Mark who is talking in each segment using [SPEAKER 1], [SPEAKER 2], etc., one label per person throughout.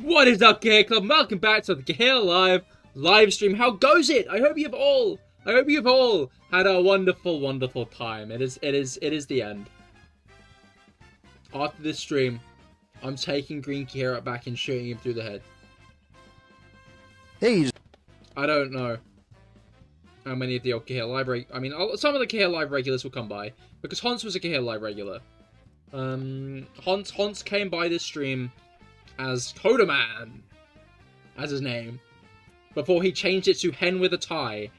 [SPEAKER 1] What is up, Cahir Club? Welcome back to the CahirLIVE live stream. How goes it? I hope you've all had a wonderful, wonderful time. It is the end. After this stream, I'm taking Green Cahir back and shooting him through the head.
[SPEAKER 2] Hey.
[SPEAKER 1] I don't know how many of the old CahirLIVE some of the CahirLIVE regulars will come by, because Hans was a CahirLIVE regular. Hans came by this stream as Codaman, as his name, before he changed it to Hen with a Tie.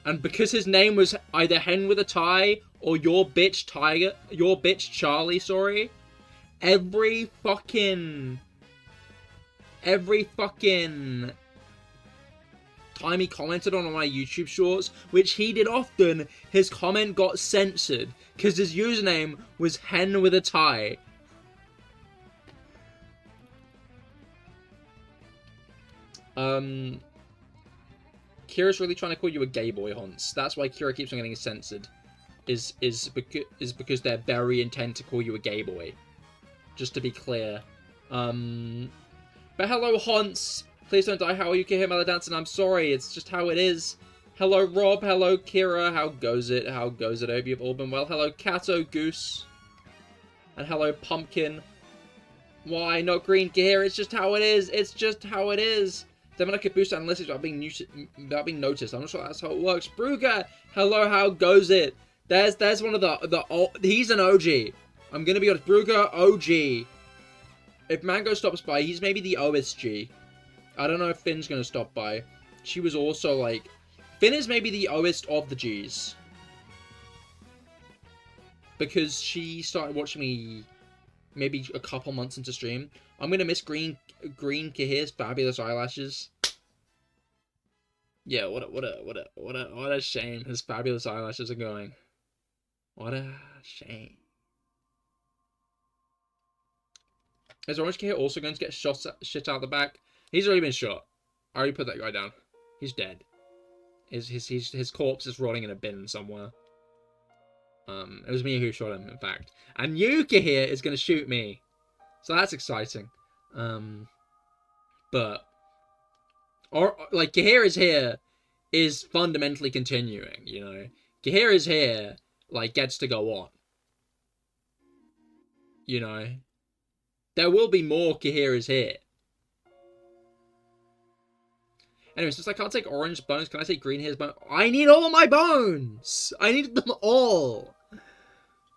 [SPEAKER 1] And because his name was either Hen with a Tie or Your Bitch Charlie, sorry, every fucking time he commented on my YouTube shorts, which he did often, his comment got censored because his username was Hen with a Tie. Kira's really trying to call you a gay boy, Hans. That's why Kira keeps on getting censored. Is because they're very intent to call you a gay boy. Just to be clear. But hello, Hans. Please don't die. How are you, Cahir Maladanson? I'm sorry. It's just how it is. Hello, Rob. Hello, Kira. How goes it? How goes it? I hope you've all been well. Hello, Cato Goose. And hello, Pumpkin. Why not Green Cahir? It's just how it is. It's just how it is. Then I could boost analytics without being noticed. I'm not sure that's how it works. Brugger, hello, how goes it? There's one of the he's an OG. I'm gonna be honest, Brugger, OG. If Mango stops by, he's maybe the OSG. I don't know if Finn's gonna stop by. She was also like, Finn is maybe the Oest of the Gs. Because she started watching me maybe a couple months into stream. I'm gonna miss Green Cahir's fabulous eyelashes. Yeah, what a shame his fabulous eyelashes are going. What a shame. Is Orange Cahir also going to get shit out the back? He's already been shot. I already put that guy down. He's dead. His corpse is rotting in a bin somewhere. It was me who shot him, in fact. And you, Cahir, is going to shoot me. So that's exciting. But Cahir is here is fundamentally continuing, you know. Cahir is here, like, gets to go on. You know. There will be more Cahir is here. Anyway, since I can't take orange bones, can I take green hair's bones? I need all my bones! I need them all!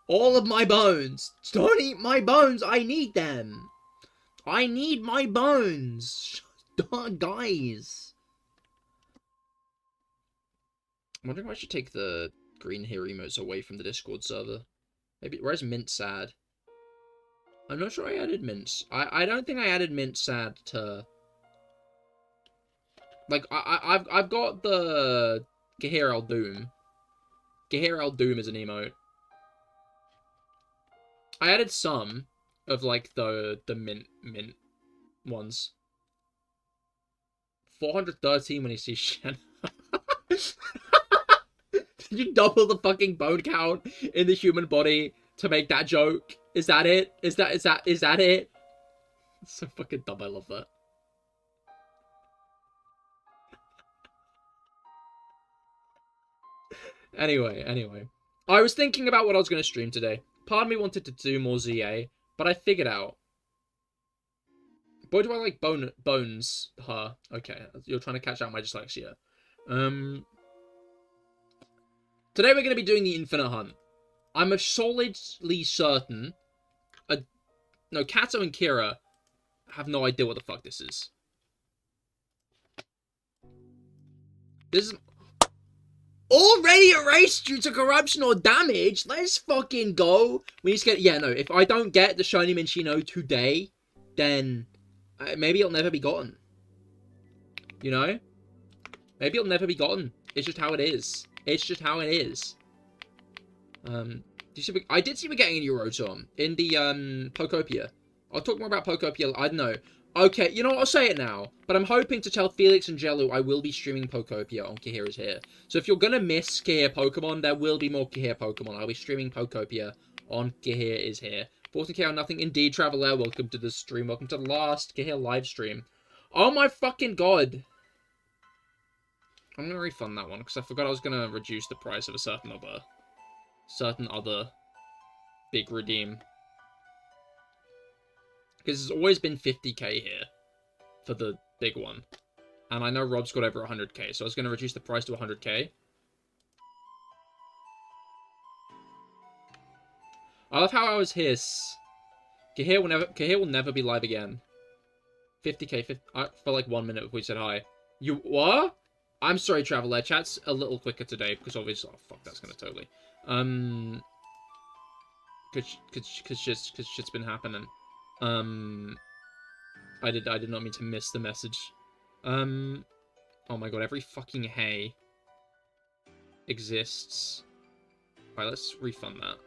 [SPEAKER 1] All of my bones! Don't eat my bones! I need them! I need my bones! Guys! I'm wondering if I should take the green hair emotes away from the Discord server. Maybe, where's Mint Sad? I'm not sure I added Mint. I don't think I added Mint Sad to... Like, I've got the Cahir Al Doom. Cahir Al Doom is an emote. I added some of, like, the mint ones. 413 when you see Shen. Did you double the fucking bone count in the human body to make that joke? Is that it? Is that it? It's so fucking dumb, I love that. Anyway. I was thinking about what I was going to stream today. Part of me wanted to do more ZA, but I figured out. Boy, do I like bones. Her. Okay, you're trying to catch out my dyslexia. Today we're going to be doing the Infinite Hunt. I'm solidly certain... No, Kato and Kira have no idea what the fuck this is. This is... Already erased due to corruption or damage? Let's fucking go. We need to get... Yeah, no, if I don't get the shiny Minccino today, then maybe it'll never be gotten. You know? Maybe it'll never be gotten. It's just how it is. It's just how it is. I did see we're getting a new Rotom in the Pokopia. I'll talk more about Pokopia. I don't know. Okay, you know what? I'll say it now. But I'm hoping to tell Felix and Jello I will be streaming Pokopia on Cahir is Here. So if you're gonna miss Cahir Pokemon, there will be more Cahir Pokemon. I'll be streaming Pokopia on Cahir is Here. 14k on nothing. Indeed, Traveler, welcome to the stream. Welcome to the last CahirLIVE stream. Oh my fucking god. I'm going to refund that one, because I forgot I was going to reduce the price of a certain other big redeem. Because it's always been 50k here for the big one. And I know Rob's got over 100k, so I was going to reduce the price to 100k. I love how I was here. Cahir will never be live again. 50k for like 1 minute if we said hi. You what? I'm sorry, Traveler. Chat's a little quicker today because obviously, oh fuck, that's gonna totally. Cause shit's been happening. I did not mean to miss the message. Oh my god, every fucking hay exists. Alright, let's refund that.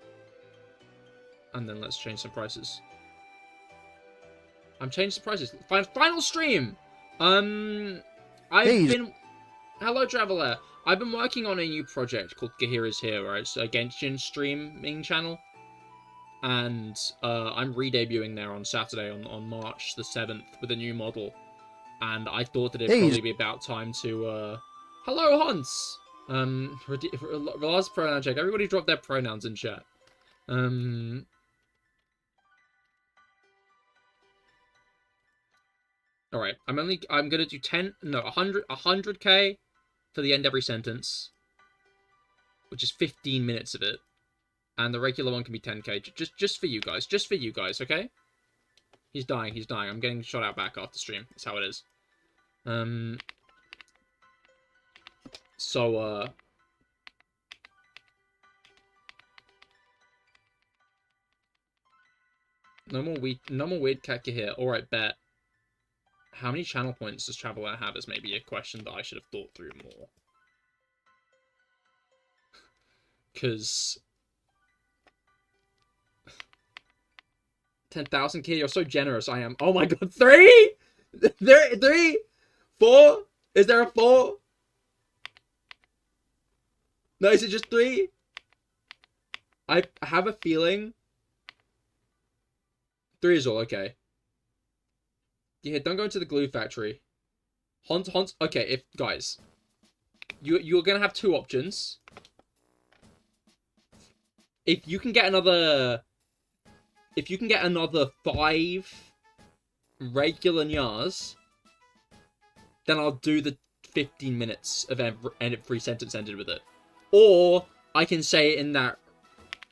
[SPEAKER 1] And then let's change some prices. I'm changing the prices. Final stream! Hello, Traveler. I've been working on a new project called Cahir is Here, right? It's a Genshin streaming channel. And I'm re-debuting there on Saturday, on March the 7th, with a new model. And I thought that it'd probably be about time to, Hello, Hans! Last pronoun check. Everybody drop their pronouns in chat. Alright, I'm gonna do 100k for the end every sentence, which is 15 minutes of it, and the regular one can be 10k, just for you guys, okay? He's dying, I'm getting shot out back after stream, that's how it is. No more weird cat here. Alright, bet. How many channel points does Traveler have is maybe a question that I should have thought through more. Because 10,000 K, you're so generous. I am. Oh my god, 3? 3? 4? Is there a 4? No, is it just 3? I have a feeling 3 is all, okay. Yeah, don't go into the glue factory. Hans, okay, guys, you're gonna have 2 options. If you can get another 5 regular Nyars, then I'll do the 15 minutes of every sentence ended with it. Or I can say it in that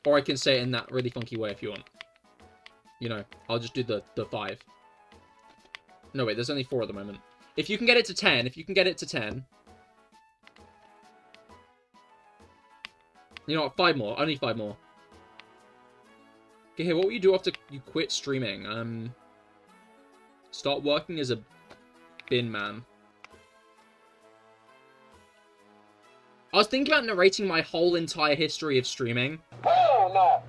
[SPEAKER 1] really funky way if you want. You know, I'll just do the 5. No, wait, there's only 4 at the moment. If you can get it to 10, You know what, 5 more. Only 5 more. Okay, here, what will you do after you quit streaming? Start working as a bin man. I was thinking about narrating my whole entire history of streaming. Oh, no!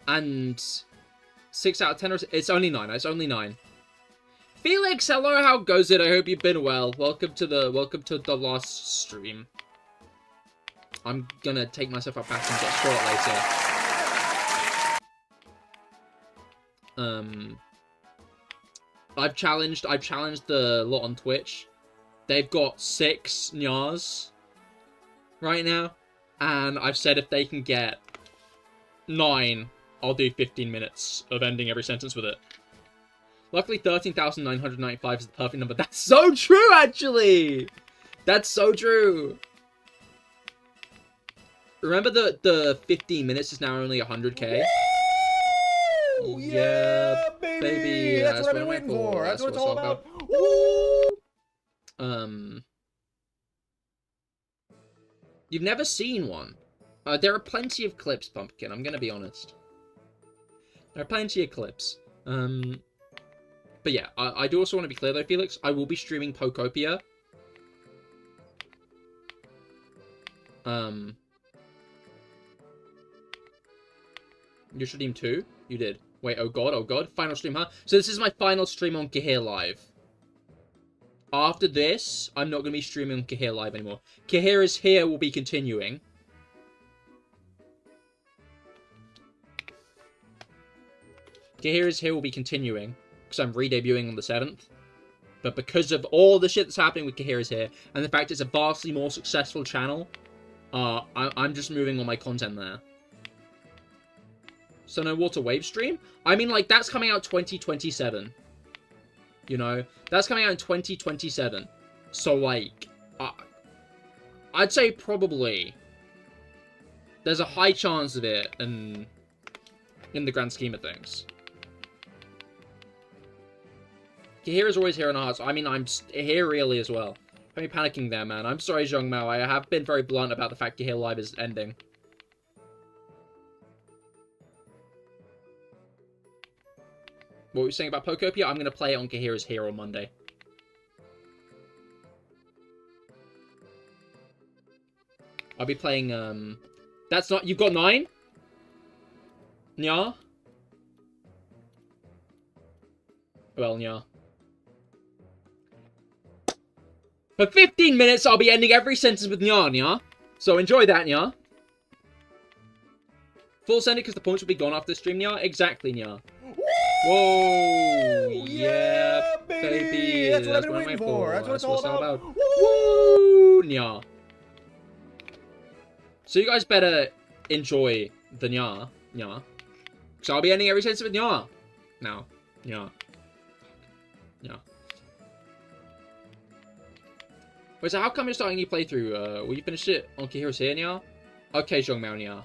[SPEAKER 1] And 6 out of 10, it's only 9. It's only 9. Felix, hello, how goes it? I hope you've been well. Welcome to the last stream. I'm gonna take myself out back and get short later. I've challenged the lot on Twitch. They've got 6 Nyars right now, and I've said if they can get 9, I'll do 15 minutes of ending every sentence with it. Luckily, 13,995 is the perfect number. That's so true, actually! That's so true! Remember the 15 minutes is now only 100k?
[SPEAKER 2] Woo! Yeah, baby! That's what I've been waiting for. That's what it's all about. Woo!
[SPEAKER 1] You've never seen one. There are plenty of clips, Pumpkin. I'm gonna be honest. There are plenty of clips. But yeah, I do also want to be clear though, Felix. I will be streaming Pokopia. You streamed 2? You did. Wait, oh god. Final stream, huh? So this is my final stream on CahirLIVE. After this, I'm not going to be streaming on CahirLIVE anymore. Cahir is Here will be continuing. Cahir is Here will be continuing, because I'm re-debuting on the 7th. But because of all the shit that's happening with Cahir is Here, and the fact it's a vastly more successful channel, I'm just moving all my content there. So no Water Wave stream? I mean, like, that's coming out 2027. You know? That's coming out in 2027. So, like, I'd say probably there's a high chance of it in the grand scheme of things. Cahir is always here in our hearts. I mean, I'm here really as well. I'm panicking there, man. I'm sorry, Zhong Mao. I have been very blunt about the fact CahirLIVE is ending. What were you saying about Pokopia? I'm going to play it on Cahir is Here on Monday. I'll be playing, That's not... You've got 9? Nya? Well, Nya. For 15 minutes, I'll be ending every sentence with Nya, Nya. So enjoy that, Nya. Full send it because the points will be gone after the stream, Nya. Exactly, Nya. Whoa! Yeah, baby!
[SPEAKER 2] That's what I've been waiting for. That's what it's all about.
[SPEAKER 1] Woo! Nya. So you guys better enjoy the Nya. Nya. Because I'll be ending every sentence with Nya. Now. Nya. Nya. Wait, so how come you're starting a new playthrough? Will you finish it on Cahir is Here, Nya? Okay, Zhong Mao, Nya.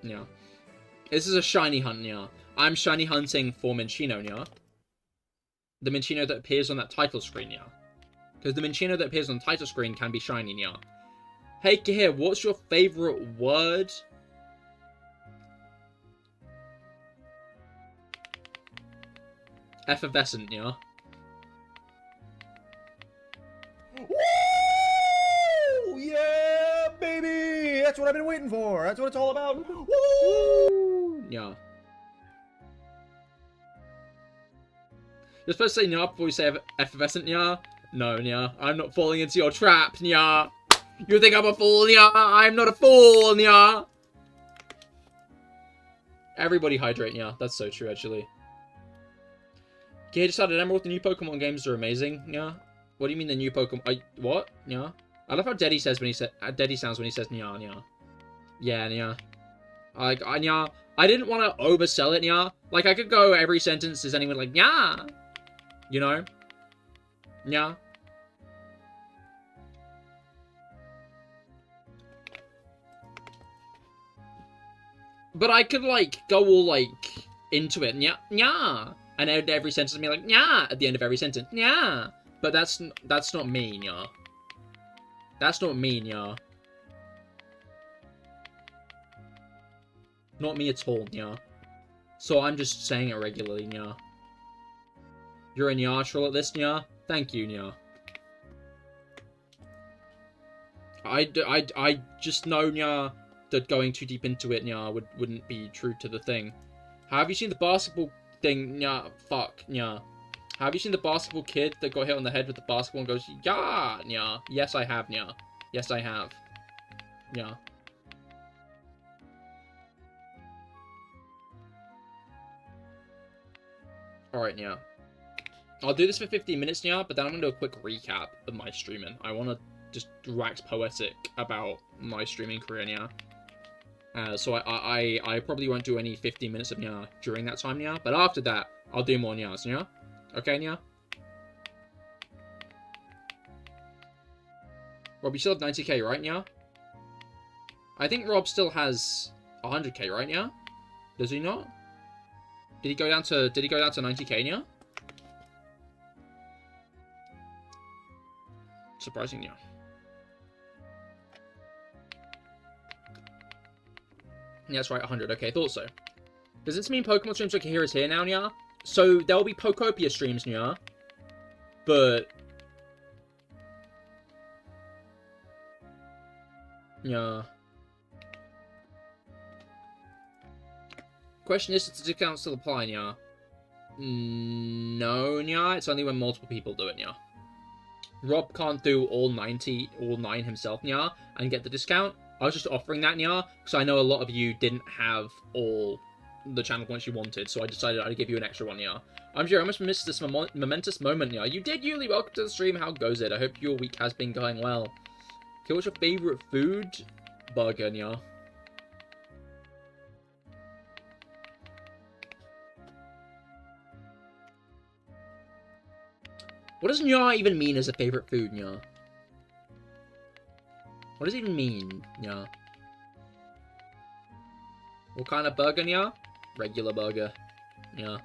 [SPEAKER 1] Nya. This is a shiny hunt, Nya. I'm shiny hunting for Minccino, Nya. The Minccino that appears on that title screen, Nya. Because the Minccino that appears on the title screen can be shiny, Nya. Hey, Cahir, what's your favorite word? Effervescent, Nya.
[SPEAKER 2] Woo! Yeah, baby! That's what I've been waiting for. That's what it's all about. Woo!
[SPEAKER 1] Nya. You're supposed to say Nya before you say effervescent, Nya. No, Nya. I'm not falling into your trap, Nya. You think I'm a fool, Nya? I'm not a fool, Nya. Everybody hydrate, Nya. That's so true, actually. Cahir decided Emerald, the new Pokemon games are amazing, Nya. What do you mean the new Pokemon? What? Nya? I love how Deddy says when he says Deddy sounds when he says Nya, Nya. Yeah, Nya. Like, Nya. I didn't want to oversell it, Nya. Like, I could go every sentence is anyone like Nya. You know? Nya. But I could, like, go all, like, into it. Nya. Nya. And every sentence be like, Nya, at the end of every sentence. Nya. But that's not me, Nya. That's not me, Nya. Not me at all, Nya. So I'm just saying it regularly, Nya. You're a Nya troll at this, Nya? Thank you, Nya. I just know, Nya, that going too deep into it, Nya, wouldn't be true to the thing. Have you seen the basketball thing, Nya? Fuck, Nya. Have you seen the basketball kid that got hit on the head with the basketball and goes, yeah, Nya? Yes, I have, Nya. Yes, I have. Nya. Alright, Nya. I'll do this for 15 minutes, Nya, but then I'm going to do a quick recap of my streaming. I want to just wax poetic about my streaming career, Nya. So I probably won't do any 15 minutes of Nya during that time, Nya. But after that, I'll do more Nyas, Nya. Okay, Nya? Rob, you still have 90k, right, Nya? I think Rob still has 100k, right, Nya? Does he not? Did he go down to 90k, Nya? Surprising, Nya. Yeah, that's right, 100. Okay, thought so. Does this mean Pokemon streams like Cahir is Here now, Nya? So, there'll be Pokopia streams, Nya. But... Nya. Question is, does the discount still apply, Nya? No, Nya. It's only when multiple people do it, Nya. Rob can't do all 9 himself, Nya, and get the discount. I was just offering that, Nya, because I know a lot of you didn't have all the channel points you wanted, so I decided I'd give you an extra one, Nya. I'm sure I must miss this momentous moment, Nya. You did, Yuli. Welcome to the stream. How goes it? I hope your week has been going well. Okay, what's your favorite food? Burger, Nya. What does Nya even mean as a favorite food, Nya? What does it even mean, Nya? What kind of burger, Nya? Regular burger, Nya.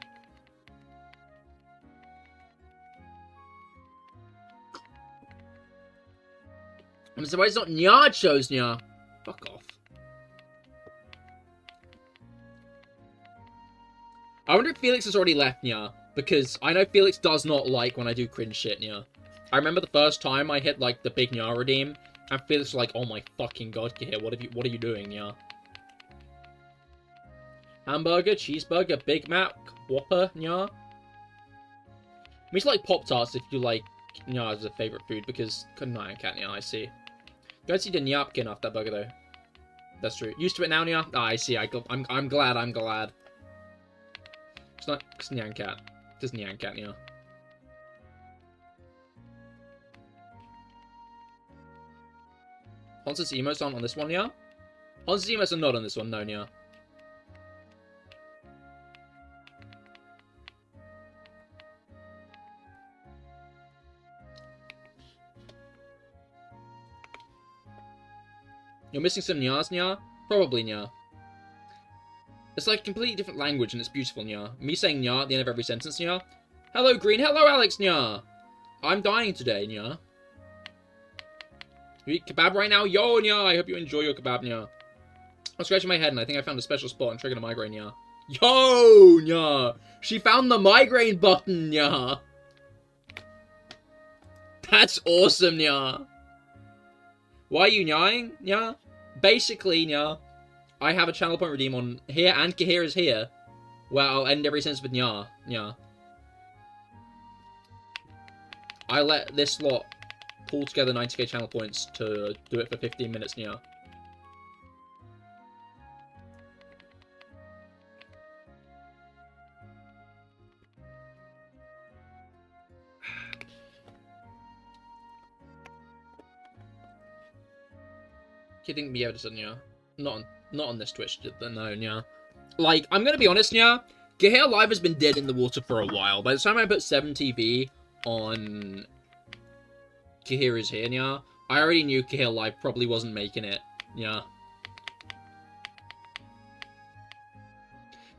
[SPEAKER 1] I'm surprised it's not Nachos, Nya. Fuck off. I wonder if Felix has already left, Nya. Because I know Felix does not like when I do cringe shit, Nya. I remember the first time I hit, like, the big Nya redeem. And Felix was like, oh my fucking god, Cahir, what are you doing, Nya? Hamburger, cheeseburger, Big Mac, Whopper, Nya. I mean, it's like Pop-Tarts if you like Nya as a favorite food, because Nyan Cat, Nya, I see. You don't see the Nyapkin off that burger, though. That's true. Used to it now, Nya? Ah, I see. I'm glad. It's not Nyan Cat. It's Nyan Cat, Nya. Hans's emotes aren't on this one, Nya? Hans's emotes are not on this one, no, Nya. You're missing some Nyas, Nya? Probably, Nya. It's like a completely different language and it's beautiful, Nya. Me saying Nya at the end of every sentence, Nya. Hello, Green. Hello, Alex, Nya. I'm dying today, Nya. You eat kebab right now? Yo, Nya. I hope you enjoy your kebab, Nya. I'm scratching my head and I think I found a special spot and triggered a migraine, Nya. Yo, Nya. She found the migraine button, Nya. That's awesome, Nya. Why are you nying, Nya? Basically, Nya, I have a channel point redeem on here, and Cahir is here, where I'll end every sentence with Nya. I let this lot pull together 90k channel points to do it for 15 minutes, Nya. Kidding me, Nya. Not on this Twitch, no, Nya. Like, I'm gonna be honest, Nya. CahirLIVE has been dead in the water for a while. By the time I put 7TV on Cahir is here, Nya, I already knew CahirLIVE probably wasn't making it, Nya.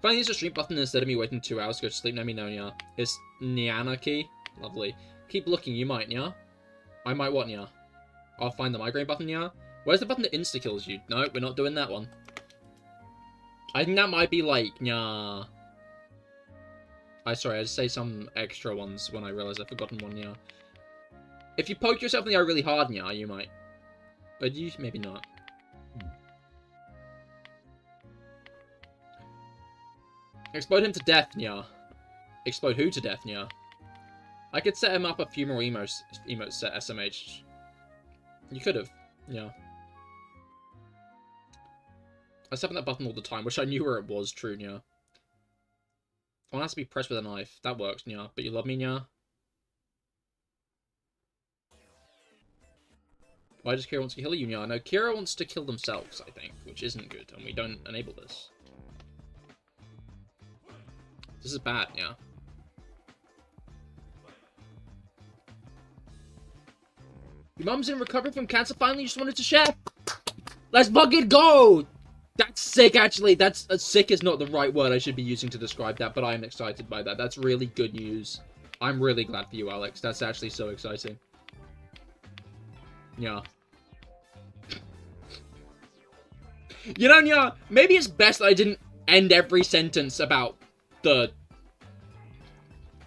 [SPEAKER 1] Finally, use a stream button instead of me waiting 2 hours to go to sleep. Let me know, Nya. It's Nyanaki. Lovely. Keep looking, you might, Nya. I might what, Nya? I'll find the migraine button, Nya. Where's the button that insta-kills you? No, we're not doing that one. I think that might be like, Nya. Sorry, I just say some extra ones when I realize I've forgotten one, Nya. If you poke yourself in the eye really hard, Nya, you might. But you, maybe not. Explode him to death, Nya. Explode who to death, Nya? I could set him up a few more emotes set SMH. You could have, Nya. I was tapping that button all the time, which I knew where it was, true, Nya. One has to be pressed with a knife. That works, Nya. But you love me, Nya? Why does Kira want to kill you, Nya? No, Kira wants to kill themselves, I think, which isn't good, and we don't enable this. This is bad, Nya. Your mum's in recovery from cancer finally, you just wanted to share? Let's fucking go! That's sick, actually. That's sick is not the right word I should be using to describe that, but I am excited by that. That's really good news. I'm really glad for you, Alex. That's actually so exciting. Yeah. You know, Nya, maybe it's best that I didn't end every sentence about the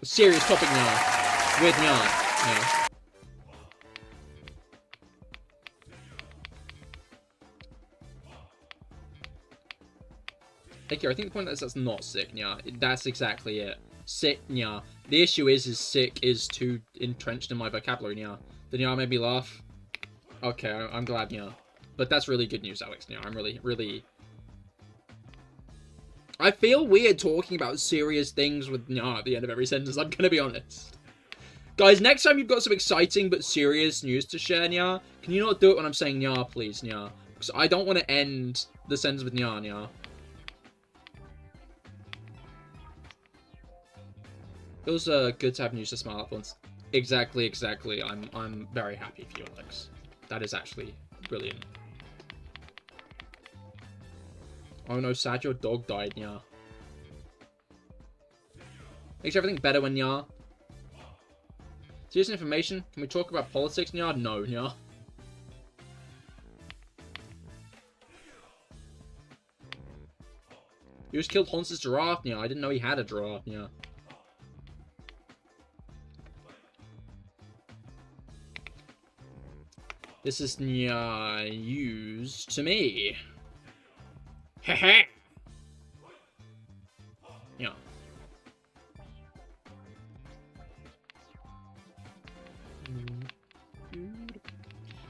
[SPEAKER 1] serious topic Nya with Nya. Yeah. Okay, I think the point is that's not sick, Nya. That's exactly it. Sick, Nya. The issue is sick is too entrenched in my vocabulary, Nya. The Nya made me laugh. Okay, I'm glad, Nya. But that's really good news, Alex. Yeah, I'm really... I feel weird talking about serious things with Nya at the end of every sentence, I'm gonna be honest. Guys, next time you've got some exciting but serious news to share, Nya, can you not do it when I'm saying Nya, please, Nya? Because I don't want to end the sentence with Nya, Nya. It was good to have news to smile at once. Exactly. I'm very happy for you, Alex. That is actually brilliant. Oh no, sad your dog died, Nya. Makes everything better when Nya. Serious information? Can we talk about politics, Nya? No, Nya. You just killed Hans's giraffe, Nya. I didn't know he had a giraffe, Nya. This is news to me. Hehe. Yeah.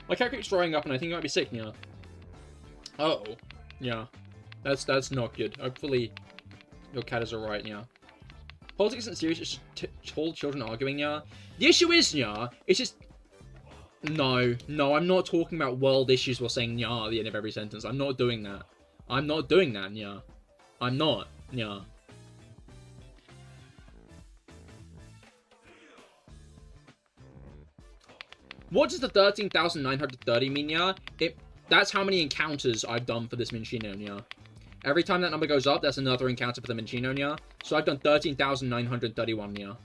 [SPEAKER 1] My cat keeps throwing up and I think he might be sick, yeah. Uh-oh. Yeah. That's not good. Hopefully your cat is alright, yeah. Politics isn't serious, it's just old children arguing, yeah. The issue is, yeah, it's just... No, I'm not talking about world issues while saying nya at the end of every sentence. I'm not doing that. I'm not doing that, nya. I'm not, nya. What does the 13,930 mean, nya? That's how many encounters I've done for this Minccino, nya. Every time that number goes up, that's another encounter for the Minccino, nya. So I've done 13,931, nya.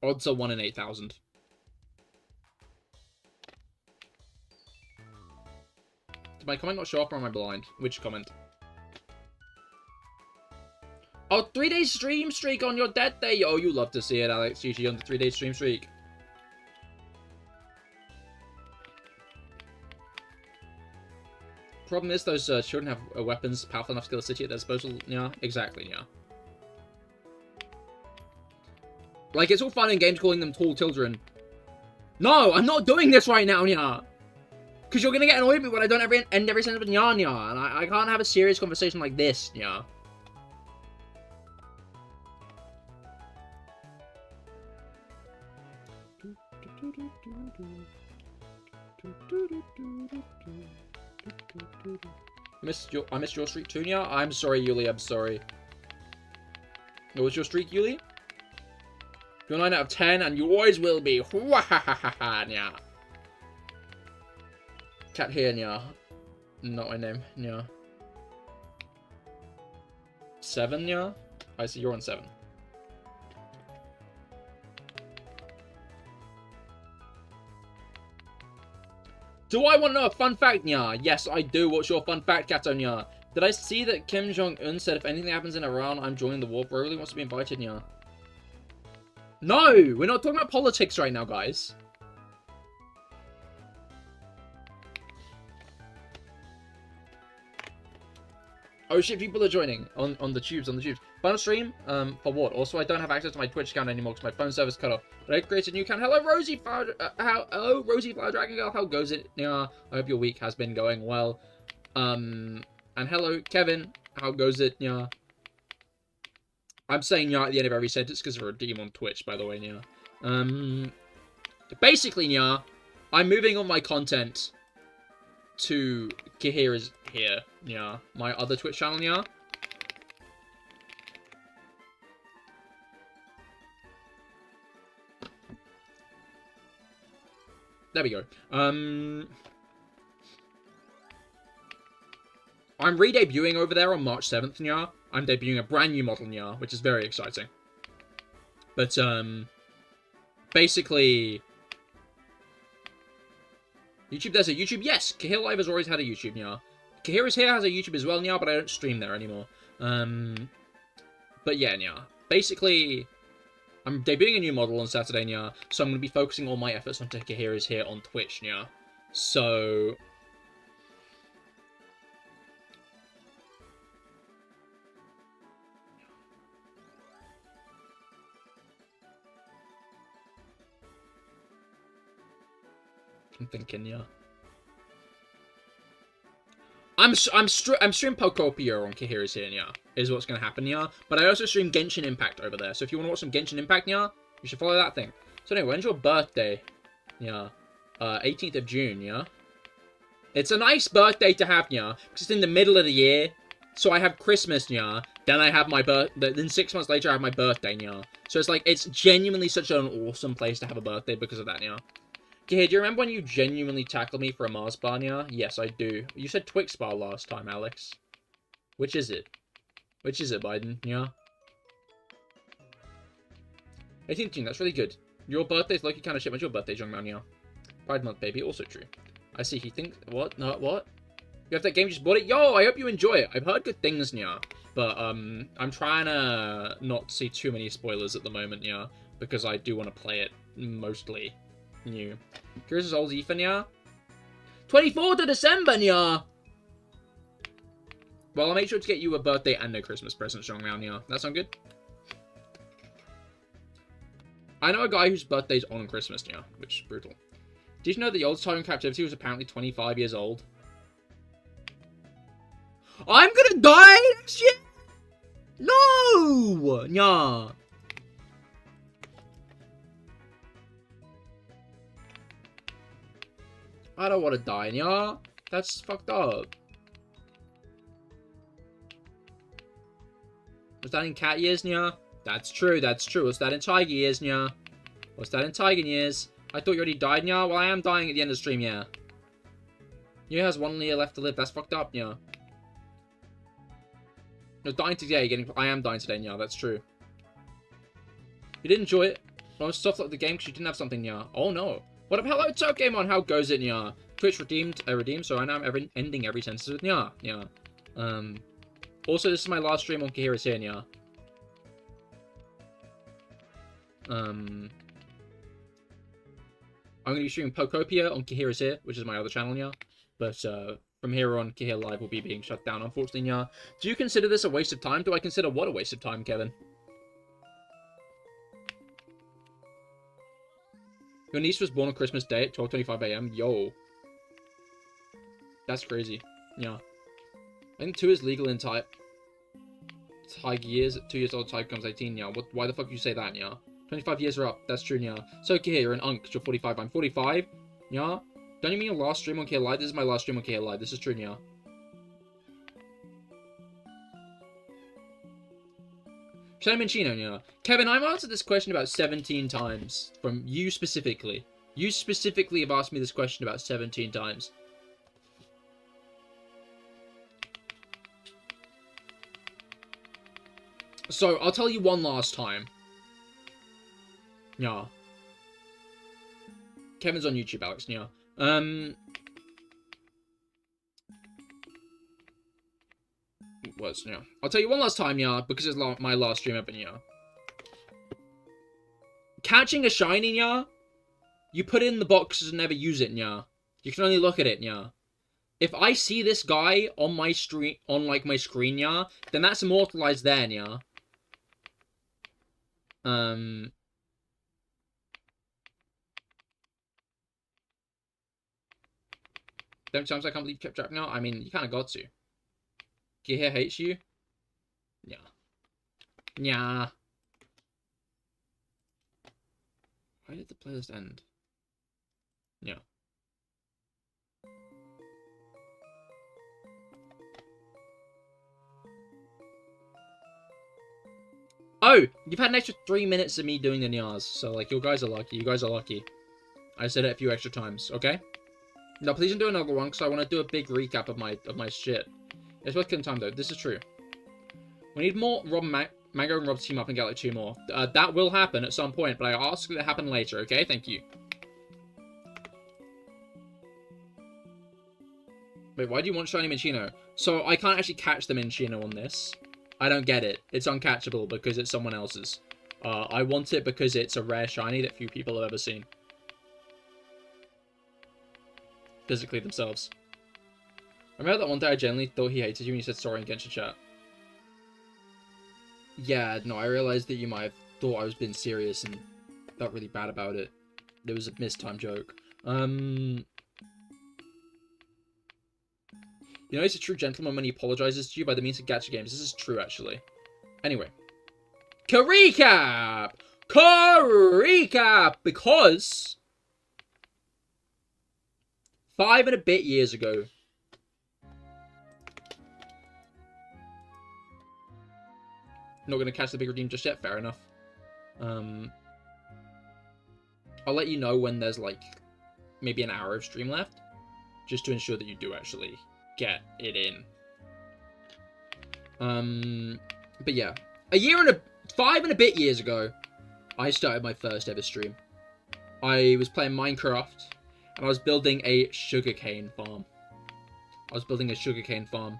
[SPEAKER 1] Odds are 1 in 8,000. Did my comment not show up or am I blind? Which comment? Oh, 3-day stream streak on your death day! Oh, you love to see it, Alex. Usually on the 3-day stream streak. Problem is, those children have weapons powerful enough to kill a city at their disposal. Yeah, exactly, yeah. Like, it's all fun and games calling them tall children. No, I'm not doing this right now, Nya. Because you're going to get annoyed with me when I don't end every sentence with Nya, Nya. And I can't have a serious conversation like this, Nya. I missed your streak too, Nya. I'm sorry, Yuli, I'm sorry. What was your streak, Yuli? You're 9 out of 10, and you always will be. Nya. Cat here, Nya. Not my name, Nya. 7, Nya? I see you're on 7. Do I want to know a fun fact, Nya? Yes, I do. What's your fun fact, Kato, Nya? Did I see that Kim Jong-un said if anything happens in Iran, I'm joining the war? Bro really wants to be invited, Nya. No! We're not talking about politics right now, guys. Oh shit, people are joining on the tubes, Final stream? For what? Also, I don't have access to my Twitch account anymore because my phone service cut off. But I created a new account. Hello, Rosie Flower, hello, Rosie Flower Dragon Girl. How goes it? Yeah, I hope your week has been going well. And hello, Kevin. How goes it? Yeah. I'm saying yeah at the end of every sentence because of a redeem on Twitch, by the way, yeah. Basically, yeah, I'm moving on my content to Cahir is here, yeah. My other Twitch channel, yeah. There we go. I'm re-debuting over there on March 7th, yeah. I'm debuting a brand new model, yeah, which is very exciting. But, basically... YouTube, there's a YouTube? Yes! CahirLIVE has always had a YouTube, yeah. Cahir is here has a YouTube as well, yeah, but I don't stream there anymore. But yeah, yeah. Basically, I'm debuting a new model on Saturday, yeah, so I'm going to be focusing all my efforts onto Cahir is here on Twitch, yeah. So... I'm thinking, yeah. I'm streaming Pokopia on Cahir's here, yeah. Is what's gonna happen, yeah. But I also stream Genshin Impact over there. So if you wanna watch some Genshin Impact, yeah, you should follow that thing. So anyway, when's your birthday? Yeah. 18th of June, yeah. It's a nice birthday to have, yeah, because it's in the middle of the year. So I have Christmas, yeah. Then I have my then 6 months later I have my birthday, yeah. So it's like, it's genuinely such an awesome place to have a birthday because of that, yeah. Okay, do you remember when you genuinely tackled me for a Mars bar, yeah? Yes, I do. You said Twix bar last time, Alex. Which is it? Which is it, Biden? Yeah. 18th June, that's really good. Your birthday's lucky kind of shit. When's your birthday, young man, yeah? Pride month, baby. Also true. I see he thinks... What? No, what? You have that game, you just bought it? Yo, I hope you enjoy it. I've heard good things, yeah. But, I'm trying to not see too many spoilers at the moment, yeah. Because I do want to play it mostly new. Here's old Ethan, yeah? 24th of December, yeah! Well, I'll make sure to get you a birthday and a Christmas present, Strong Man, yeah. That sound good? I know a guy whose birthday's on Christmas, yeah, which is brutal. Did you know the oldest time in captivity was apparently 25 years old? I'm gonna die next year? No! Nah. I don't want to die, yeah? That's fucked up. Was that in cat years, yeah? That's true, that's true. What's that in tiger years, yeah? What's that in tiger years? I thought you already died, yeah? Well, I am dying at the end of the stream, yeah. You has 1 year left to live. That's fucked up, yeah. No, dying today, I am dying today, yeah. That's true. You did enjoy it. Well, stuff like the game because you didn't have something, yeah. Oh, no. What about hello, Turk Game on? How goes it, yeah? Twitch redeemed, so I know I'm ending every sentence with yeah, yeah. Also, this is my last stream on Cahir's here, yeah. I'm going to be streaming Pokopia on Cahir's here, which is my other channel, yeah. But, from here on, CahirLIVE will be being shut down, unfortunately, yeah. Do you consider this a waste of time? Do I consider what a waste of time, Kevin? Your niece was born on Christmas Day at 12:25 AM? Yo. That's crazy. Yeah. I think 2 is legal in Tiger years. At 2 years old, Tiger becomes 18, yeah. Why the fuck would you say that, yeah? 25 years are up. That's true, yeah. So, Cahir, you're an unk, because you're 45. I'm 45. Yeah? Don't you mean your last stream on CahirLIVE? This is my last stream on CahirLIVE. This is true, yeah. Minccino, yeah. Kevin, I've answered this question about 17 times. From you specifically. You specifically have asked me this question about 17 times. So, I'll tell you one last time. Yeah. Kevin's on YouTube, Alex, yeah. Yeah. I'll tell you one last time, yeah, because it's my last stream ever, yeah. Catching a shiny, yeah, you put it in the boxes and never use it, yeah. You can only look at it, yeah. If I see this guy on my stream, my screen, yeah, then that's immortalized there, yeah. Sometimes I can't believe you kept track now. I mean, you kind of got to. Cahir hates you? Yeah. Yeah. Why did the playlist end? Yeah. Oh! You've had an extra 3 minutes of me doing the Nyars, so, like, you guys are lucky. You guys are lucky. I said it a few extra times, okay? No, please don't do another one, because I want to do a big recap of my shit. It's worth killing time, though. This is true. We need more Mango and Rob team up and get, like, 2 more. That will happen at some point, but I ask that it happen later, okay? Thank you. Wait, why do you want shiny Minccino? So, I can't actually catch the Minccino on this. I don't get it. It's uncatchable because it's someone else's. I want it because it's a rare shiny that few people have ever seen. Physically themselves. I remember that one day I genuinely thought he hated you and you said sorry in Genshin chat. Yeah, no, I realized that you might have thought I was being serious and felt really bad about it. It was a mistimed joke. You know he's a true gentleman when he apologizes to you by the means of gacha games. This is true, actually. Anyway. Recap! Recap! Because 5 and a bit years ago, not gonna catch the big redeem just yet, fair enough. I'll let you know when there's like maybe an hour of stream left, just to ensure that you do actually get it in. But yeah, 5 and a bit years ago, I started my first ever stream. I was playing Minecraft, and I was building a sugarcane farm. I was building a sugarcane farm,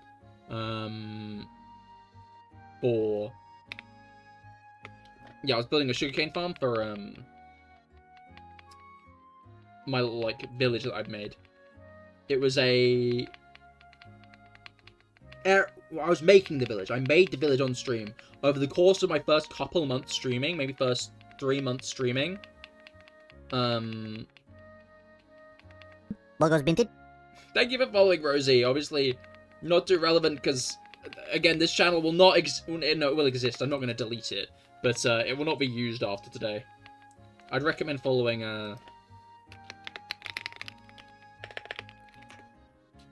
[SPEAKER 1] for my like village that I'd made. It was I was making the village. I made the village on stream. Over the course of my first couple months streaming, maybe first 3 months streaming,
[SPEAKER 3] Logos Binted.
[SPEAKER 1] Thank you for following, Rosie. Obviously, not too relevant because, again, this channel will not no, it will exist. I'm not going to delete it, but it will not be used after today. I'd recommend following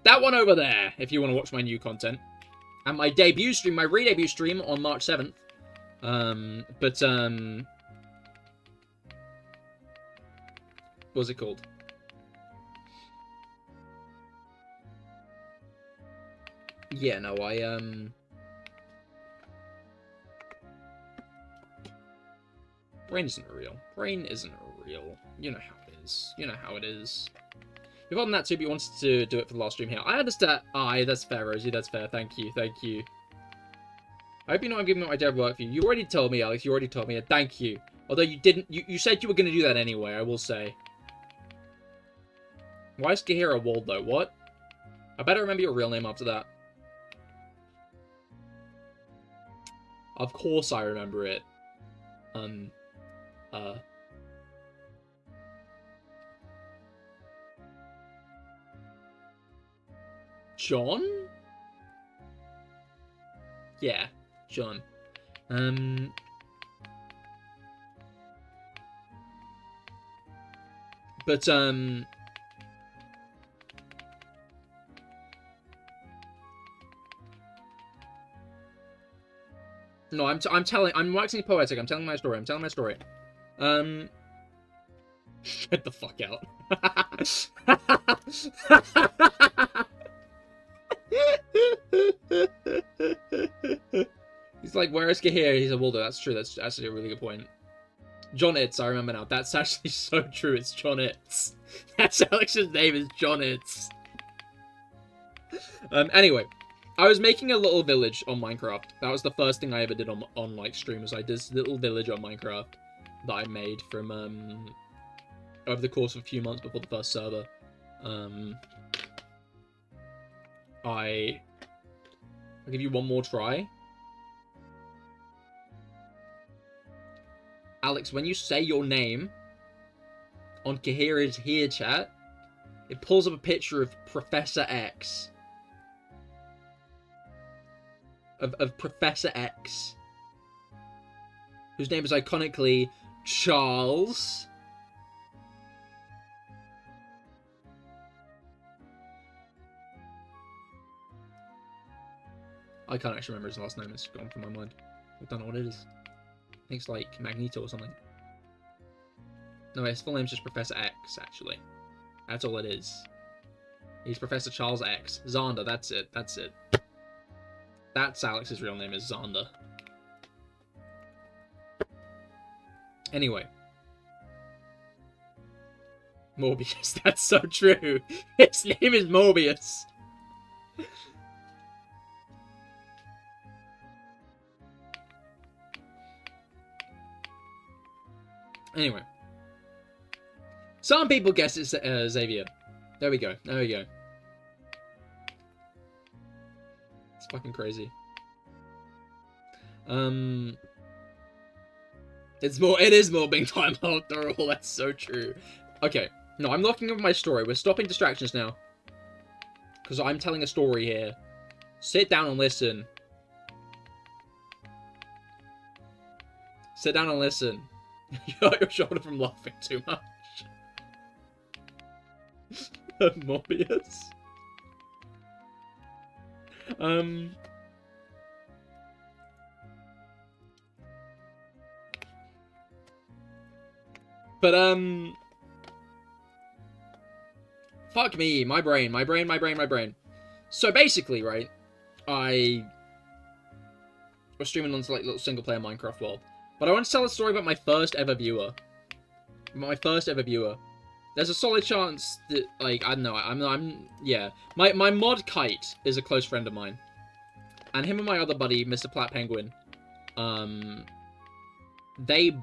[SPEAKER 1] that one over there if you want to watch my new content. And my debut stream, my re-debut stream on March 7th. What was it called? Yeah, no, Brain isn't real. Brain isn't real. You know how it is. You know how it is. You've gotten that too, but you wanted to do it for the last stream here. I understand. That's fair, Rosie. That's fair. Thank you. Thank you. I hope you know I'm giving up my dead work for you. You already told me, Alex. You already told me. Thank you. Although you didn't. You said you were going to do that anyway, I will say. Why is Cahir a wall, though? What? I better remember your real name after that. Of course I remember it. John? Yeah, John. No, I'm waxing poetic. I'm telling my story. Shut the fuck out. He's like, where is Cahir? He's a Waldo. That's true. That's actually a really good point. John Itz, I remember now. That's actually so true. It's John Itz. That's Alex's name is John Itz. Anyway, I was making a little village on Minecraft. That was the first thing I ever did on like stream. Was I did this little village on Minecraft that I made from over the course of a few months before the first server. I'll give you one more try. Alex, when you say your name on Cahir is here chat, it pulls up a picture of Professor X. Of Professor X. Whose name is iconically Charles. I can't actually remember his last name, it's gone from my mind. I don't know what it is. I think it's like Magneto or something. No, his full name's just Professor X, actually. That's all it is. He's Professor Charles X. Xander, that's it, that's it. That's Alex's real name, is Xander. Anyway. Morbius, that's so true. His name is Morbius. Anyway. Some people guess it's Xavier. There we go. There we go. It's fucking crazy. It is more being time after all. That's so true. Okay. No, I'm locking up my story. We're stopping distractions now. Because I'm telling a story here. Sit down and listen. Sit down and listen. You hurt your shoulder from laughing too much. Morbius. Fuck me, my brain. So basically, right, I was streaming on like little single player Minecraft world. But I want to tell a story about my first ever viewer. There's a solid chance that, like, I don't know, yeah. My mod Kite is a close friend of mine. And him and my other buddy, Mr. Plat Penguin, they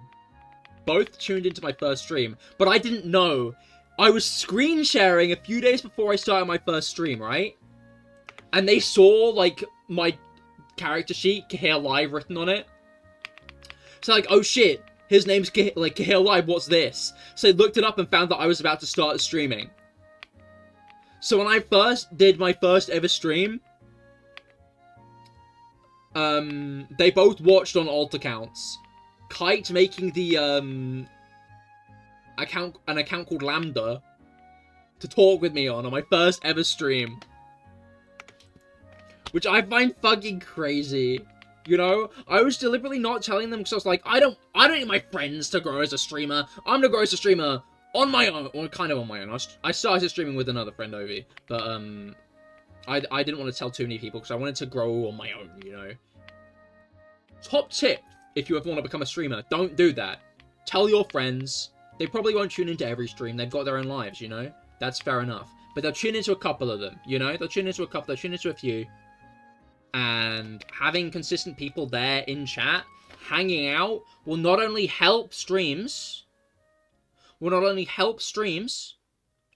[SPEAKER 1] both tuned into my first stream, but I didn't know. I was screen sharing a few days before I started my first stream, right? And they saw, like, my character sheet, CahirLIVE, written on it. So, like, oh shit, his name's CahirLIVE, what's this? So they looked it up and found that I was about to start streaming. So when I first did my first ever stream, they both watched on alt accounts. Kite making the, an account called Lambda to talk with me on my first ever stream. Which I find fucking crazy. You know, I was deliberately not telling them because I was like, I don't need my friends to grow as a streamer. I'm gonna grow as a streamer on my own, or kind of on my own. I started streaming with another friend, Ovi, but I didn't want to tell too many people because I wanted to grow on my own. You know. Top tip: if you ever want to become a streamer, don't do that. Tell your friends. They probably won't tune into every stream. They've got their own lives, you know. That's fair enough. But they'll tune into a couple of them. You know, they'll tune into a couple. They'll tune into a few. And having consistent people there in chat, hanging out, will not only help streams,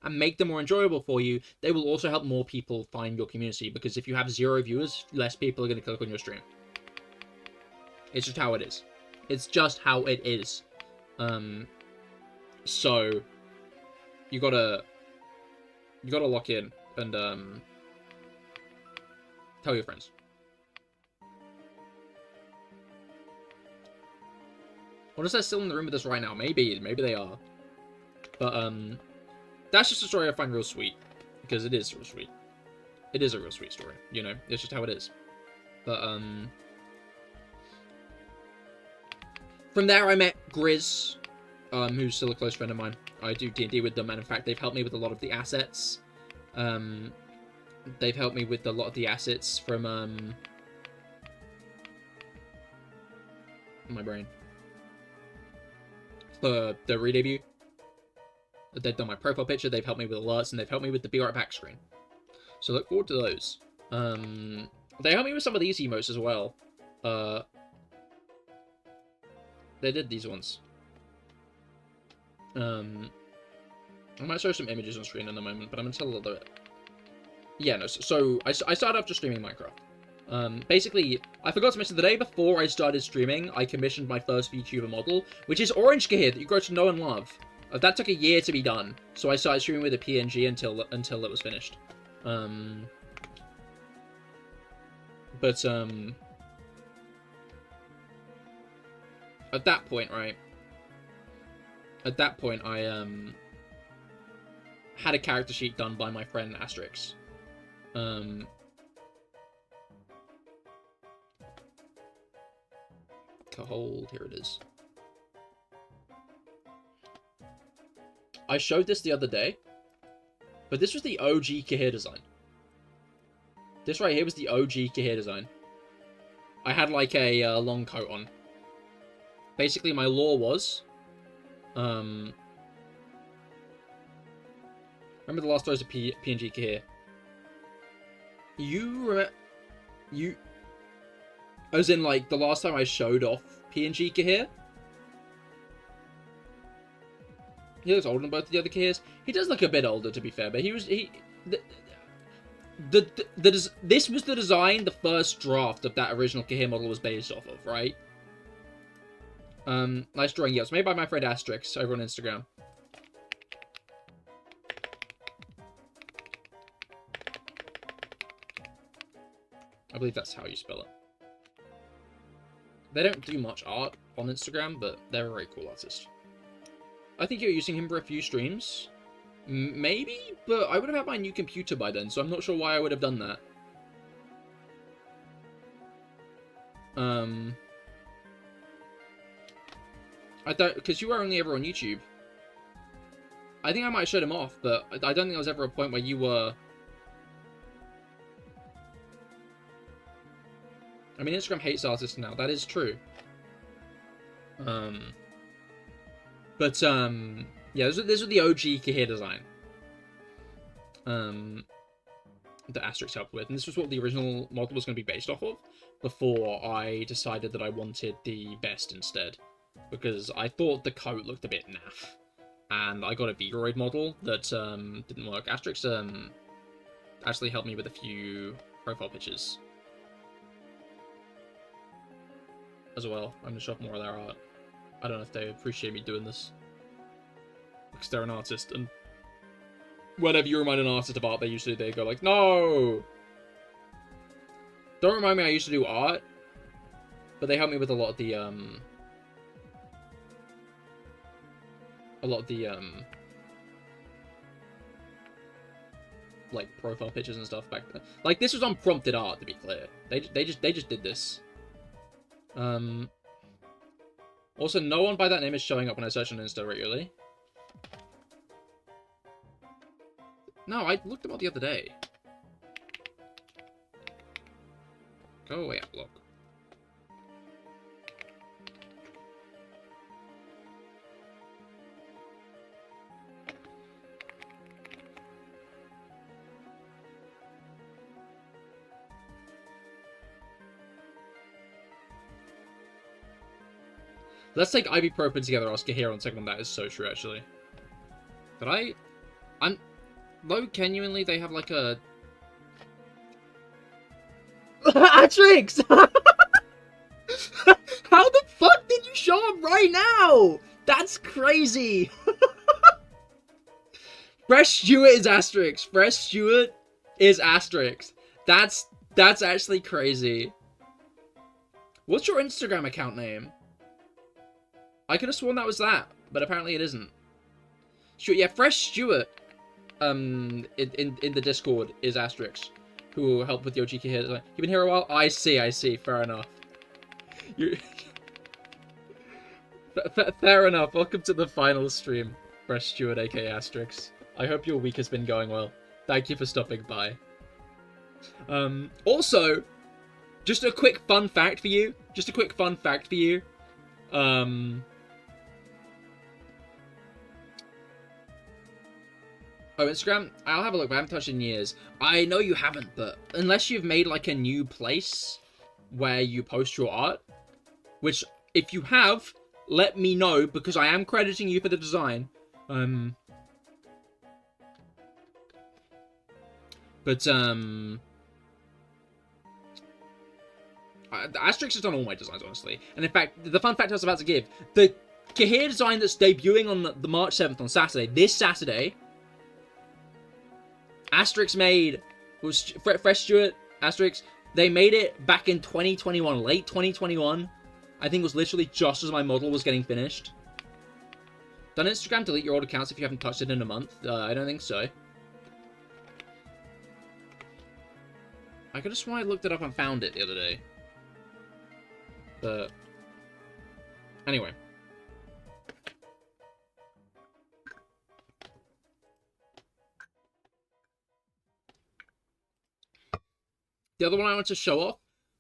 [SPEAKER 1] and make them more enjoyable for you, they will also help more people find your community, because if you have 0 viewers, less people are going to click on your stream. It's just how it is. It's just how it is. So, you gotta lock in, and, tell your friends. I wonder if they're still in the room with us right now. Maybe they are. But, that's just a story I find real sweet. Because it is real sweet. It is a real sweet story, you know? It's just how it is. But, from there I met Grizz, who's still a close friend of mine. I do D&D with them, and in fact, they've helped me with a lot of the assets. They've helped me with a lot of the assets from, my brain. For the re-debut. They've done my profile picture, they've helped me with alerts, and they've helped me with the Be Right Back screen. So look forward to those. They helped me with some of these emotes as well. They did these ones. I might show some images on screen in a moment, but I'm gonna tell a little bit. Yeah, no, so I started off just streaming Minecraft. Basically, I forgot to mention, the day before I started streaming, I commissioned my first VTuber model, which is Orange Cahir, that you grow to know and love. That took a year to be done, so I started streaming with a PNG until it was finished. At that point, right? At that point, I had a character sheet done by my friend Asterix. Hold, here it is. I showed this the other day, but this was the OG Cahir design. This right here was the OG Cahir design. I had like a long coat on. Basically, my lore was, remember the last stories of PNG Cahir? As in, like, the last time I showed off PNG Cahir? He looks older than both the other Cahirs. He does look a bit older, to be fair, but this was the design the first draft of that original Cahir model was based off of, right? Nice drawing. Yeah, it was made by my friend Asterix over on Instagram. I believe that's how you spell it. They don't do much art on Instagram, but they're a very cool artist. I think you're using him for a few streams. Maybe, but I would have had my new computer by then, so I'm not sure why I would have done that. I don't, because you were only ever on YouTube. I think I might have shut him off, but I don't think there was ever a point where you were... I mean, Instagram hates artists now. That is true. Yeah, this was the OG Cahir design. That Asterix helped with, and this was what the original model was going to be based off of, before I decided that I wanted the best instead, because I thought the coat looked a bit naff, and I got a Vroid model that didn't work. Asterix actually helped me with a few profile pictures as well. I'm going to show off more of their art. I don't know if they appreciate me doing this, because they're an artist, and whenever you remind an artist of art they used to do, they go like, no! Don't remind me I used to do art, but they helped me with a lot of the, like, profile pictures and stuff back then. Like, this was unprompted art, to be clear. They just did this. Also, no one by that name is showing up when I search on Insta regularly. No, I looked them up the other day. Go away, Outlook. Let's take ibuprofen together, ask Cahir on second. That is so true, actually. But I'm... Though, genuinely, they have, like, a... Atrix! How the fuck did you show up right now? That's crazy! Fresh Stewart is Asterix. Fresh Stewart is Asterix. That's actually crazy. What's your Instagram account name? I could have sworn that was that, but apparently it isn't. Yeah, Fresh Stewart, in the Discord is Asterix, who helped with the OG Cahir design. You've been here a while? I see, fair enough. Fair enough, welcome to the final stream, Fresh Stewart, aka Asterix. I hope your week has been going well. Thank you for stopping by. Also, just a quick fun fact for you. Oh, Instagram? I'll have a look, but I haven't touched it in years. I know you haven't, but unless you've made, like, a new place where you post your art, which, if you have, let me know, because I am crediting you for the design. Asterix has done all my designs, honestly. And in fact, the fun fact I was about to give, the Cahir design that's debuting on the March 7th on Saturday, this Saturday, Asterix made, was Fresh Stewart, Asterix, they made it back in 2021, late 2021. I think it was literally just as my model was getting finished. Done Instagram delete your old accounts if you haven't touched it in a month? I don't think so. I could have sworn I looked it up and found it the other day. But anyway. The other one I wanted to show off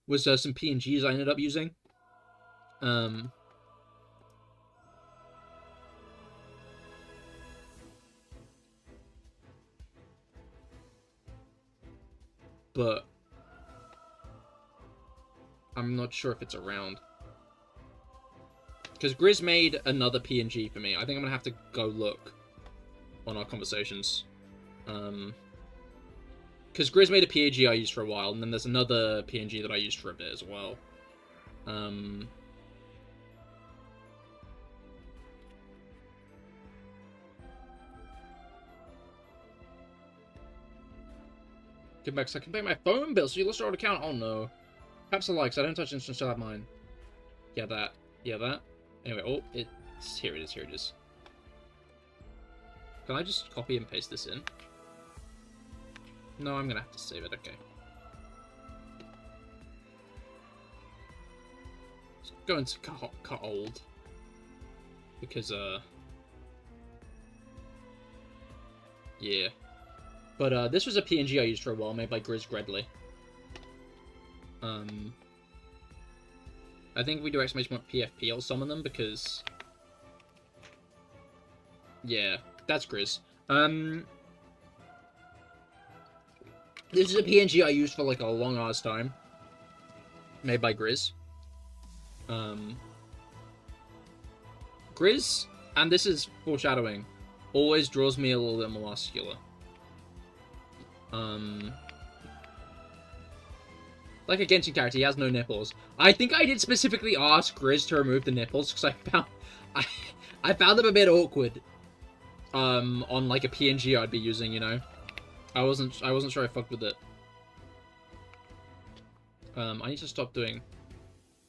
[SPEAKER 1] was some PNGs I ended up using. But I'm not sure if it's around. Because Grizz made another PNG for me. I think I'm going to have to go look on our conversations. Because Grizz made a PNG I used for a while, and then there's another PNG that I used for a bit as well. Get back so I can pay my phone bill, so you lost your old account. Oh no. Perhaps I like, so I don't touch it and still have mine. Yeah, that. Yeah, that. Anyway, oh, here it is, here it is. Can I just copy and paste this in? No, I'm gonna have to save it, okay. Let's go into cut old. Because, yeah. But, this was a PNG I used for a while, made by Grizz Gredley. I think if we do exclamation point PFP, I'll summon them, because... Yeah, that's Grizz. This is a PNG I used for, like, a long-ass time. Made by Grizz. Grizz, and this is foreshadowing, always draws me a little bit more muscular. Like a Genshin character, he has no nipples. I think I did specifically ask Grizz to remove the nipples, because I found them a bit awkward. On, like, a PNG I'd be using, you know? I wasn't sure I fucked with it. I need to stop doing...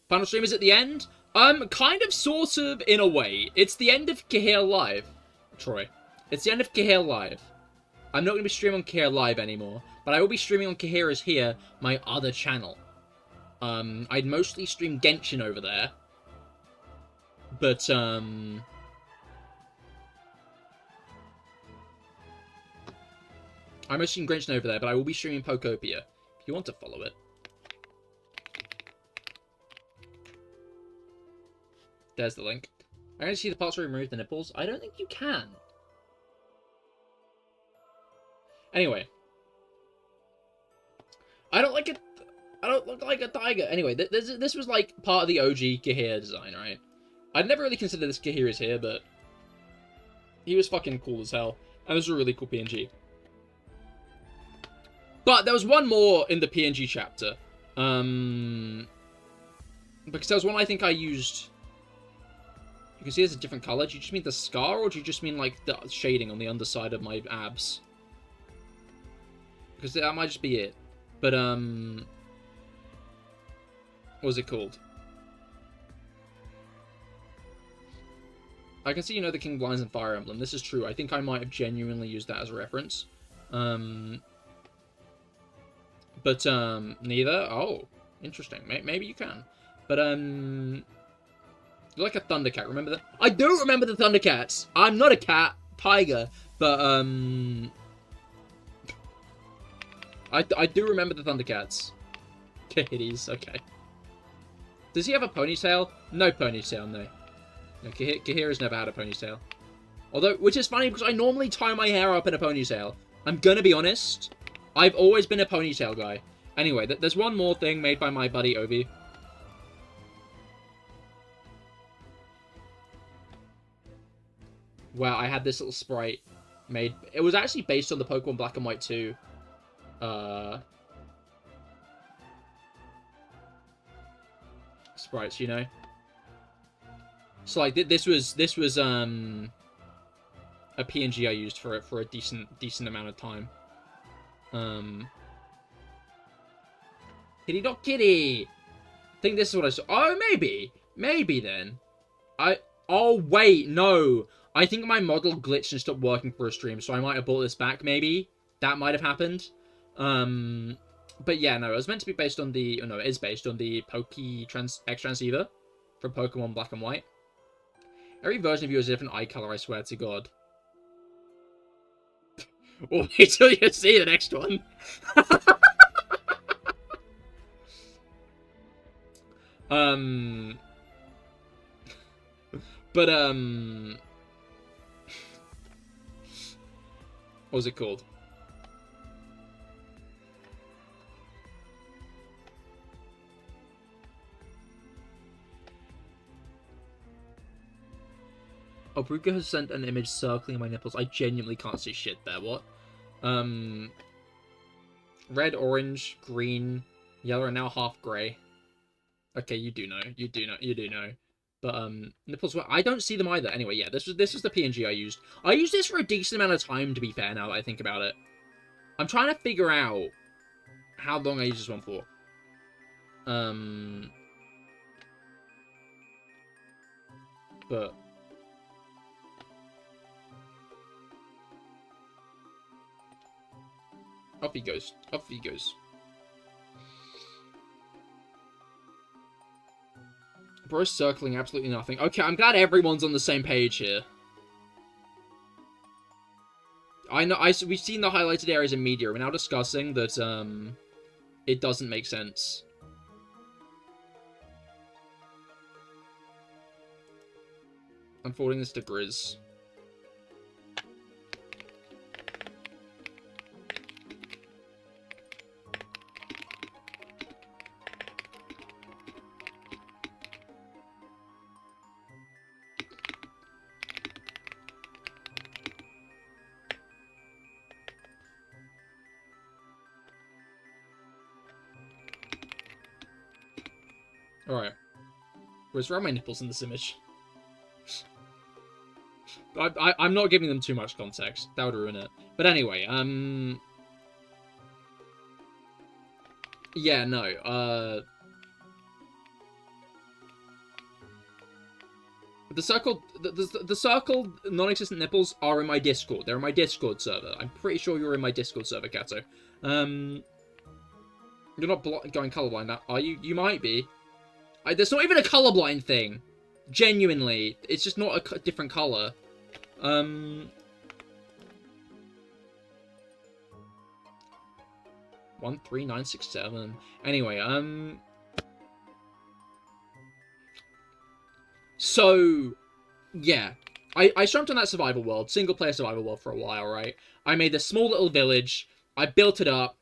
[SPEAKER 1] Final stream is at the end? Kind of, sort of, in a way. It's the end of CahirLIVE, Troy. It's the end of CahirLIVE. I'm not going to be streaming on CahirLIVE anymore, but I will be streaming on Cahir is Here, my other channel. I'd mostly stream Genshin over there. But, I'm mostly streaming Genshin over there, but I will be streaming Pokopia, if you want to follow it. There's the link. I'm going to see the parts where we remove the nipples. I don't think you can. Anyway. I don't look like a tiger. Anyway, this was like part of the OG Cahir design, right? I'd never really considered this Cahir is Here, but he was fucking cool as hell. And this was a really cool PNG. But there was one more in the PNG chapter. Because there was one I think I used... You can see there's a different color. Do you just mean the scar, or do you just mean, like, the shading on the underside of my abs? Because that might just be it. But, what was it called? I can see you know the King Blinds and Fire Emblem. This is true. I think I might have genuinely used that as a reference. But, neither? Oh, interesting. Maybe you can. But, you're like a Thundercat, remember that? I do remember the Thundercats! I'm not a cat, tiger, but, I do remember the Thundercats. Kitties, okay. Does he have a ponytail? No ponytail, no. No, Cahir has never had a ponytail. Although, which is funny because I normally tie my hair up in a ponytail. I'm gonna be honest. I've always been a ponytail guy. Anyway, there's one more thing made by my buddy Ovi. Wow, I had this little sprite made. It was actually based on the Pokemon Black and White 2. Sprites, you know. So like this was a PNG I used for a decent amount of time. Kitty dot kitty. I think this is what I saw. Oh, maybe then. Oh wait, no. I think my model glitched and stopped working for a stream, so I might have brought this back, maybe. That might have happened. But yeah, no, it was meant to be based on the... Oh, no, it is based on the X-Transceiver from Pokemon Black and White. Every version of you has a different eye color, I swear to God. Well, wait till you see the next one. But, what was it called? Oh, Bruka has sent an image circling my nipples. I genuinely can't see shit there. What? Red, orange, green, yellow, and now half grey. Okay, you do know. You do know. But, nipples, well, I don't see them either. Anyway, yeah, this was the PNG I used. I used this for a decent amount of time, to be fair, now that I think about it. I'm trying to figure out how long I use this one for. But off he goes. Off he goes. Bro's circling absolutely nothing. Okay, I'm glad everyone's on the same page here. I know. We've seen the highlighted areas in media. We're now discussing that it doesn't make sense. I'm forwarding this to Grizz. Alright. Where's around my nipples in this image? I'm not giving them too much context. That would ruin it. But anyway, yeah, no, the circled non-existent nipples are in my Discord. They're in my Discord server. I'm pretty sure you're in my Discord server, Kato. You're not going colorblind now, are you? You might be. There's not even a colorblind thing. Genuinely. It's just not a different color. 13967. Anyway, so yeah, I jumped on that survival world, single player survival world for a while, right? I made this small little village. I built it up.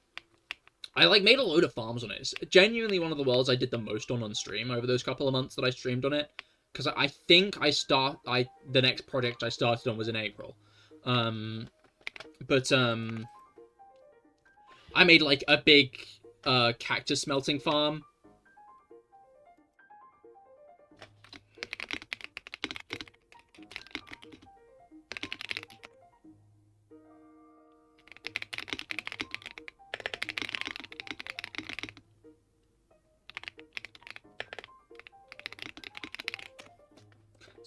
[SPEAKER 1] I made a load of farms on it. It's genuinely one of the worlds I did the most on stream over those couple of months that I streamed on it. Because I think the next project I started on was in April. I made a big cactus smelting farm.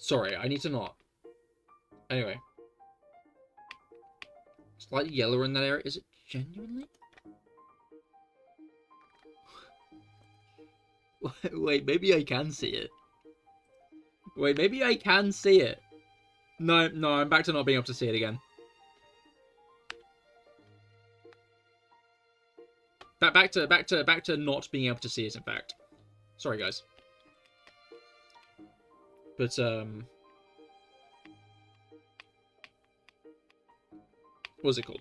[SPEAKER 1] Sorry, I need to not. Anyway. Slightly yellower in that area. Is it genuinely? Wait, maybe I can see it. Wait, maybe I can see it. No, I'm back to not being able to see it again. Back to not being able to see it, in fact. Sorry, guys. But, what was it called?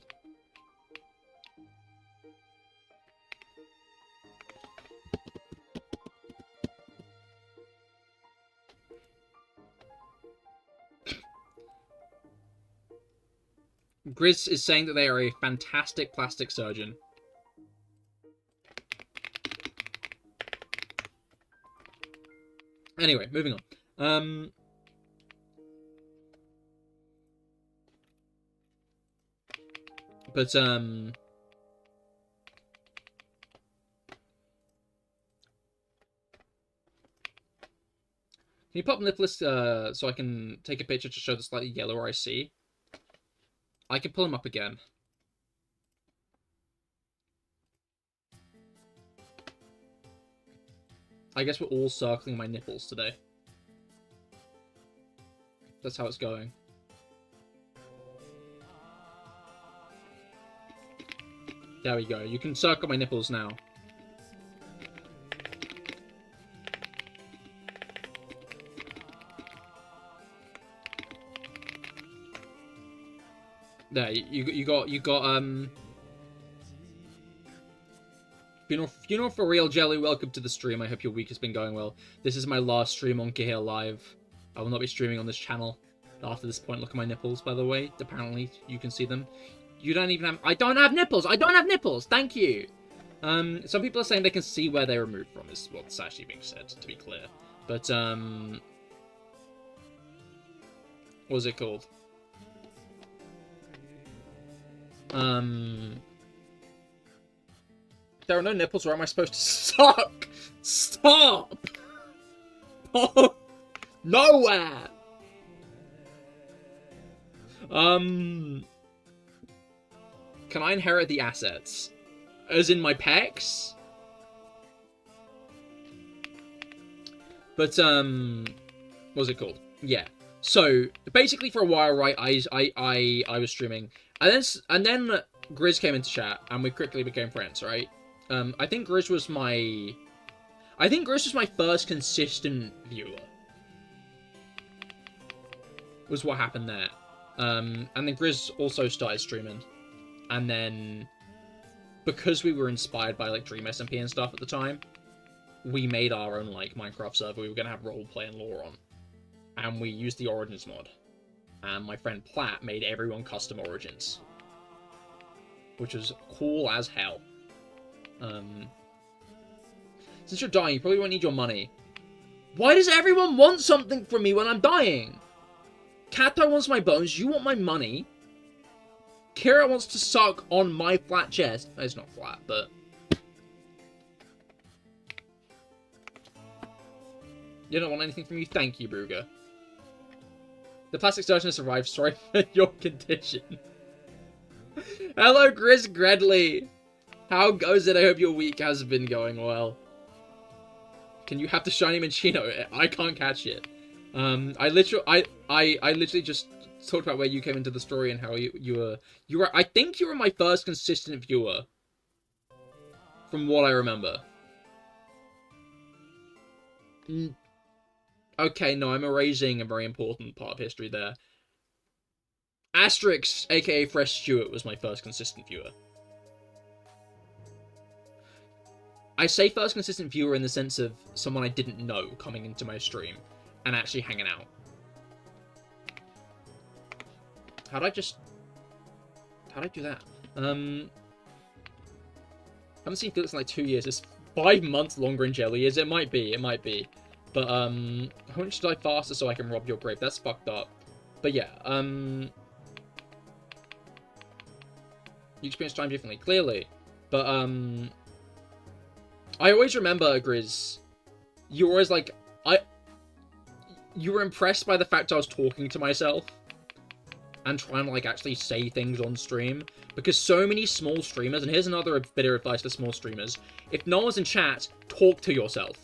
[SPEAKER 1] Grizz is saying that they are a fantastic plastic surgeon. Anyway, moving on. Can you pop nip list so I can take a picture to show the slightly yellower I see? I can pull him up again. I guess we're all circling my nipples today. That's how it's going. There we go. You can circle my nipples now. There, you got Funeral for Real Jelly, welcome to the stream. I hope your week has been going well. This is my last stream on CahirLIVE. I will not be streaming on this channel after this point. Look at my nipples, by the way. Apparently, you can see them. You don't even have... I don't have nipples! I don't have nipples! Thank you! Some people are saying they can see where they're removed from, is what's actually being said, to be clear. But, what was it called? There are no nipples. Where am I supposed to suck? Stop! Oh, nowhere! Can I inherit the assets? As in my pecs? But, what's it called? Yeah. So, basically for a while, right, I was streaming. And then Grizz came into chat, and we quickly became friends, right? I think Grizz was my first consistent viewer. Was what happened there. And then Grizz also started streaming. And then, because we were inspired by, like, Dream SMP and stuff at the time, we made our own, like, Minecraft server. We were gonna have roleplay and lore on. And we used the Origins mod. And my friend Platt made everyone custom Origins. Which was cool as hell. Since you're dying, you probably won't need your money. Why does everyone want something from me when I'm dying? Kato wants my bones, you want my money. Kira wants to suck on my flat chest. It's not flat, but... You don't want anything from you? Thank you, Bruger. The plastic surgeon has arrived. Sorry for your condition. Hello, Chris Gredley. How goes it? I hope your week has been going well. Can you have the shiny Minccino? I can't catch it. I literally just talked about where you came into the story and how you were. I think you were my first consistent viewer. From what I remember. Okay, no, I'm erasing a very important part of history there. Asterix, aka Fresh Stewart, was my first consistent viewer. I say first consistent viewer in the sense of someone I didn't know coming into my stream and actually hanging out. How'd I do that? I haven't seen Felix in like 2 years. It's 5 months longer in jail years. It might be. But, how much should I faster so I can rob your grave? That's fucked up. But yeah, you experience time differently, clearly. But, I always remember, Grizz, you were always like, you were impressed by the fact I was talking to myself and trying to, like, actually say things on stream. Because so many small streamers, and here's another bit of advice for small streamers, if no one's in chat, talk to yourself.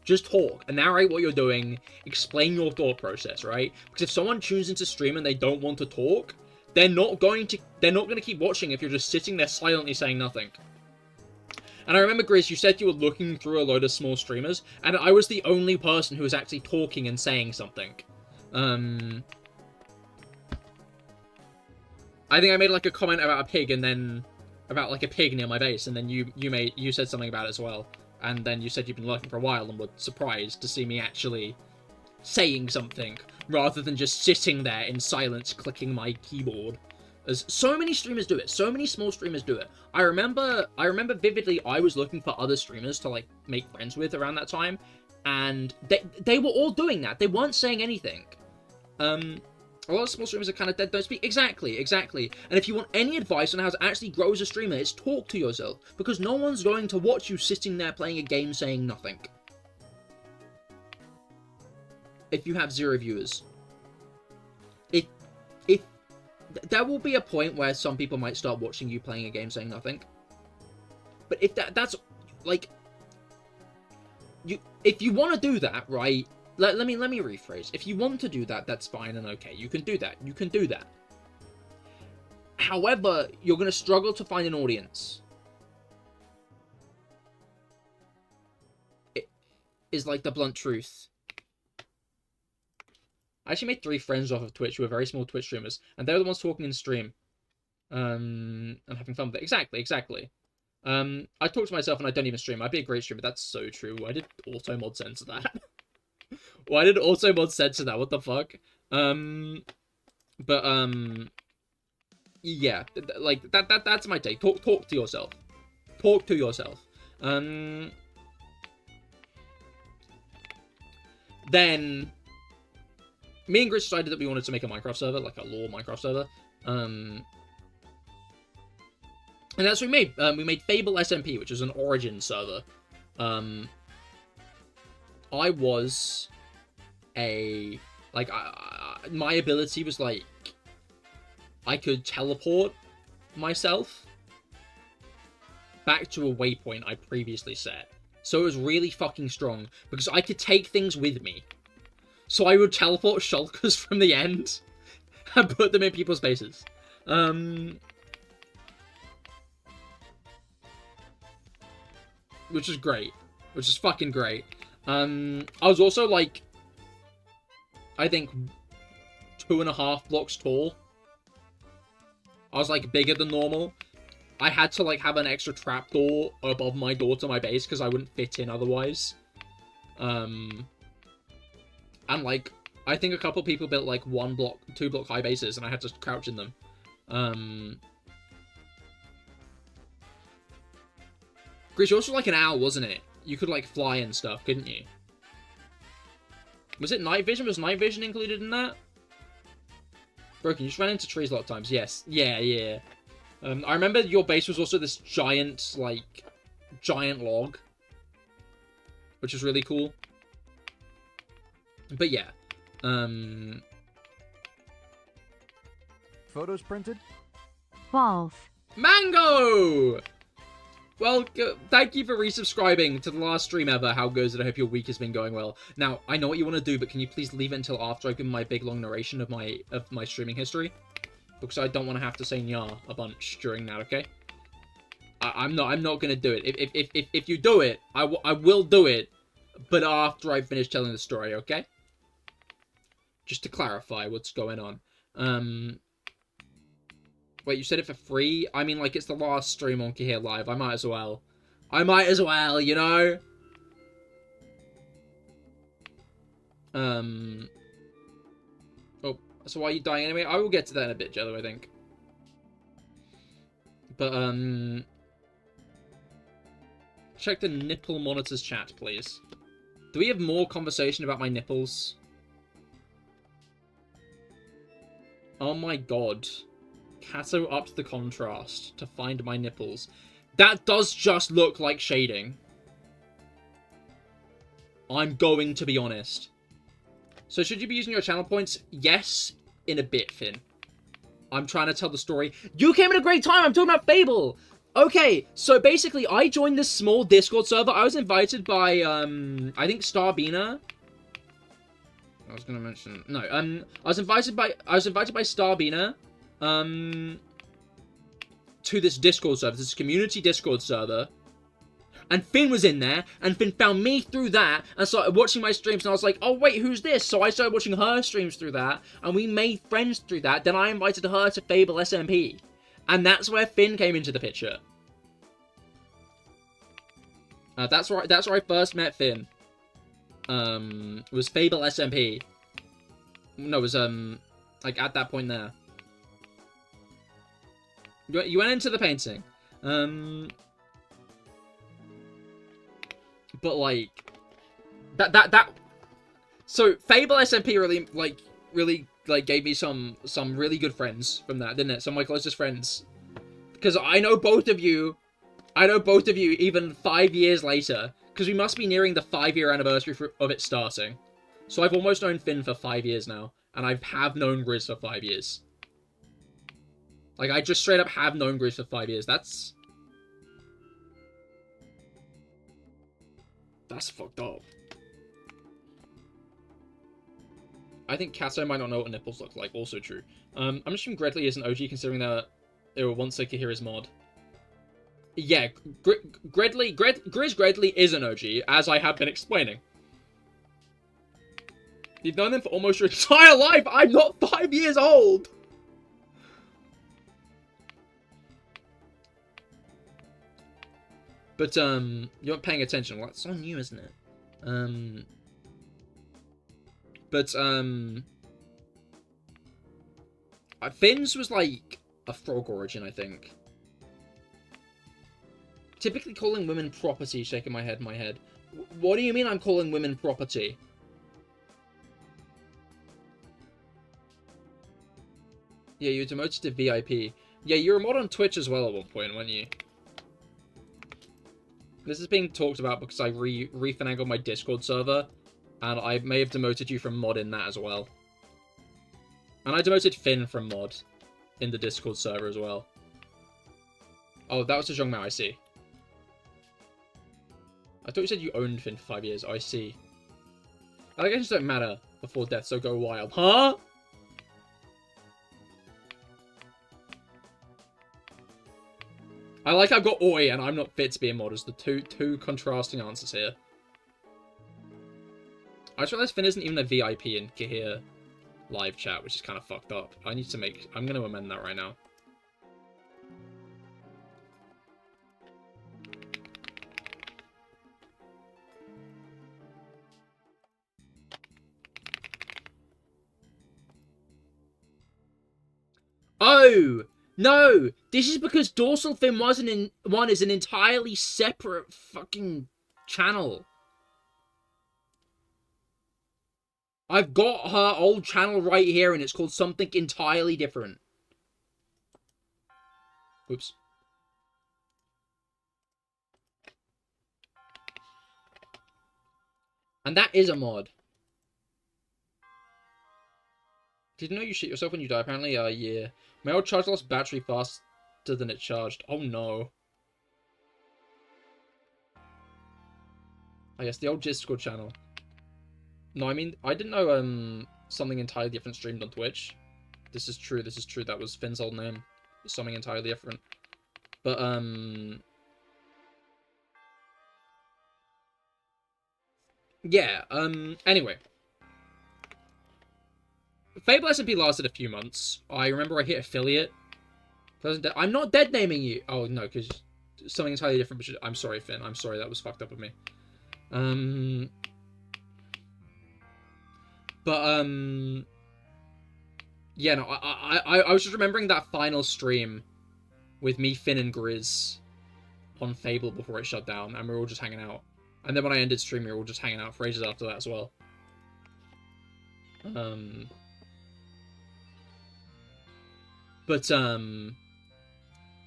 [SPEAKER 1] Just talk and narrate what you're doing, explain your thought process, right? Because if someone tunes into stream and they don't want to talk, they're not going to keep watching if you're just sitting there silently saying nothing. And I remember, Grizz, you said you were looking through a load of small streamers, and I was the only person who was actually talking and saying something. I think I made like a comment about a pig, and then about like a pig near my base, and then you said something about it as well. And then you said you've been lurking for a while and were surprised to see me actually saying something, rather than just sitting there in silence clicking my keyboard. As so many streamers do it. So many small streamers do it. I remember vividly I was looking for other streamers to like make friends with around that time, and they were all doing that. They weren't saying anything. A lot of small streamers are kind of dead, don't speak. Exactly. And if you want any advice on how to actually grow as a streamer, it's talk to yourself. Because no one's going to watch you sitting there playing a game saying nothing. If you have 0 viewers. There will be a point where some people might start watching you playing a game saying nothing. But if that's, like... If you want to do that, right... Let me rephrase. If you want to do that, that's fine and okay. You can do that. However, you're going to struggle to find an audience. It is like the blunt truth. I actually made 3 friends off of Twitch who are very small Twitch streamers, and they're the ones talking in stream. And having fun with it. Exactly. I talk to myself and I don't even stream. I'd be a great streamer. That's so true. Why did AutoMod censor that? Why did AutoMod censor that? What the fuck? Yeah, like that's my take. Talk to yourself. Talk to yourself. Then me and Grizz decided that we wanted to make a Minecraft server, like a lore Minecraft server. And that's what we made. We made Fable SMP, which is an Origin server. I was a... Like, my ability was, like... I could teleport myself back to a waypoint I previously set. So it was really fucking strong, because I could take things with me. So I would teleport shulkers from the end and put them in people's bases. Which is great. Which is fucking great. I was also, like, I think 2.5 blocks tall. I was, like, bigger than normal. I had to, like, have an extra trapdoor above my door to my base because I wouldn't fit in otherwise. And, like, I think a couple people built, like, 1 block, 2 block high bases, and I had to crouch in them. Chris, you're also like an owl, wasn't it? You could, like, fly and stuff, couldn't you? Was it night vision? Was night vision included in that? Broken, you just ran into trees a lot of times. Yes. Yeah. I remember your base was also this giant, like, giant log. Which was really cool. But yeah.
[SPEAKER 2] Photos printed?
[SPEAKER 3] False.
[SPEAKER 1] Mango! Well, thank you for resubscribing to the last stream ever. How goes it? I hope your week has been going well. Now, I know what you want to do, but can you please leave it until after I give my big long narration of my streaming history? Because I don't want to have to say nya a bunch during that, okay? I'm not gonna do it. If you do it, I will do it, but after I finish telling the story, okay? Just to clarify what's going on. Wait, you said it for free? I mean, like, it's the last stream on CahirLIVE. I might as well. You know? Oh, so why are you dying anyway? I will get to that in a bit, Jello, I think. But, check the nipple monitors chat, please. Do we have more conversation about my nipples? Oh my god. Kato upped the contrast to find my nipples. That does just look like shading. I'm going to be honest. So should you be using your channel points? Yes, in a bit, Finn. I'm trying to tell the story. You came at a great time! I'm talking about Fable! Okay, so basically, I joined this small Discord server. I was invited by, I think Starbina. I was gonna mention... No, I was invited by Starbina. To this Discord server, this community Discord server, and Finn was in there, and Finn found me through that, and started watching my streams, and I was like, oh wait, who's this? So I started watching her streams through that, and we made friends through that, then I invited her to Fable SMP, and that's where Finn came into the picture. That's where I first met Finn. Was Fable SMP. No, it was, like, at that point there. You went into the painting. But, like... So, Fable SMP really gave me some really good friends from that, didn't it? Some of my closest friends. Because I know both of you even 5 years later. Because we must be nearing the 5-year anniversary of it starting. So I've almost known Finn for 5 years now. And I have known Grizz for 5 years. Like, I just straight up have known Grizz for 5 years. That's fucked up. I think Kato might not know what nipples look like. Also true. I'm assuming Gredley is an OG, considering that they were once a Cahir's mod. Yeah, Grizz Gredley is an OG, as I have been explaining. You've known them for almost your entire life! I'm not 5 years old! But, you weren't paying attention. Well, that's on you, isn't it? Finn's was, like, a frog origin, I think. Typically calling women property, shaking my head. What do you mean I'm calling women property? Yeah, you were demoted to VIP. Yeah, you were a mod on Twitch as well at one point, weren't you? This is being talked about because I refinagled my Discord server, and I may have demoted you from mod in that as well. And I demoted Finn from mod in the Discord server as well. Oh, that was a Zhongmao, I see. I thought you said you owned Finn for 5 years. Oh, I see. Allegations don't matter before death, so go wild. Huh? I like I've got Oi and I'm not fit to be a mod as the two contrasting answers here. I just realized Finn isn't even a VIP in Cahir live chat, which is kind of fucked up. I need to make... I'm going to amend that right now. Oh! No! This is because Dorsal Fin 1 is an entirely separate fucking channel. I've got her old channel right here, and it's called something entirely different. Oops. And that is a mod. Did you know you shit yourself when you die, apparently? Yeah. My old charge lost battery faster than it charged. Oh, no. I guess the old Discord channel. No, I mean, I didn't know, something entirely different streamed on Twitch. This is true, this is true. That was Finn's old name. Something entirely different. But, yeah, anyway. Fable SMP lasted a few months. I remember I hit affiliate. I'm not dead naming you. Oh, no, because something entirely different. I'm sorry, Finn. I'm sorry. That was fucked up of me. Yeah, no, I was just remembering that final stream with me, Finn, and Grizz on Fable before it shut down, and we were all just hanging out. And then when I ended stream, we were all just hanging out for ages after that as well. But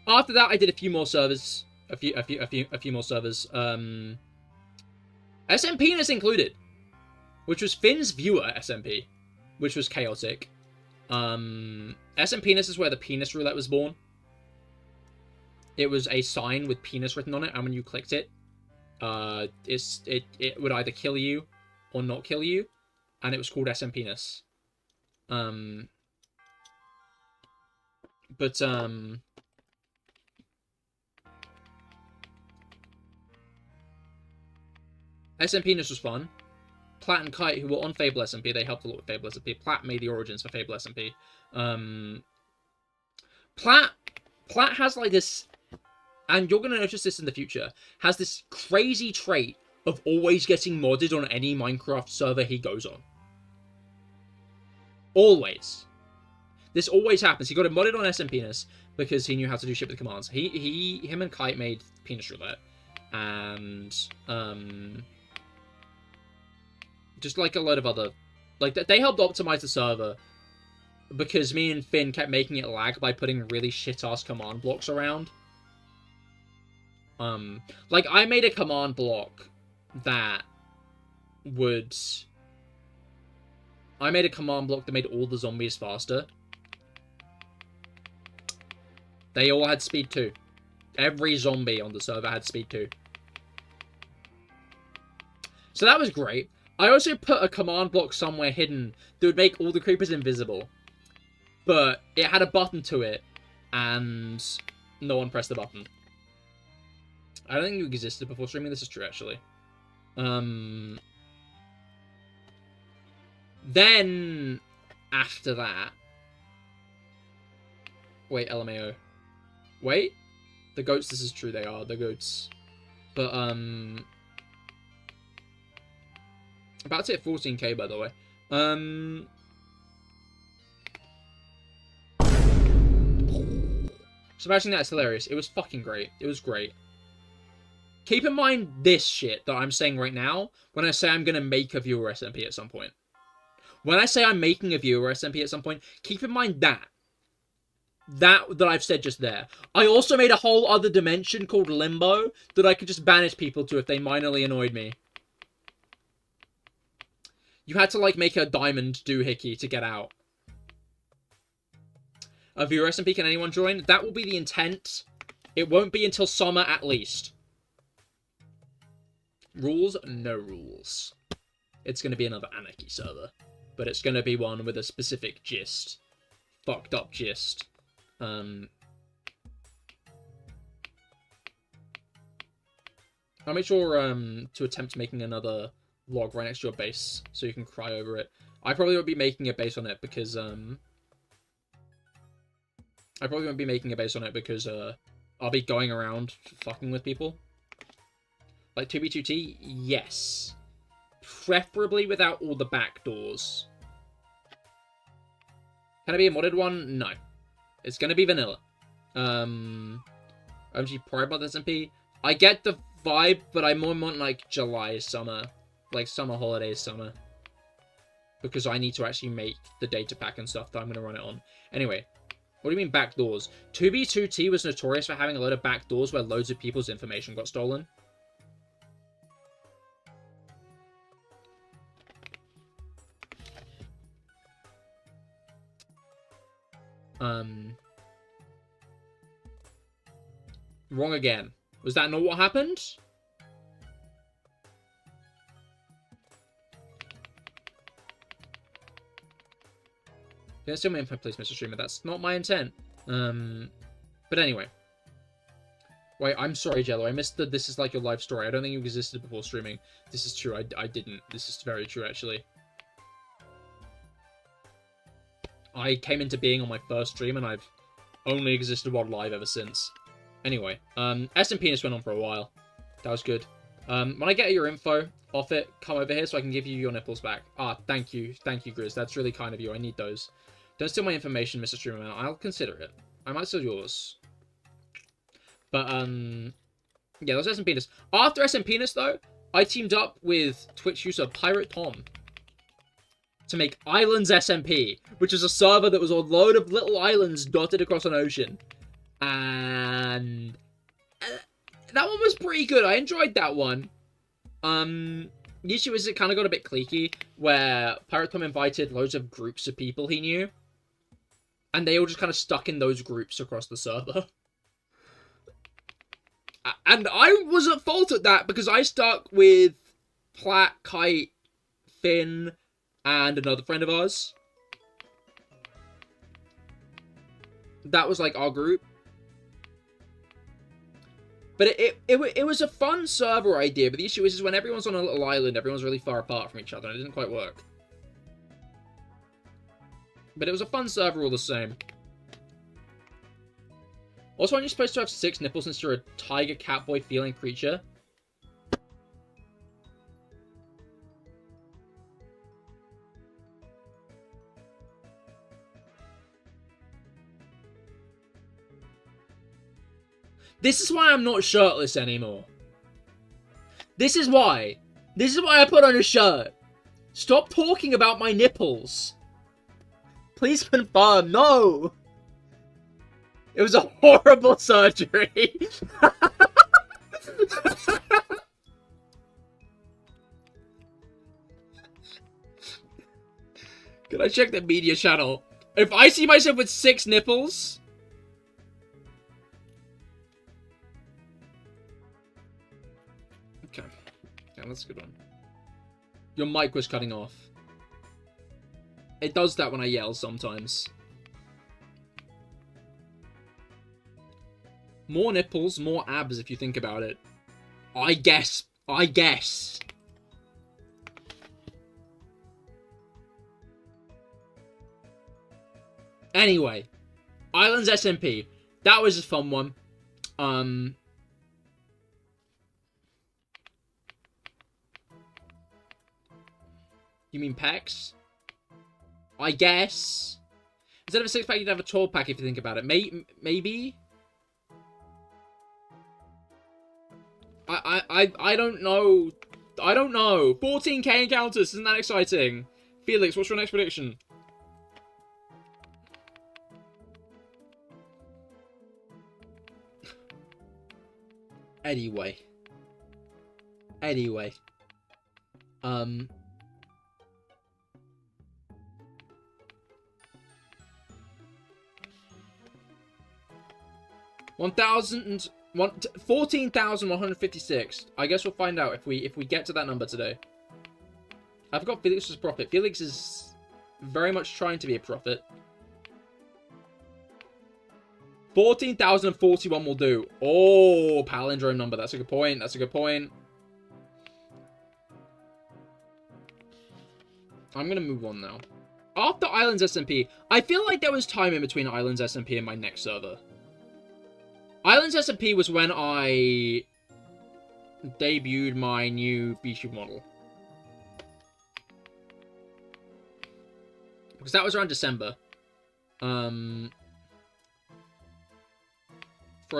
[SPEAKER 1] after that, I did a few more servers. A few more servers. SMPness included, which was Finn's viewer SMP, which was chaotic. SMPness is where the penis roulette was born. It was a sign with penis written on it, and when you clicked it, it would either kill you or not kill you, and it was called SMPness. But SMPness was fun. Platt and Kite, who were on Fable SMP, they helped a lot with Fable SMP. Platt made the origins for Fable SMP. Platt has like this, and you're gonna notice this in the future, has this crazy trait of always getting modded on any Minecraft server he goes on. Always. This always happens. He got it modded on SMPness because he knew how to do shit with commands. Him and Kite made Penis Roulette, and just like a load of other, like they helped optimize the server because me and Finn kept making it lag by putting really shit-ass command blocks around. Like I made a command block that would, I made a command block that made all the zombies faster. They all had speed 2. Every zombie on the server had speed 2. So that was great. I also put a command block somewhere hidden that would make all the creepers invisible. But it had a button to it, and no one pressed the button. I don't think you existed before streaming. This is true, actually. Then, after that... Wait, LMAO. Wait? The goats, this is true, they are. The goats. But, about to hit 14k, by the way. Smashing that is hilarious. It was fucking great. It was great. Keep in mind this shit that I'm saying right now when I say I'm going to make a viewer SMP at some point. When I say I'm making a viewer SMP at some point, keep in mind that. That I've said just there. I also made a whole other dimension called Limbo that I could just banish people to if they minorly annoyed me. You had to, like, make a diamond doohickey to get out. Viewer SMP, can anyone join? That will be the intent. It won't be until summer at least. Rules? No rules. It's going to be another Anarchy server. But it's going to be one with a specific gist. Fucked up gist. I'll make sure to attempt making another log right next to your base so you can cry over it. I probably won't be making a base on it because I'll be going around fucking with people. Like 2B2T, yes. Preferably without all the back doors. Can it be a modded one? No. It's gonna be vanilla. OMG Pride Mod SMP. I get the vibe, but I more want like July, summer. Like summer holidays, summer. Because I need to actually make the data pack and stuff that I'm gonna run it on. Anyway. What do you mean back doors? 2B2T was notorious for having a load of back doors where loads of people's information got stolen. Wrong again. Was that not what happened? Don't steal my info, please, Mr. Streamer. That's not my intent. But anyway. Wait, I'm sorry, Jello. I missed the this is like your life story. I don't think you existed before streaming. This is true. I didn't. This is very true, actually. I came into being on my first stream, and I've only existed while live ever since. Anyway, S and Penis went on for a while. That was good. When I get your info off it, come over here so I can give you your nipples back. Ah, thank you. Thank you, Grizz. That's really kind of you. I need those. Don't steal my information, Mr. Streamer. I'll consider it. I might steal yours. But, yeah, those S and Penis. After S and Penis, though, I teamed up with Twitch user Pirate Tom to make Islands SMP, which is a server that was a load of little islands dotted across an ocean. And that one was pretty good. I enjoyed that one. The issue is it kind of got a bit cliquey, where Pirate Tom invited loads of groups of people he knew, and they all just kind of stuck in those groups across the server. And I was at fault at that, because I stuck with Platt, Kite, Finn, and another friend of ours. That was like our group. But it was a fun server idea, but the issue is when everyone's on a little island, everyone's really far apart from each other, and it didn't quite work. But it was a fun server all the same. Also, aren't you supposed to have 6 nipples since you're a tiger catboy feeling creature? This is why I'm not shirtless anymore. This is why. This is why I put on a shirt. Stop talking about my nipples. Please confirm. No. It was a horrible surgery. Can I check the media channel? If I see myself with 6 nipples... Okay. Yeah, that's a good one. Your mic was cutting off. It does that when I yell sometimes. More nipples, more abs if you think about it. I guess. I guess. Anyway. Islands SMP. That was a fun one. You mean packs? I guess. Instead of a 6-pack, you'd have a 12-pack if you think about it. Maybe? I don't know. I don't know. 14k encounters. Isn't that exciting? Felix, what's your next prediction? Anyway. Um... 14,156. I guess we'll find out if we get to that number today. I forgot Felix was a prophet. Felix is very much trying to be a prophet. 14,041 will do. Oh, palindrome number. That's a good point. That's a good point. I'm going to move on now. After Islands SMP, I feel like there was time in between Islands SMP and my next server. Islands SMP was when I debuted my new VTuber model. Because that was around December. For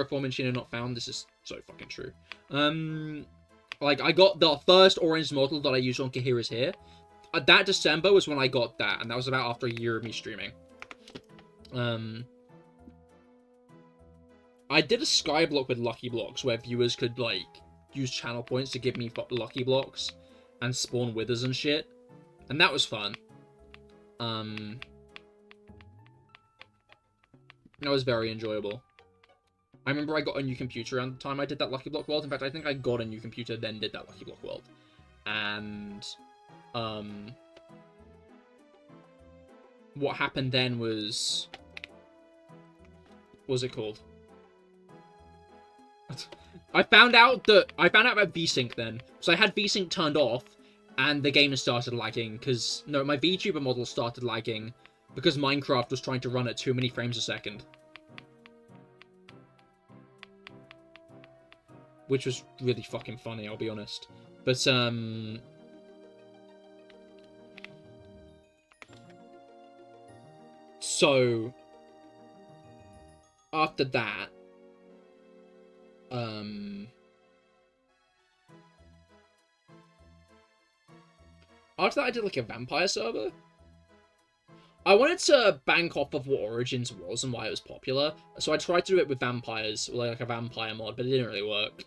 [SPEAKER 1] a Minccino not found, this is so fucking true. Like, I got the first orange model that I used on Cahir is here. That December was when I got that, and that was about after a year of me streaming. I did a skyblock with Lucky Blocks, where viewers could, like, use channel points to give me Lucky Blocks and spawn withers and shit. And that was fun. That was very enjoyable. I remember I got a new computer around the time I did that Lucky Block world. In fact, I think I got a new computer, then did that Lucky Block world. And, what happened then was... What was it called? I found out about VSync then. So I had VSync turned off, and the game started lagging, because... No, my VTuber model started lagging, because Minecraft was trying to run at too many frames a second. Which was really fucking funny, I'll be honest. But, so... After that... After that, I did, like, a vampire server. I wanted to bank off of what Origins was and why it was popular, so I tried to do it with vampires, like a vampire mod, but it didn't really work.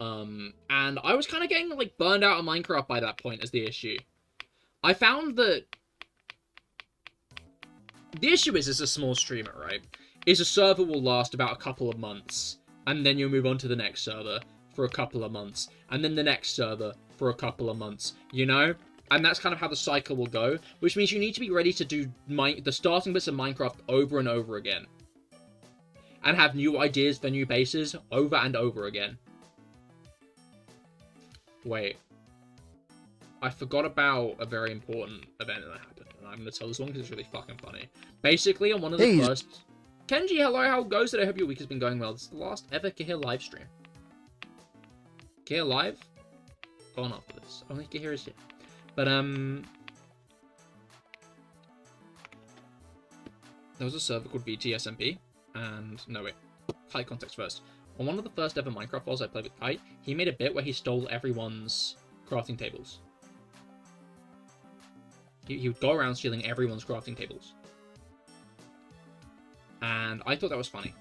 [SPEAKER 1] And I was kind of getting, like, burned out of Minecraft by that point as the issue. I found that... The issue is, as a small streamer, right, is a server will last about a couple of months, and then you'll move on to the next server for a couple of months, and then the next server for a couple of months, you know? And that's kind of how the cycle will go, which means you need to be ready to do the starting bits of Minecraft over and over again. And have new ideas for new bases over and over again. Wait. I forgot about a very important event that happened, and I'm going to tell this one because it's really fucking funny. Basically, on one of the first... Kenji, hello, how goes it? I hope your week has been going well. This is the last ever CahirLIVE stream. CahirLIVE? Go on after this. Only Cahir is here. But, there was a server called VTSMP, and, no wait, Kite context first. On one of the first ever Minecraft files I played with Kite, he made a bit where he stole everyone's crafting tables. He would go around stealing everyone's crafting tables. And I thought that was funny.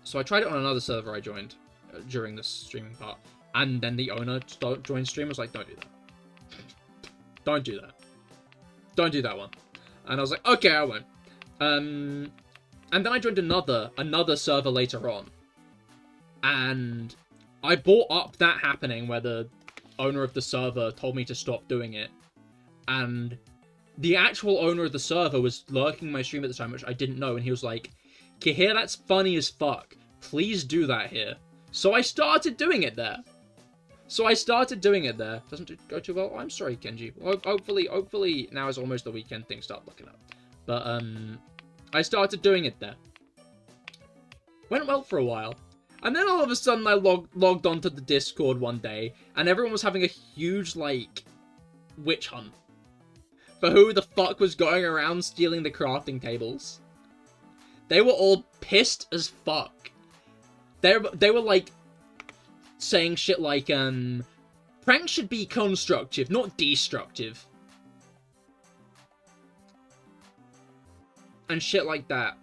[SPEAKER 1] So I tried it on another server I joined during this streaming part, and then the owner joined stream, was like, don't do that. Don't do that. Don't do that one. And I was like, okay, I won't. And then I joined another server later on. And I brought up that happening where the owner of the server told me to stop doing it. And the actual owner of the server was lurking my stream at the time, which I didn't know. And he was like, Cahir, that's funny as fuck. Please do that here. So I started doing it there. Doesn't go too well. I'm sorry, Kenji. Hopefully now is almost the weekend, things start looking up. But, I started doing it there. Went well for a while. And then all of a sudden I logged onto the Discord one day, and everyone was having a huge, like, witch hunt for who the fuck was going around stealing the crafting tables. They were all pissed as fuck. They were, like, saying shit like, pranks should be constructive, not destructive. And shit like that.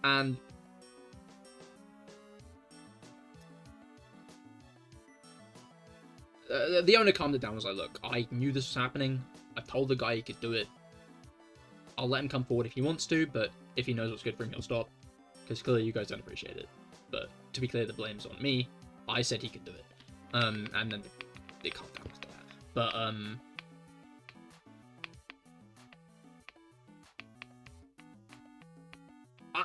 [SPEAKER 1] And the owner calmed it down. Was like, look, I knew this was happening. I told the guy he could do it. I'll let him come forward if he wants to, but if he knows what's good for him, he'll stop. Because clearly you guys don't appreciate it. But to be clear, the blame's on me. I said he could do it. And then they calmed down after that. But,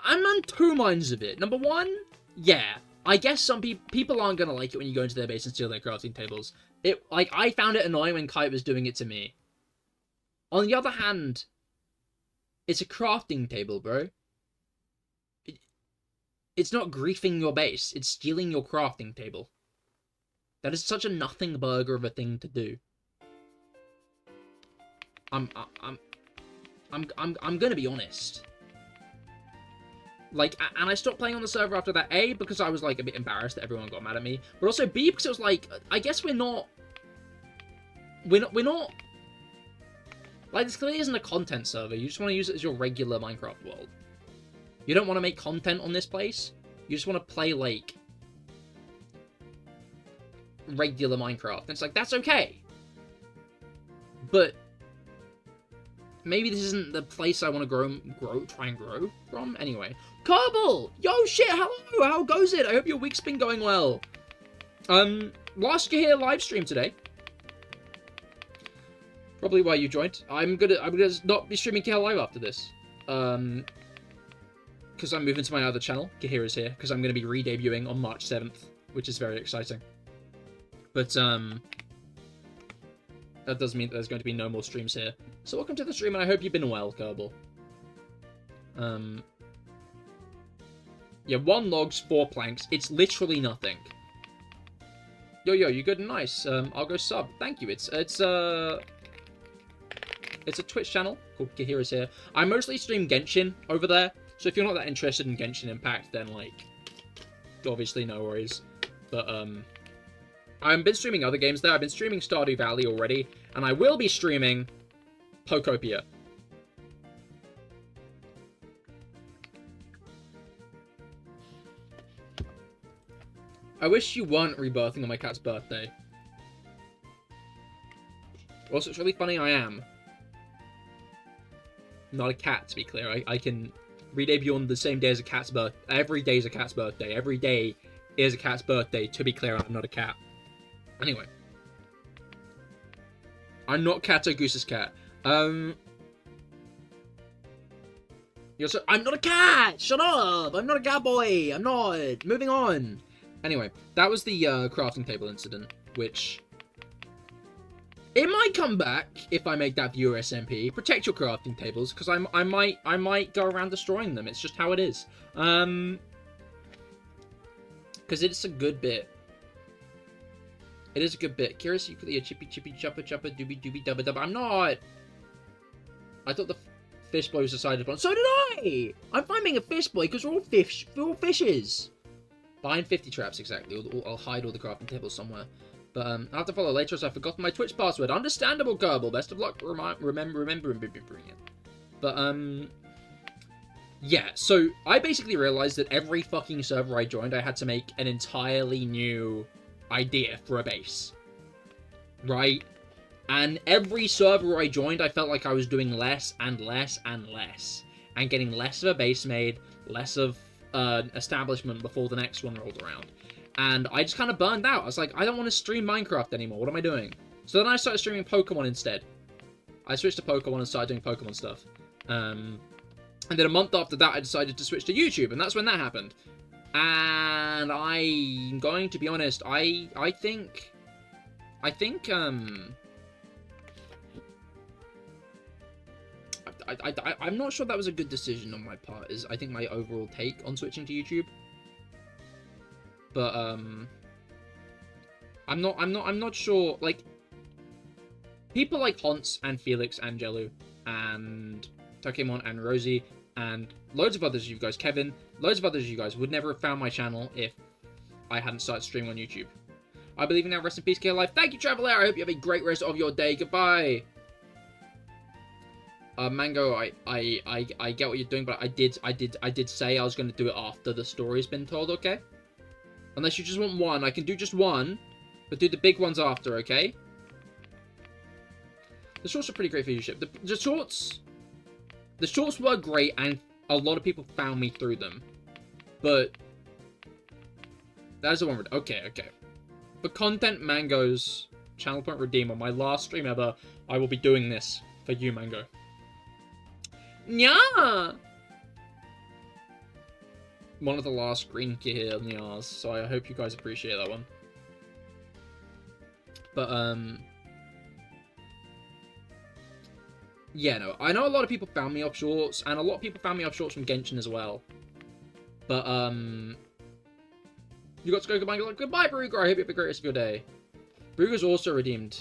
[SPEAKER 1] I'm on two minds of it. Number one, yeah, I guess some people aren't gonna like it when you go into their base and steal their crafting tables. I found it annoying when Kite was doing it to me. On the other hand, it's a crafting table, bro. It's not griefing your base. It's stealing your crafting table. That is such a nothing burger of a thing to do. I'm gonna be honest. Like, and I stopped playing on the server after that, A, because I was, like, a bit embarrassed that everyone got mad at me, but also, B, because it was, like, I guess we're not, like, this clearly isn't a content server. You just want to use it as your regular Minecraft world. You don't want to make content on this place. You just want to play, like, regular Minecraft. And it's like, that's okay. But maybe this isn't the place I want to try and grow from. Anyway. Kerbal! Yo, shit, hello! How goes it? I hope your week's been going well. Last Cahir live stream today. Probably why you joined. I'm gonna not be streaming CahirLIVE after this. Because I'm moving to my other channel. Cahir is here. Because I'm gonna be re-debuting on March 7th. Which is very exciting. But, that does mean that there's going to be no more streams here. So welcome to the stream, and I hope you've been well, Kerbal. Yeah, 1 logs, 4 planks. It's literally nothing. Yo, you good and nice. I'll go sub. Thank you. It's a Twitch channel called Cahir is here. I mostly stream Genshin over there. So if you're not that interested in Genshin Impact, then, like, obviously no worries. But, I've been streaming other games there. I've been streaming Stardew Valley already, and I will be streaming Pokopia. I wish you weren't rebirthing on my cat's birthday. Also, it's really funny I am. Not a cat, to be clear. I can re-debut on the same day as a cat's birthday. Every day is a cat's birthday. Every day is a cat's birthday. To be clear, I'm not a cat. Anyway. I'm not Cato Goose's cat. I'm not a cat! Shut up! I'm not a cat boy! I'm not! Moving on! Anyway, that was the crafting table incident, which... It might come back if I make that viewer SMP. Protect your crafting tables, because I might go around destroying them. It's just how it is. Because it's a good bit. It is a good bit. Curious secretly a chippy chopper doobie doobie dubba dubba. I'm not! I thought the fish boy was decided upon. So did I! I'm fine being a fish boy, because we're all fishes. Behind 50 traps, exactly. I'll hide all the crafting tables somewhere. But, I'll have to follow later as I've forgotten my Twitch password. Understandable, Kerbal. Best of luck remembering it. But, yeah. So, I basically realized that every fucking server I joined, I had to make an entirely new idea for a base. Right? And every server I joined, I felt like I was doing less and less and less. And getting less of a base made, less of establishment before the next one rolled around. And I just kind of burned out. I was like, I don't want to stream Minecraft anymore. What am I doing? So then I started streaming Pokemon instead. I switched to Pokemon and started doing Pokemon stuff. And then a month after that, I decided to switch to YouTube, and that's when that happened. And I'm going to be honest, I think I'm not sure that was a good decision on my part, is I think my overall take on switching to YouTube. But I'm not sure, like, people like Honts and Felix and Jellu and Pokemon and Rosie and loads of others of you guys, Kevin, loads of others of you guys would never have found my channel if I hadn't started streaming on YouTube. I believe in now. Rest in peace, CahirLIVE. Thank you, Traveler. I hope you have a great rest of your day. Goodbye. Mango, I get what you're doing, but I did say I was going to do it after the story's been told, okay? Unless you just want one, I can do just one, But do the big ones after, okay? The shorts are pretty great for viewership. The shorts were great, and a lot of people found me through them. But that is the one. Okay. For content, Mango's channel point redeem on my last stream ever, I will be doing this for you, Mango. Nya! One of the last green Cahir Nyas, so I hope you guys appreciate that one. But, yeah, no, I know a lot of people found me off shorts, and a lot of people found me off shorts from Genshin as well. But, you got to go goodbye. Goodbye, Brugger. I hope you have the greatest of your day. Brugger's also redeemed.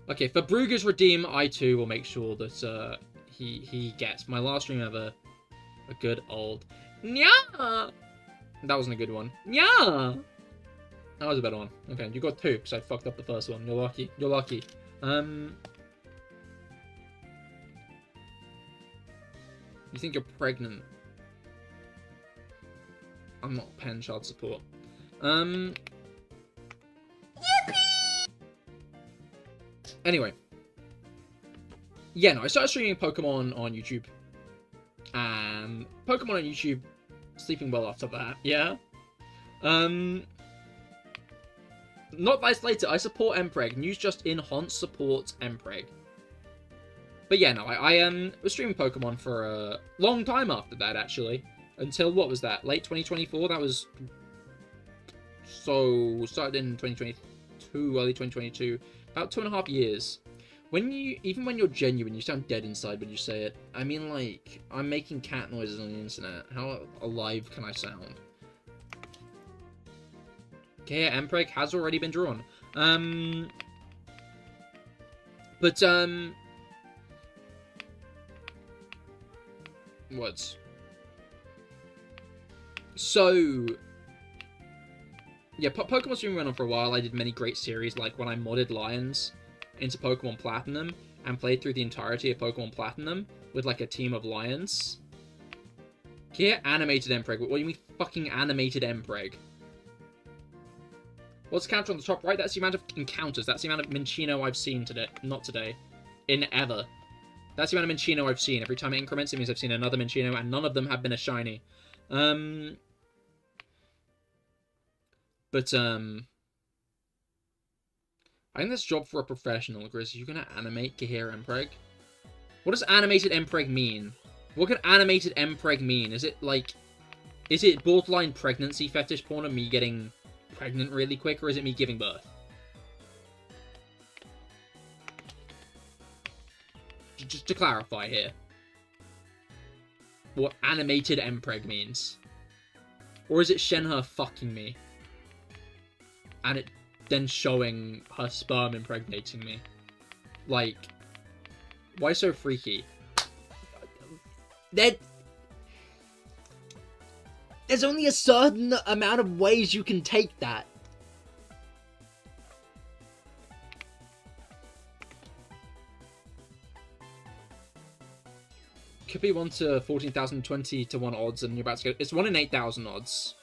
[SPEAKER 1] Okay, for Brugger's redeem, I too will make sure that, he gets my last stream ever. A good old Nya! That wasn't a good one. Nya! That was a better one. Okay, you got 2, because I fucked up the first one. You're lucky. You're lucky. You think you're pregnant? I'm not paying child support. Yippee! Anyway. Yeah, no, I started streaming Pokemon on YouTube. And Pokemon on YouTube, sleeping well after that, yeah? Not isolated, I support Mpreg. News just in, Haunt supports Mpreg. But yeah, no, I was streaming Pokemon for a long time after that, actually. Until, what was that, late 2024? That was... So, started in 2022, early 2022. About 2.5 years. Even when you're genuine, you sound dead inside when you say it. I mean, like, I'm making cat noises on the internet. How alive can I sound? Okay, Mpreg has already been drawn. What? So... Yeah, Pokemon's been running on for a while. I did many great series, like when I modded Lions into Pokemon Platinum and played through the entirety of Pokemon Platinum with like a team of lions. Here, animated Mpreg. What do you mean fucking animated Mpreg? What's the counter on the top right? That's the amount of encounters. That's the amount of Minccino I've seen today. Not today. In ever. That's the amount of Minccino I've seen. Every time it increments, it means I've seen another Minccino, and none of them have been a shiny. I think that's a job for a professional, Grizz. You're gonna animate Cahir Mpreg? What does animated Mpreg mean? What could animated Mpreg mean? Is it, like... Is it borderline pregnancy fetish porn of me getting pregnant really quick, or is it me giving birth? Just to clarify here. What animated Mpreg means. Or is it Shenhe fucking me? And it then showing her sperm impregnating me. Like, why so freaky? There's only a certain amount of ways you can take that. Could be 1 to 14,000, 20 to 1 odds, and you're about to go. It's 1 in 8,000 odds.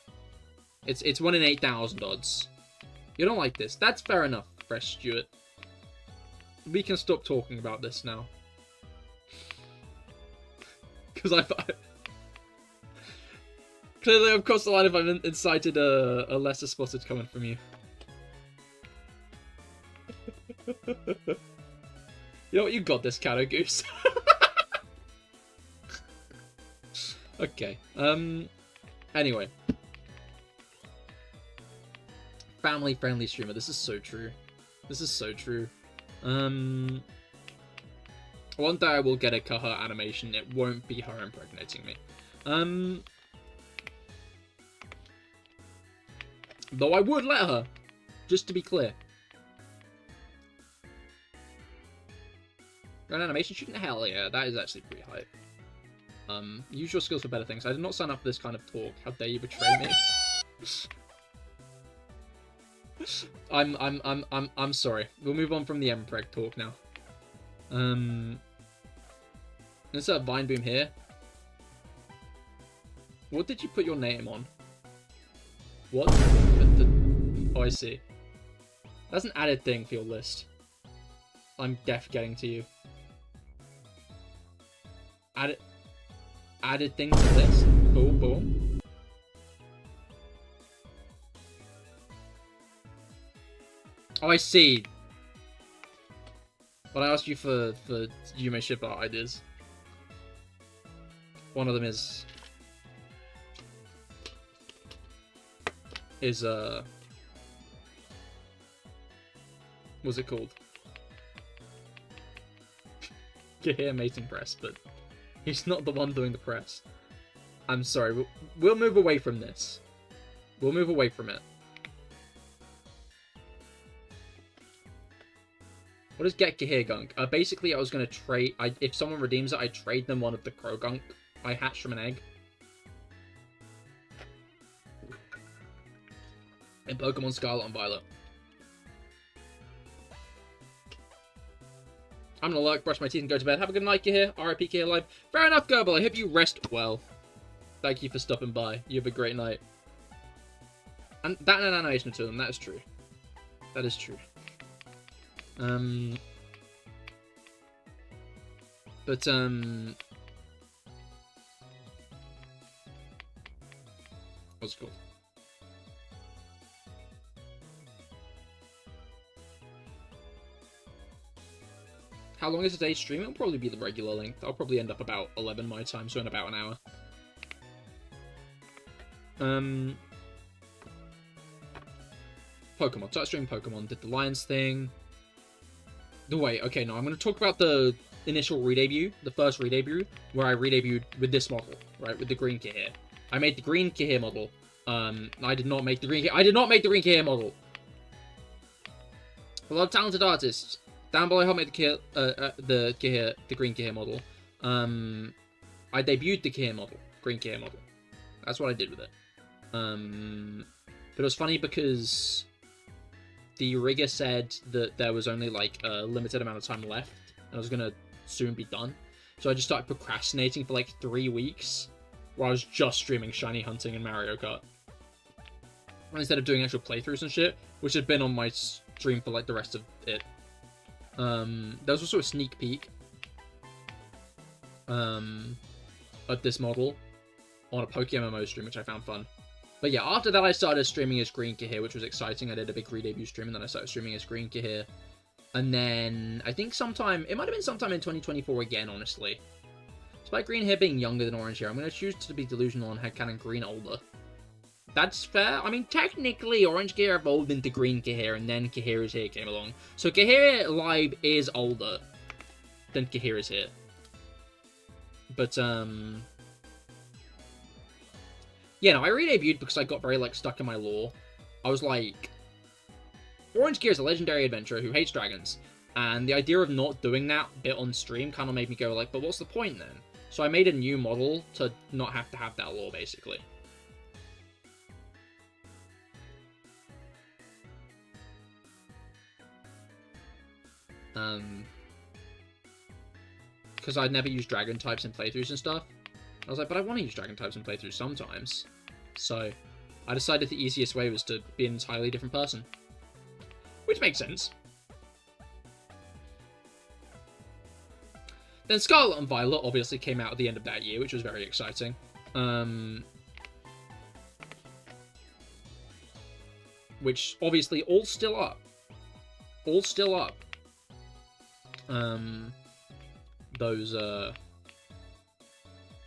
[SPEAKER 1] It's 1 in 8,000 odds. You don't like this. That's fair enough, Fresh Stewart. We can stop talking about this now. Because I've... Clearly, I've crossed the line if I've incited a lesser spotted comment from you. You know what? You got this, Cato Goose. Okay. Anyway. Family-friendly streamer. This is so true. This is so true. One day I will get a Cahir animation. It won't be her impregnating me. Though I would let her. Just to be clear. An animation shooting? Hell yeah. That is actually pretty hype. Use your skills for better things. I did not sign up for this kind of talk. How dare you betray me? I'm sorry. We'll move on from the Mpreg talk now. Insert Vine Boom here. What did you put your name on? What? Oh, I see. That's an added thing for your list. I'm deaf getting to you. Added thing to the list. Cool, cool. Oh, I see. But I asked you for you may ship art ideas. One of them is what's it called? Cahir mating press, but he's not the one doing the press. I'm sorry. We'll move away from this. We'll move away from it. What is Get Cahir Gunk? Basically, I was going to trade... if someone redeems it, I trade them one of the Crow Gunk I hatched from an egg. In Pokemon Scarlet and Violet. I'm gonna lurk, brush my teeth, and go to bed. Have a good night, Cahir. RIP CahirLIVE. Fair enough, Goebel. I hope you rest well. Thank you for stopping by. You have a great night. And that and an animation to them. That is true. That is true. What's it called? How long is today's stream? It'll probably be the regular length. I'll probably end up about 11 my time, so in about an hour. Pokemon. So I streamed Pokemon, did the Lions thing. Wait, okay, no, I'm going to talk about the initial redebut, the first redebut, where I redebuted with this model, right, with the green Cahir. I made the green Cahir model. I did not make the green Cahir. I did not make the green Cahir model. A lot of talented artists. Down below, help make the green Cahir model. I debuted the Cahir model, green Cahir model. That's what I did with it. But it was funny because the rigger said that there was only like a limited amount of time left, and I was gonna soon be done. So I just started procrastinating for like 3 weeks, where I was just streaming shiny hunting and Mario Kart, instead of doing actual playthroughs and shit, which had been on my stream for like the rest of it. There was also a sneak peek of this model on a PokeMMO stream, which I found fun. But yeah, after that I started streaming as Green Cahir, which was exciting. I did a big redebut stream, and then I started streaming as Green Cahir. And then, I think sometime, it might have been sometime in 2024 again, honestly. Despite Green Hair being younger than Orange Hair, I'm going to choose to be delusional and headcanon Green older. That's fair. I mean, technically, Orange Cahir evolved into Green Cahir, and then Cahir's Hair came along. So CahirLIVE is older than Cahir's Hair. But, yeah, no, I redebuted because I got very, like, stuck in my lore. I was like, Orange Cahir is a legendary adventurer who hates dragons. And the idea of not doing that bit on stream kind of made me go, like, but what's the point then? So I made a new model to not have to have that lore, basically. Because I'd never used dragon types in playthroughs and stuff. I was like, but I want to use dragon types in playthroughs sometimes. So I decided the easiest way was to be an entirely different person. Which makes sense. Then Scarlet and Violet obviously came out at the end of that year, which was very exciting. Which obviously all still up. All still up. Those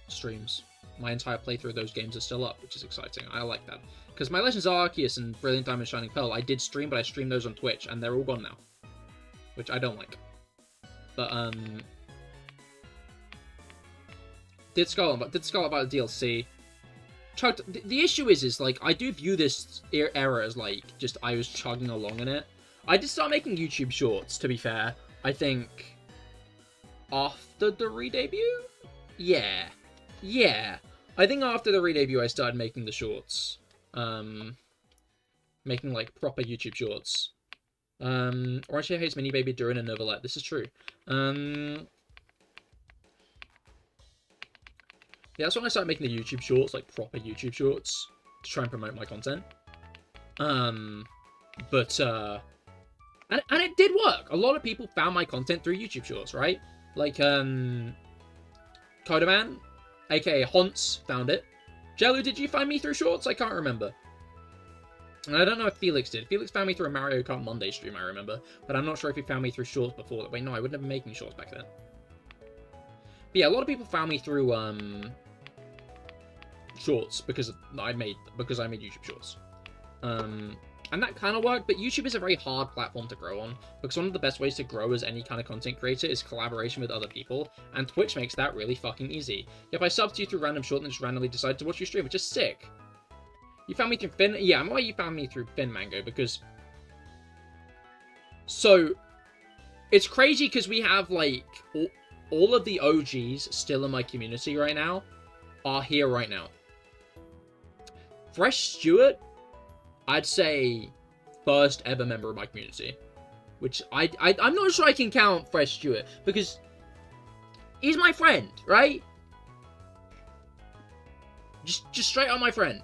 [SPEAKER 1] streams. My entire playthrough of those games are still up, which is exciting. I like that. Because my Legends of Arceus and Brilliant Diamond Shining Pearl, I did stream, but I streamed those on Twitch, and they're all gone now. Which I don't like. But, did Scarlet Violet DLC. The issue is like, I do view this era as, like, just I was chugging along in it. I did start making YouTube shorts, to be fair. I think after the re-debut? Yeah. Yeah. I think after the re-debut I started making the shorts. Making, like, proper YouTube shorts. Orange Hair hates Mini Baby Durin and Novelette. This is true. Yeah, that's when I started making the YouTube shorts, like, proper YouTube shorts, to try and promote my content. But, and it did work. A lot of people found my content through YouTube Shorts, right? Like, Codaman, aka Honts, found it. Jellu, did you find me through Shorts? I can't remember. And I don't know if Felix did. Felix found me through a Mario Kart Monday stream, I remember. But I'm not sure if he found me through Shorts before. Wait, no, I wouldn't have been making Shorts back then. But yeah, a lot of people found me through, Shorts because I made YouTube Shorts. And that kind of worked, but YouTube is a very hard platform to grow on, because one of the best ways to grow as any kind of content creator is collaboration with other people, and Twitch makes that really fucking easy. If I subbed to you through random short and just randomly decided to watch your stream, which is sick. You found me through Finn? Yeah, I'm aware you found me through Finn Mango, because... So, it's crazy because we have, like, all of the OGs still in my community right now are here right now. Fresh Stewart, I'd say first ever member of my community. Which I'm not sure I can count Fresh Stewart, because he's my friend, right? Just straight up my friend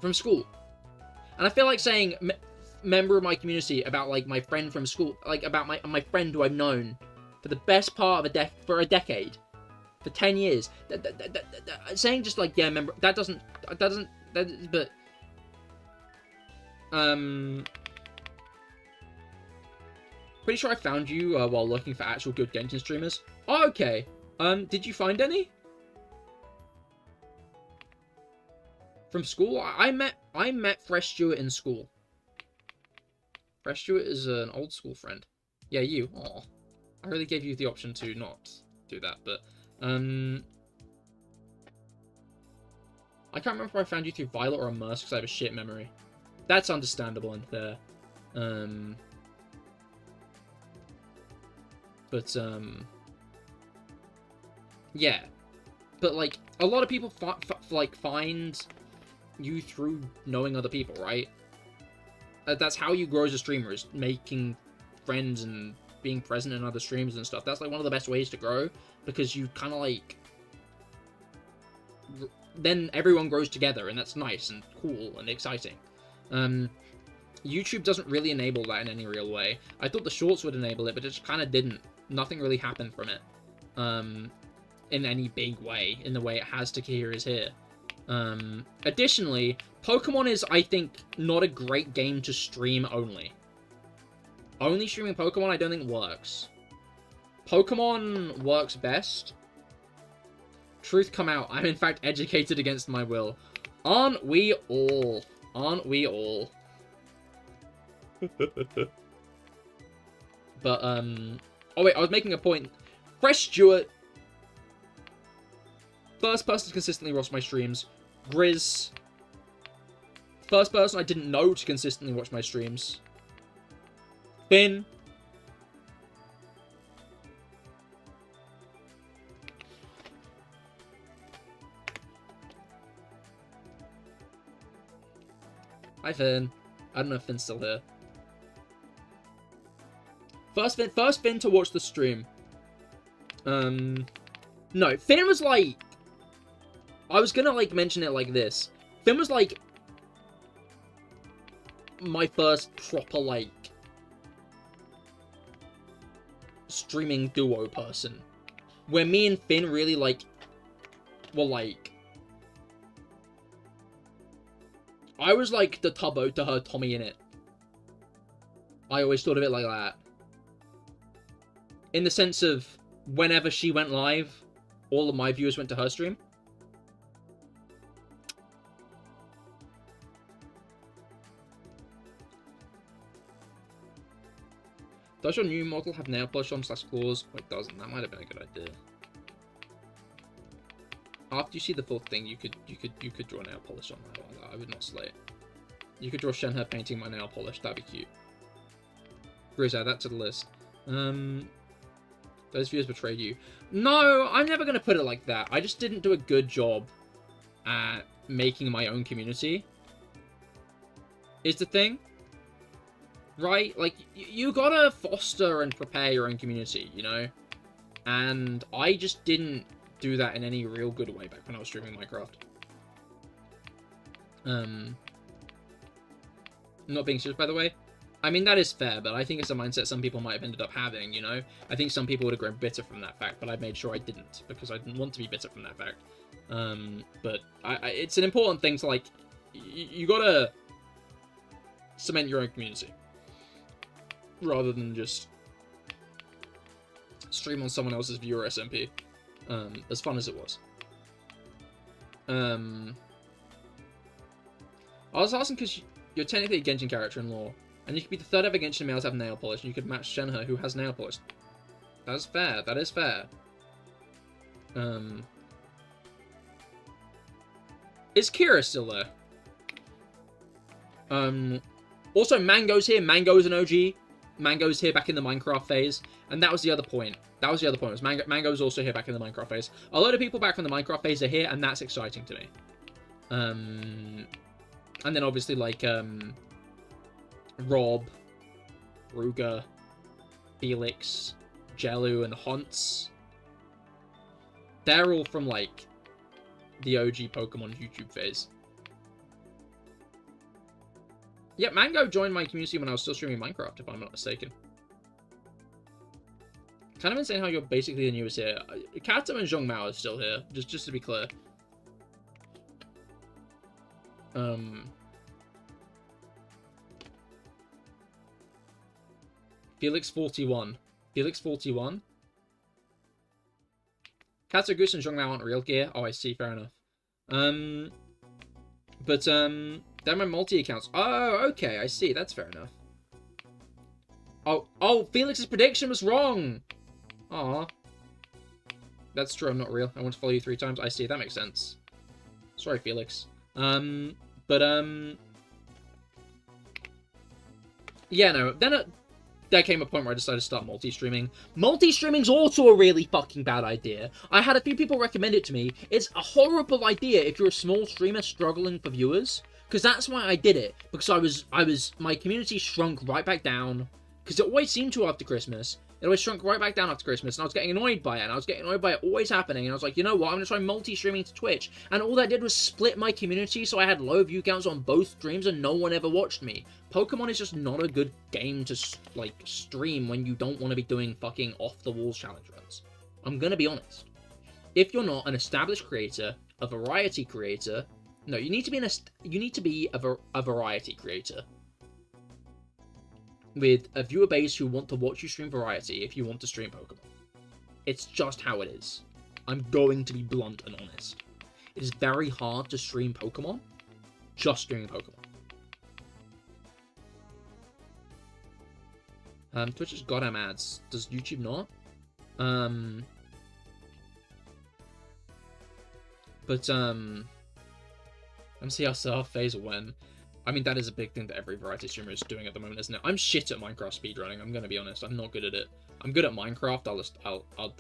[SPEAKER 1] from school. And I feel like saying member of my community about, like, my friend from school, like, about my friend who I've known for the best part of a decade, for 10 years. Saying just, like, yeah, member, but pretty sure I found you while looking for actual good Genshin streamers. Oh, okay. Did you find any? From school? I met Fresh Stewart in school. Fresh Stewart is an old school friend. Yeah, you. Aw. I really gave you the option to not do that, but I can't remember if I found you through Violet or Immerse because I have a shit memory. That's understandable and fair. Yeah. But, like, a lot of people find you through knowing other people, right? That's how you grow as a streamer, is making friends and being present in other streams and stuff. That's, like, one of the best ways to grow, because you kind of, like... Then everyone grows together, and that's nice and cool and exciting. YouTube doesn't really enable that in any real way. I thought the shorts would enable it, but it just kind of didn't. Nothing really happened from it. In any big way, in the way it has to Cahir is here. Additionally, Pokemon is, I think, not a great game to stream only. Only streaming Pokemon I don't think works. Pokemon works best. Truth come out. I'm in fact educated against my will. Aren't we all? Aren't we all? But, oh wait, I was making a point. Fresh Stewart. First person to consistently watch my streams. Grizz. First person I didn't know to consistently watch my streams. Finn. Hi, Finn. I don't know if Finn's still here. First Finn to watch the stream. No, Finn was like... I was gonna, like, mention it like this. Finn was, like, my first proper, like, streaming duo person. Where me and Finn really, like, were, like... I was, like, the Tubbo to her Tommy in it. I always thought of it like that. In the sense of, whenever she went live, all of my viewers went to her stream. Does your new model have nail polish on / claws? Or it doesn't? That might have been a good idea. After you see the full thing, you could draw nail polish on that one. I would not slay it. You could draw Shenhe painting my nail polish. That'd be cute. Grizz, add that to the list. Those viewers betrayed you. No, I'm never gonna put it like that. I just didn't do a good job at making my own community. Is the thing. Right? Like, you gotta foster and prepare your own community, you know? And I just didn't do that in any real good way back when I was streaming Minecraft. Not being serious, by the way. I mean, that is fair, but I think it's a mindset some people might have ended up having, you know? I think some people would have grown bitter from that fact, but I made sure I didn't, because I didn't want to be bitter from that fact. But it's an important thing to, like, you gotta cement your own community, rather than just stream on someone else's viewer SMP, as fun as it was. I was asking because you're technically a Genshin character in lore, and you could be the third ever Genshin male to have nail polish, and you could match Shenhe, who has nail polish. That is fair. That is fair. Is Kira still there? Also, Mango's here. Mango's an OG. Mango's here back in the Minecraft phase, and that was the other point. That was the other point. Was Mango's also here back in the Minecraft phase. A lot of people back from the Minecraft phase are here, and that's exciting to me. And then obviously like Rob, Ruger, Felix, Jellu, and Hunts. They're all from like the OG Pokemon YouTube phase. Yeah, Mango joined my community when I was still streaming Minecraft, if I'm not mistaken. Kind of insane how you're basically the newest here. Kato and Zhongmao are still here, just to be clear. Felix 41. Felix 41? Kato, Goose, and Zhongmao aren't real gear? Oh, I see, fair enough. They're my multi-accounts. Oh, okay, I see, that's fair enough. Oh, Felix's prediction was wrong! Aw. That's true, I'm not real. I want to follow you 3 times. I see, that makes sense. Sorry, Felix. Yeah, no, then there came a point where I decided to start multi-streaming. Multi-streaming's also a really fucking bad idea. I had a few people recommend it to me. It's a horrible idea if you're a small streamer struggling for viewers. Because that's why I did it. Because my community shrunk right back down. Because it always seemed to after Christmas. It always shrunk right back down after Christmas, and I was getting annoyed by it, and I was getting annoyed by it always happening, and I was like, you know what, I'm going to try multi-streaming to Twitch, and all that did was split my community, so I had low view counts on both streams, and no one ever watched me. Pokemon is just not a good game to, like, stream when you don't want to be doing fucking off-the-walls challenge runs. I'm going to be honest. If you're not an established creator, a variety creator, no, you need to be a variety creator. With a viewer base who want to watch you stream variety if you want to stream Pokemon. It's just how it is. I'm going to be blunt and honest. It is very hard to stream Pokemon just streaming Pokemon. Twitch has goddamn ads. Does YouTube not? MCSR phase when. I mean, that is a big thing that every variety streamer is doing at the moment, isn't it? I'm shit at Minecraft speedrunning, I'm gonna be honest. I'm not good at it. I'm good at Minecraft,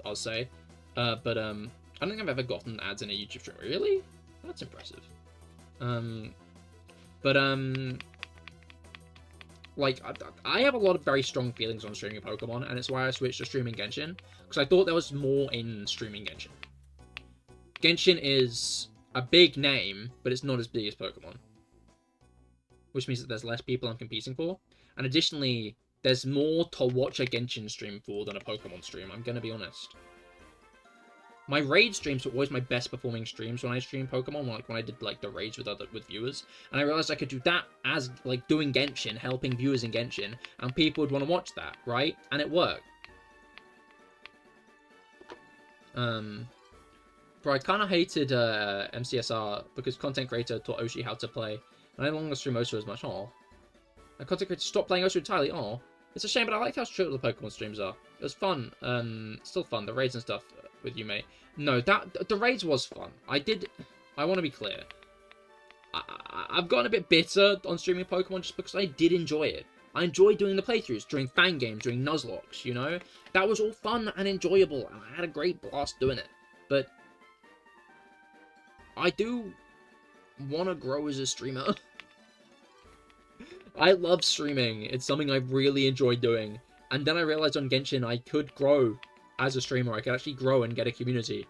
[SPEAKER 1] I'll say. I don't think I've ever gotten ads in a YouTube stream. Really? That's impressive. Like, I have a lot of very strong feelings on streaming Pokemon, and it's why I switched to streaming Genshin, because I thought there was more in streaming Genshin. Genshin is a big name, but it's not as big as Pokemon. Which means that there's less people I'm competing for. And additionally, there's more to watch a Genshin stream for than a Pokemon stream, I'm gonna be honest. My raid streams were always my best performing streams when I streamed Pokemon, like when I did like the raids with viewers. And I realized I could do that as like doing Genshin, helping viewers in Genshin, and people would want to watch that, right? And it worked. Bro, I kinda hated MCSR because content creator taught Oshi how to play. And I no longer stream Osu as much. Aw. My content creator stopped playing Osu entirely. Aw. It's a shame, but I liked how short the Pokemon streams are. It was fun. Still fun. The raids and stuff with you, mate. No, the raids was fun. I want to be clear. I've gotten a bit bitter on streaming Pokemon just because I did enjoy it. I enjoyed doing the playthroughs, during fan games, during Nuzlocke, you know? That was all fun and enjoyable, and I had a great blast doing it. But I do want to grow as a streamer. I love streaming. It's something I've really enjoyed doing. And then I realized on Genshin I could grow as a streamer. I could actually grow and get a community.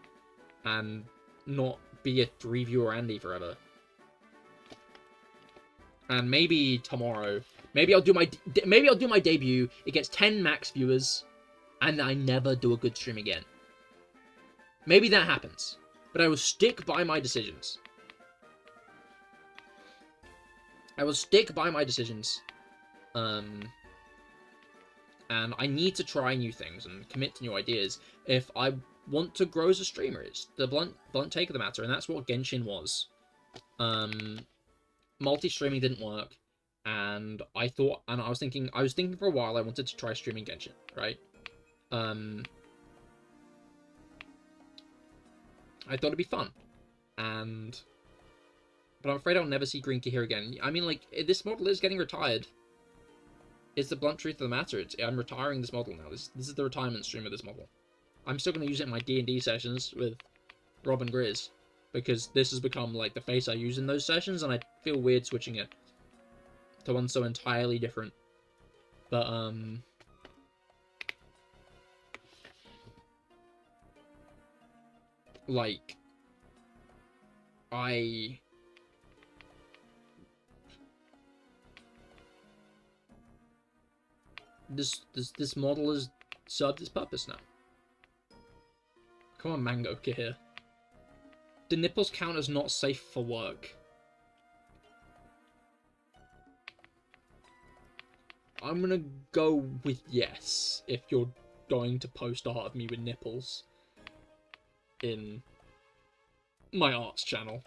[SPEAKER 1] And not be a 3-viewer Andy forever. And maybe tomorrow Maybe I'll do my debut. It gets 10 max viewers, and I never do a good stream again. Maybe that happens, but I will stick by my decisions. I will stick by my decisions. And I need to try new things and commit to new ideas if I want to grow as a streamer. It's the blunt take of the matter, and that's what Genshin was. Multi-streaming didn't work, and I was thinking for a while I wanted to try streaming Genshin, right? I thought it'd be fun, but I'm afraid I'll never see Green Cahir again. I mean, like, this model is getting retired. It's the blunt truth of the matter. I'm retiring this model now. This is the retirement stream of this model. I'm still going to use it in my D&D sessions with Rob and Grizz, because this has become, like, the face I use in those sessions, and I feel weird switching it to one so entirely different. But, like, this model has served its purpose now. Come on, Mango Cahir. Do nipples count as not safe for work? I'm gonna go with yes, if you're going to post art of me with nipples in my arts channel.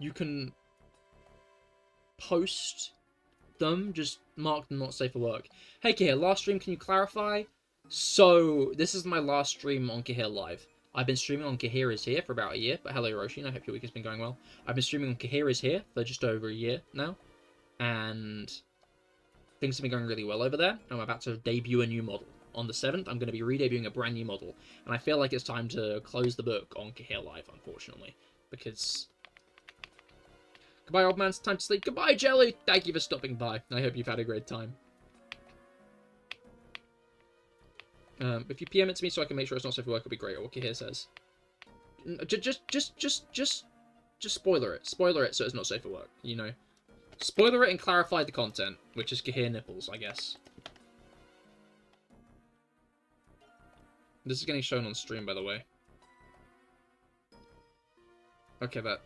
[SPEAKER 1] You can post them, just mark them not safe for work. Hey Cahir, last stream, can you clarify? So, this is my last stream on CahirLIVE. I've been streaming on Cahir is Here for about a year, but hello Roshin, I hope your week has been going well. I've been streaming on Cahir is Here for just over a year now, and things have been going really well over there. I'm about to debut a new model. On the 7th, I'm going to be re-debuting a brand new model, and I feel like it's time to close the book on CahirLIVE, unfortunately, because... Goodbye, old man, it's time to sleep. Goodbye, Jelly! Thank you for stopping by. I hope you've had a great time. If you PM it to me so I can make sure it's not safe for work, it'll be great, or what Cahir says. Just spoiler it. Spoiler it so it's not safe for work, you know. Spoiler it and clarify the content, which is Cahir nipples, I guess. This is getting shown on stream, by the way. Okay, that...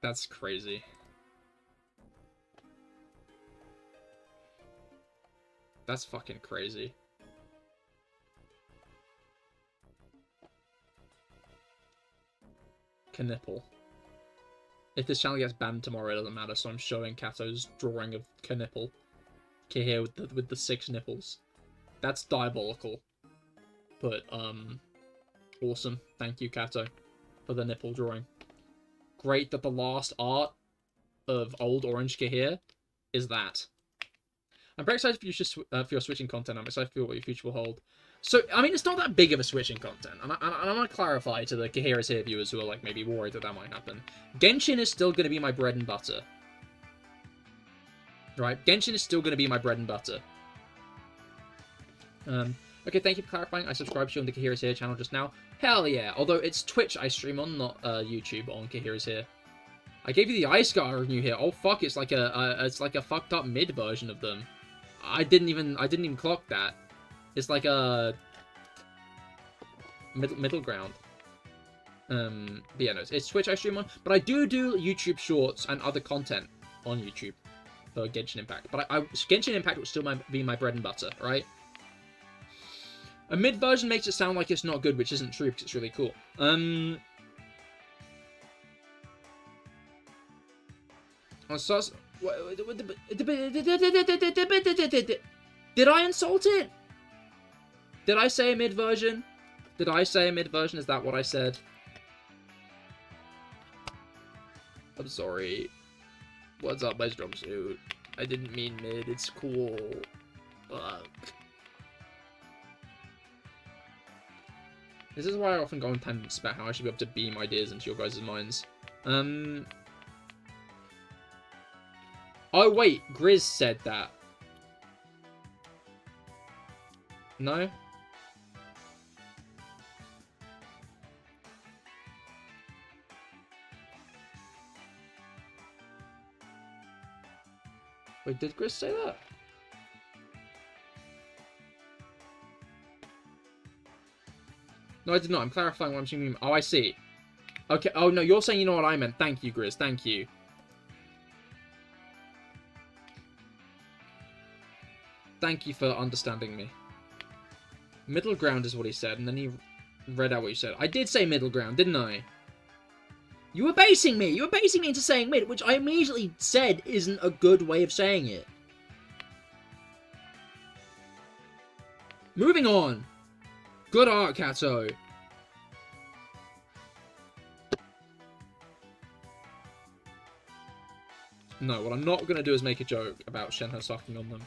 [SPEAKER 1] That's crazy. That's fucking crazy. Knipple. If this channel gets banned tomorrow, it doesn't matter, so I'm showing Kato's drawing of Knipple. Cahir with the 6 nipples. That's diabolical. But, awesome. Thank you, Kato, for the nipple drawing. Great that the last art of old Orange Cahir is that. I'm very excited for your switching content. I'm excited for what your future will hold. So, I mean, it's not that big of a switching content. And I want to clarify to the Cahir is Here viewers who are, like, maybe worried that that might happen. Genshin is still going to be my bread and butter. Right? Genshin is still going to be my bread and butter. Okay, thank you for clarifying. I subscribed to you on the Cahir is Here channel just now. Hell yeah. Although it's Twitch I stream on, not YouTube on Cahir is Here. I gave you the Ice Scar review here. Oh fuck, it's like a fucked up mid version of them. I didn't even clock that. It's like a middle ground. But yeah, no, it's Twitch I stream on. But I do YouTube Shorts and other content on YouTube for Genshin Impact. But Genshin Impact will still be my bread and butter, right? A mid version makes it sound like it's not good, which isn't true because it's really cool. Did I insult it? Did I say a mid version? Did I say a mid version? Is that what I said? I'm sorry. What's up, my strong suit? I didn't mean mid. It's cool. Fuck. This is why I often go on tangents about how I should be able to beam ideas into your guys' minds. Oh wait, Grizz said that. No? Wait, did Chris say that? No, I did not. I'm clarifying what I'm assuming. Oh, I see. Okay. Oh, no, you're saying you know what I meant. Thank you, Grizz. Thank you. Thank you for understanding me. Middle ground is what he said, and then he read out what you said. I did say middle ground, didn't I? You were basing me! You were basing me into saying mid, which I immediately said isn't a good way of saying it. Moving on. Good art, Kato. No, what I'm not going to do is make a joke about Shenhe sucking on them.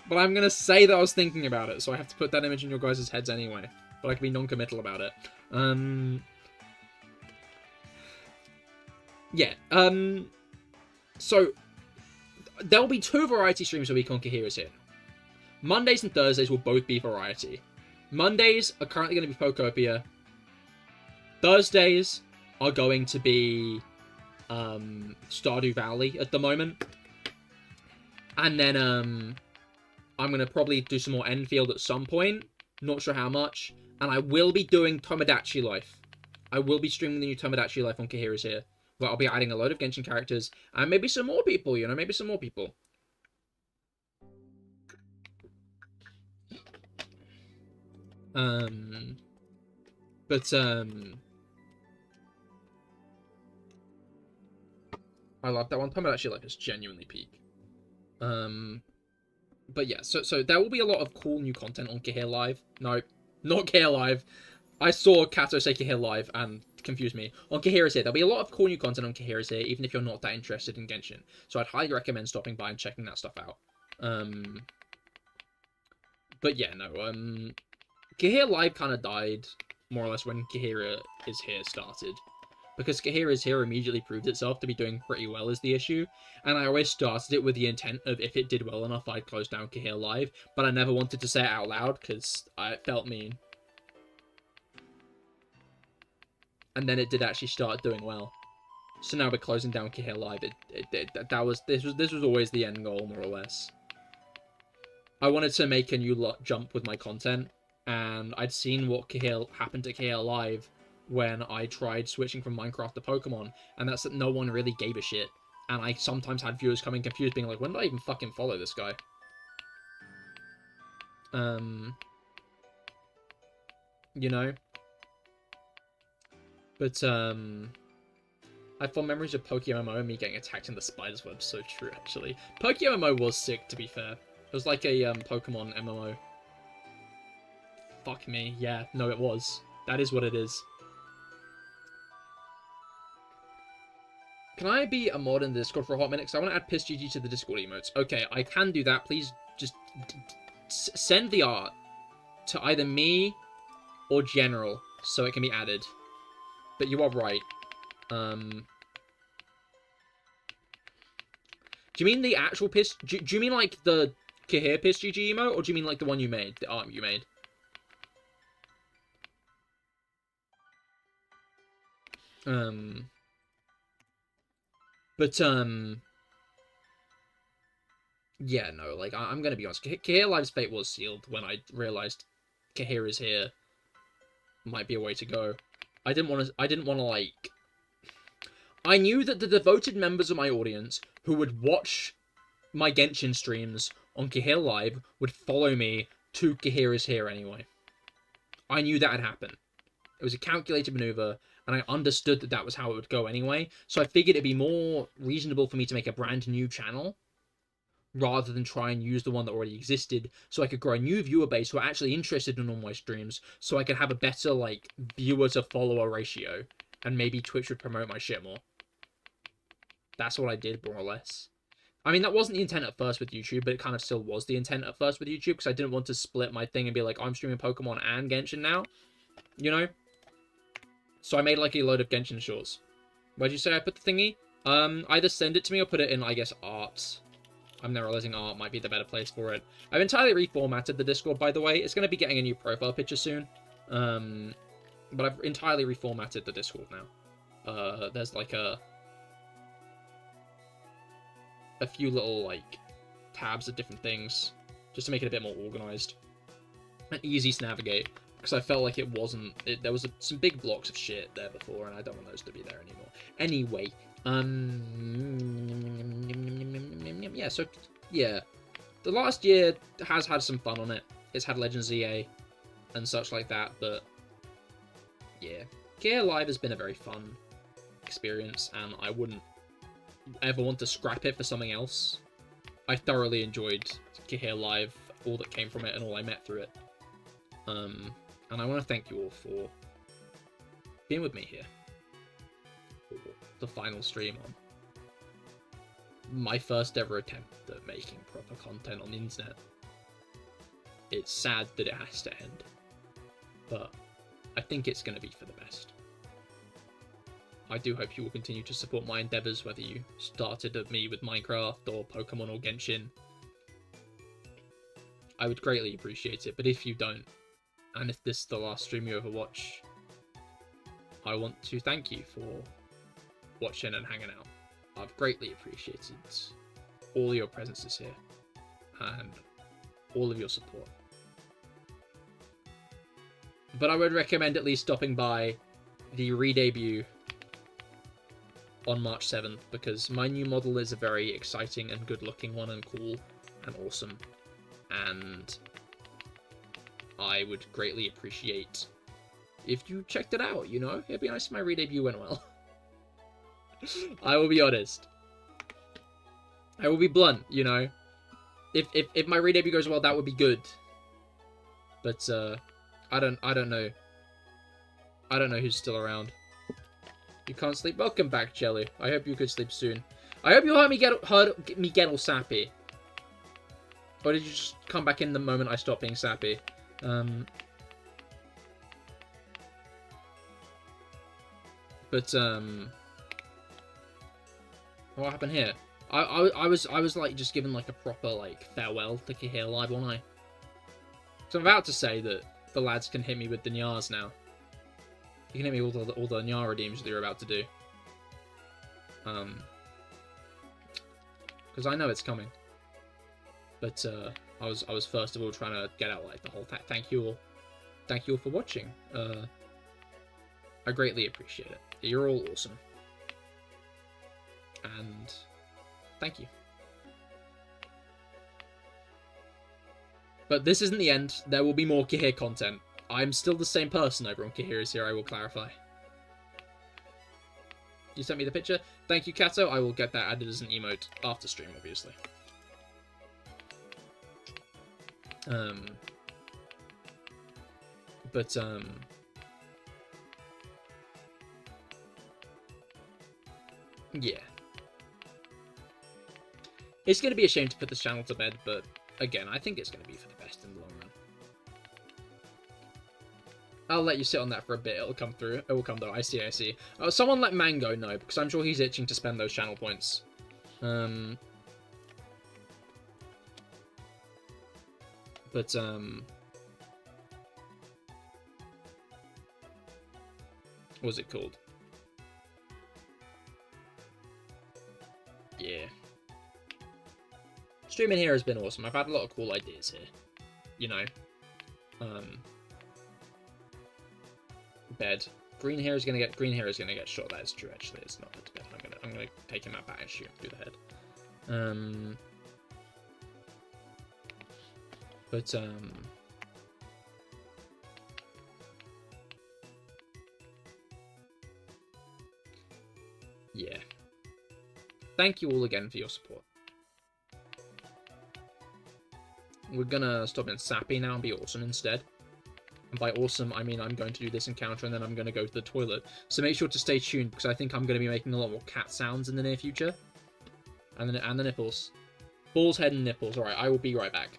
[SPEAKER 1] But I'm going to say that I was thinking about it, so I have to put that image in your guys' heads anyway. But I can be non-committal about it. Yeah, so, there'll be 2 variety streams a week on Cahir's here. Mondays and Thursdays will both be variety. Mondays are currently going to be Pokopia. Thursdays are going to be Stardew Valley at the moment. And then I'm going to probably do some more Enfield at some point. Not sure how much. And I will be doing Tomodachi Life. I will be streaming the new Tomodachi Life on Cahir's here. Where I'll be adding a load of Genshin characters. And maybe some more people, you know, maybe some more people. I love that one. Tomodachi Life is genuinely peak. But yeah, so there will be a lot of cool new content on CahirLIVE. No, not CahirLIVE. I saw Kato say CahirLIVE and confused me. On Cahir's here, there'll be a lot of cool new content on Cahir's here, even if you're not that interested in Genshin. So I'd highly recommend stopping by and checking that stuff out. But yeah, no, CahirLIVE kind of died, more or less, when Cahir is here started. Because Cahir is here immediately proved itself to be doing pretty well is the issue. And I always started it with the intent of if it did well enough, I'd close down CahirLIVE. But I never wanted to say it out loud, because I felt mean. And then it did actually start doing well. So now we're closing down CahirLIVE. This was always the end goal, more or less. I wanted to make a new jump with my content, and I'd seen what happened to CahirLIVE when I tried switching from Minecraft to Pokemon, and that's that no one really gave a shit. And I sometimes had viewers coming confused, being like, when did I even fucking follow this guy? You know? But, I have fond memories of PokeMMO and me getting attacked in the spider's web. So true, actually. PokeMMO was sick, to be fair. It was like a, Pokemon MMO. Fuck me. Yeah, no, it was. That is what it is. Can I be a mod in the Discord for a hot minute? Because I want to add PissGG to the Discord emotes. Okay, I can do that. Please just send the art to either me or General so it can be added. But you are right. Do you mean the actual piss? Do you mean like the Cahir PissGG emote, or do you mean like the one you made, the art you made? Yeah, no, like, I'm gonna be honest. CahirLIVE's fate was sealed when I realized Cahir is here. Might be a way to go. I didn't want to, like... I knew that the devoted members of my audience who would watch my Genshin streams on CahirLIVE would follow me to Cahir is here anyway. I knew that had happened. It was a calculated maneuver, and I understood that that was how it would go anyway, so I figured it'd be more reasonable for me to make a brand new channel, rather than try and use the one that already existed, so I could grow a new viewer base who are actually interested in all my streams, so I could have a better, like, viewer-to-follower ratio, and maybe Twitch would promote my shit more. That's what I did, more or less. I mean, that wasn't the intent at first with YouTube, but it kind of still was the intent at first with YouTube, because I didn't want to split my thing and be like, I'm streaming Pokemon and Genshin now, you know? So I made, like, a load of Genshin shorts. Where'd you say I put the thingy? Either send it to me or put it in, I guess, art. I'm now realizing art might be the better place for it. I've entirely reformatted the Discord, by the way. It's going to be getting a new profile picture soon. But I've entirely reformatted the Discord now. There's like a... a few little, like, tabs of different things, just to make it a bit more organized and easy to navigate, because I felt like it wasn't, there was some big blocks of shit there before, and I don't want those to be there anymore. Anyway, yeah, so, yeah, the last year has had some fun on it. It's had Legends EA and such like that, but, yeah, CahirLIVE has been a very fun experience, and I wouldn't ever want to scrap it for something else. I thoroughly enjoyed CahirLIVE, all that came from it, and all I met through it. And I want to thank you all for being with me here for the final stream on my first ever attempt at making proper content on the internet. It's sad that it has to end, but I think it's going to be for the best. I do hope you will continue to support my endeavors, whether you started at me with Minecraft or Pokemon or Genshin. I would greatly appreciate it, but if you don't, and if this is the last stream you ever watch, I want to thank you for watching and hanging out. I've greatly appreciated all your presences here, and all of your support. But I would recommend at least stopping by the re-debut on March 7th, because my new model is a very exciting and good looking one, and cool and awesome, and I would greatly appreciate if you checked it out, you know? It'd be nice if my re-debut went well. I will be honest. I will be blunt, you know? If my re-debut goes well, that would be good. But, I don't know. I don't know who's still around. You can't sleep? Welcome back, Jelly. I hope you could sleep soon. I hope you heard me get all sappy. Or did you just come back in the moment I stopped being sappy? But, what happened here? I was like just given like a proper like farewell to CahirLIVE, wasn't I? So I'm about to say that the lads can hit me with the Nyars now. You can hit me with all the Nyar redeems that you're about to do. Because I know it's coming. But I was first of all trying to get out like the whole thank you all for watching. I greatly appreciate it. You're all awesome. And thank you. But this isn't the end. There will be more Cahir content. I'm still the same person over on Cahir is here, I will clarify. You sent me the picture? Thank you, Kato. I will get that added as an emote after stream, obviously. Yeah. It's going to be a shame to put this channel to bed, but again, I think it's going to be for the best in the long run. I'll let you sit on that for a bit. It'll come through. It will come though. I see. Someone let Mango know, because I'm sure he's itching to spend those channel points. What's it called? Yeah. Streaming here has been awesome. I've had a lot of cool ideas here. You know. Bed. Green hair is gonna get shot. That is true. Actually, it's not put to bed. I'm gonna take him out back and shoot him through the head. Yeah. Thank you all again for your support. We're gonna stop being sappy now and be awesome instead. And by awesome, I mean I'm going to do this encounter and then I'm going to go to the toilet. So make sure to stay tuned, because I think I'm going to be making a lot more cat sounds in the near future. And the nipples. Balls, head, and nipples. Alright, I will be right back.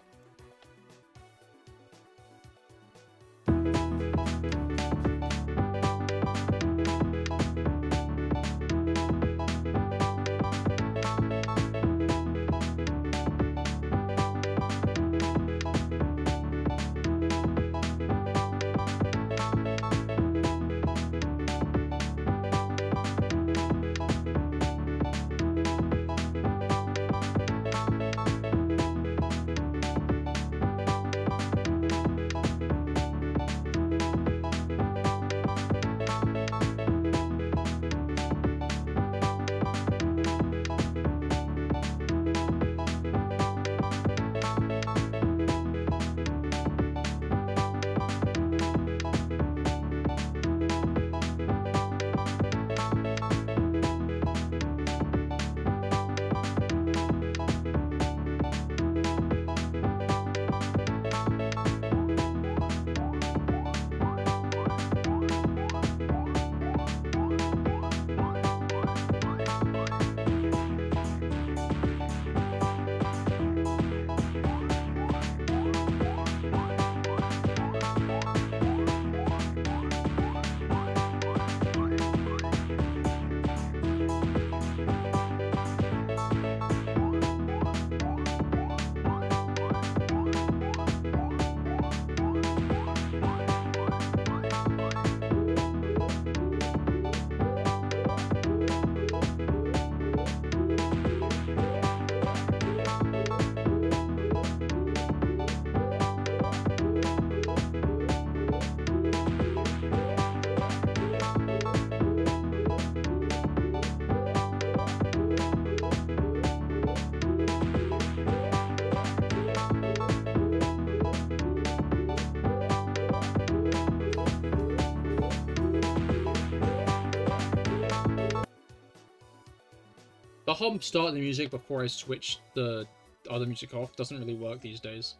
[SPEAKER 1] The whole start of the music before I switch the other music off doesn't really work these days.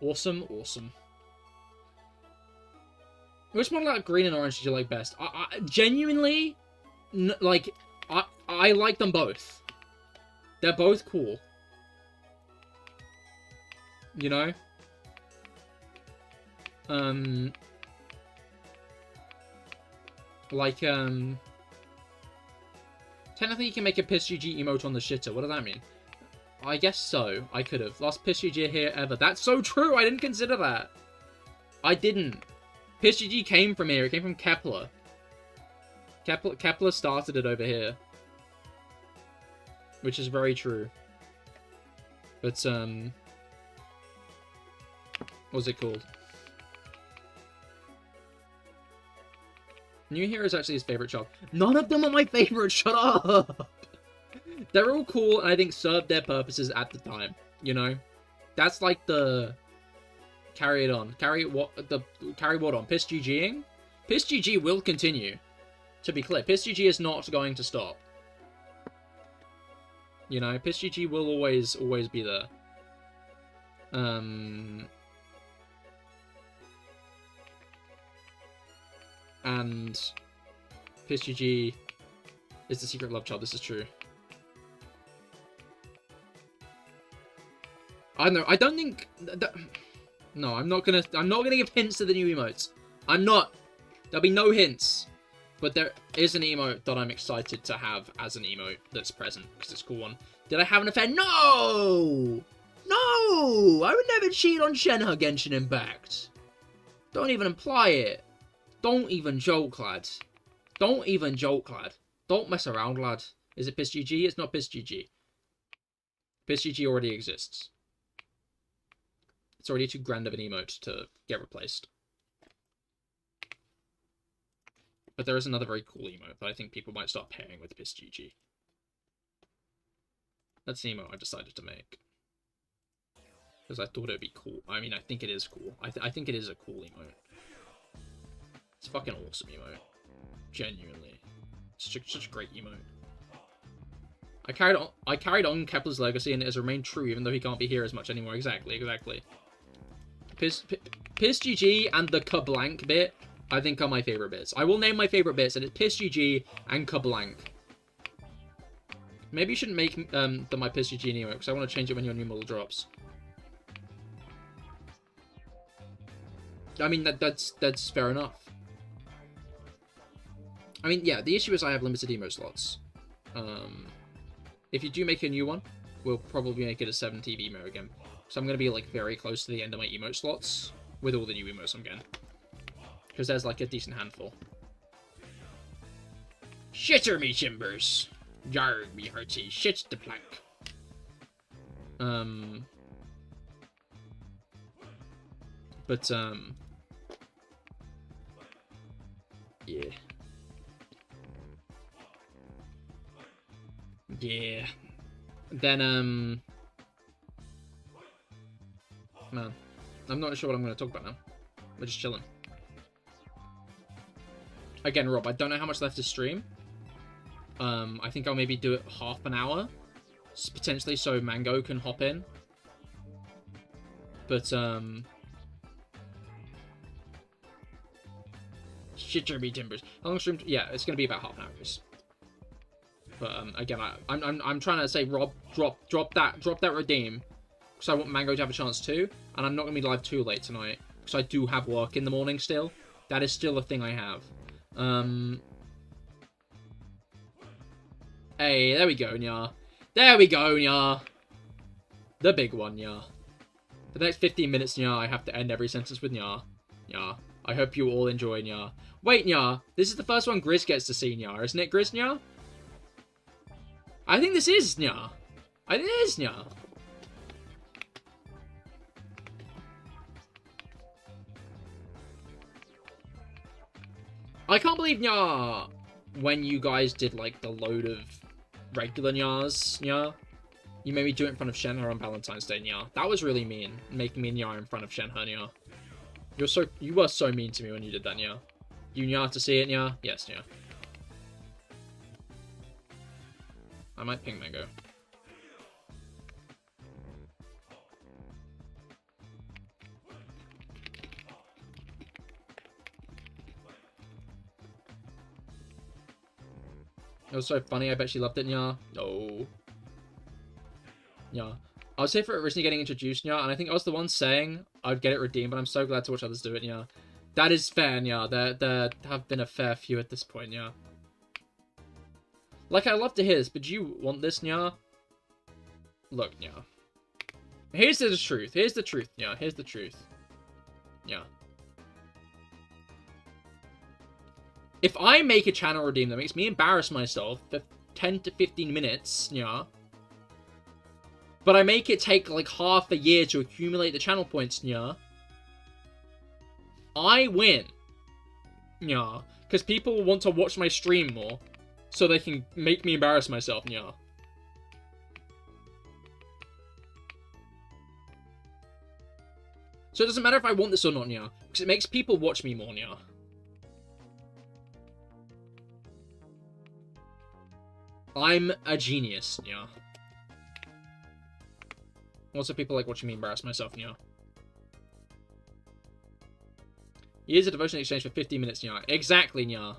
[SPEAKER 1] Awesome, awesome. Which one like green and orange did you like best? I genuinely, like, I like them both. They're both cool. You know? Technically you can make a PissGG emote on the shitter. What does that mean? I guess so. I could have. Last PissGG here ever. That's so true! I didn't consider that. I didn't. PissGG came from here. It came from Kepler. Kepler started it over here. Which is very true. But, what's it called? New Hero is actually his favorite child. None of them are my favorite. Shut up! They're all cool, and I think served their purposes at the time. You know? That's like the... Carry it on. Carry what on? PissGGing? PissGG will continue. To be clear, PissGG is not going to stop. You know, PissGG will always be there. And PissGG is the secret love child. This is true. I don't know. I don't think that... No, I'm not gonna give hints to the new emotes. I'm not. There'll be no hints. But there is an emote that I'm excited to have as an emote that's present, because it's a cool one. Did I have an affair? No! No! I would never cheat on Shenhe Genshin Impact. Don't even imply it. Don't even joke, lad. Don't even joke, lad. Don't mess around, lad. Is it PissGG? It's not PissGG. PissGG already exists. It's already too grand of an emote to get replaced. But there is another very cool emote that I think people might start pairing with PissGG. That's the emote I decided to make. Because I thought it would be cool. I mean, I think it is cool. I think it is a cool emote. It's a fucking awesome emote. Genuinely. Such a great emote. I carried on Kepler's legacy and it has remained true even though he can't be here as much anymore. Exactly. PissGG and the Kablank bit, I think, are my favorite bits. I will name my favorite bits, and it's PissGG and Kablank. Maybe you shouldn't make them my PissGG anyway, because I want to change it when your new model drops. I mean, that's fair enough. I mean, yeah, the issue is I have limited emote slots. If you do make a new one, we'll probably make it a 7 TV emote again. So I'm going to be, like, very close to the end of my emote slots with all the new emotes I'm getting. Because there's, like, a decent handful. Shitter me timbers. Yarg me hearty. Shit the plank. Yeah. Yeah. Then, man, I'm not sure what I'm going to talk about now. We're just chilling. Again, Rob, I don't know how much left to stream. I think I'll maybe do it half an hour. Potentially so Mango can hop in. But, shitter me timbers. How long stream? Yeah, it's going to be about half an hour. But, again, I'm trying to say, Rob, drop that redeem. Because I want Mango to have a chance too. And I'm not going to be live too late tonight. Because I do have work in the morning still. That is still a thing I have. Hey, there we go, nya. There we go, nya. The big one, nya. For the next 15 minutes, nya, I have to end every sentence with nya. Nya. I hope you all enjoy, nya. Wait, nya. This is the first one Grizz gets to see, nya. Isn't it, Grizz, nya? I think this is, nya. I think it is, nya. I can't believe, nya, when you guys did, like, the load of regular nyas, nya, you made me do it in front of Shenhe on Valentine's Day, nya. That was really mean, making me nya in front of Shenhe, nya. You were so mean to me when you did that, nya. You nya to see it, nya? Yes, nya. I might ping Mango. It was so funny, I bet she loved it, yeah. No. Yeah. I was here for it originally getting introduced, yeah, and I think I was the one saying I'd get it redeemed, but I'm so glad to watch others do it, yeah. That is fair, yeah. There have been a fair few at this point, yeah. Like, I love to hear this, but do you want this, yeah? Look, yeah. Here's the truth. Here's the truth, yeah. Here's the truth. Yeah. If I make a channel redeem that makes me embarrass myself for 10 to 15 minutes, yeah, but I make it take like half a year to accumulate the channel points, yeah, I win. Yeah, because people want to watch my stream more, so they can make me embarrass myself, yeah. So it doesn't matter if I want this or not, yeah, because it makes people watch me more, yeah. I'm a genius, yeah. Also, people like watching me embarrass myself, yeah. Years of devotion exchange for 50 minutes, yeah. Exactly, yeah.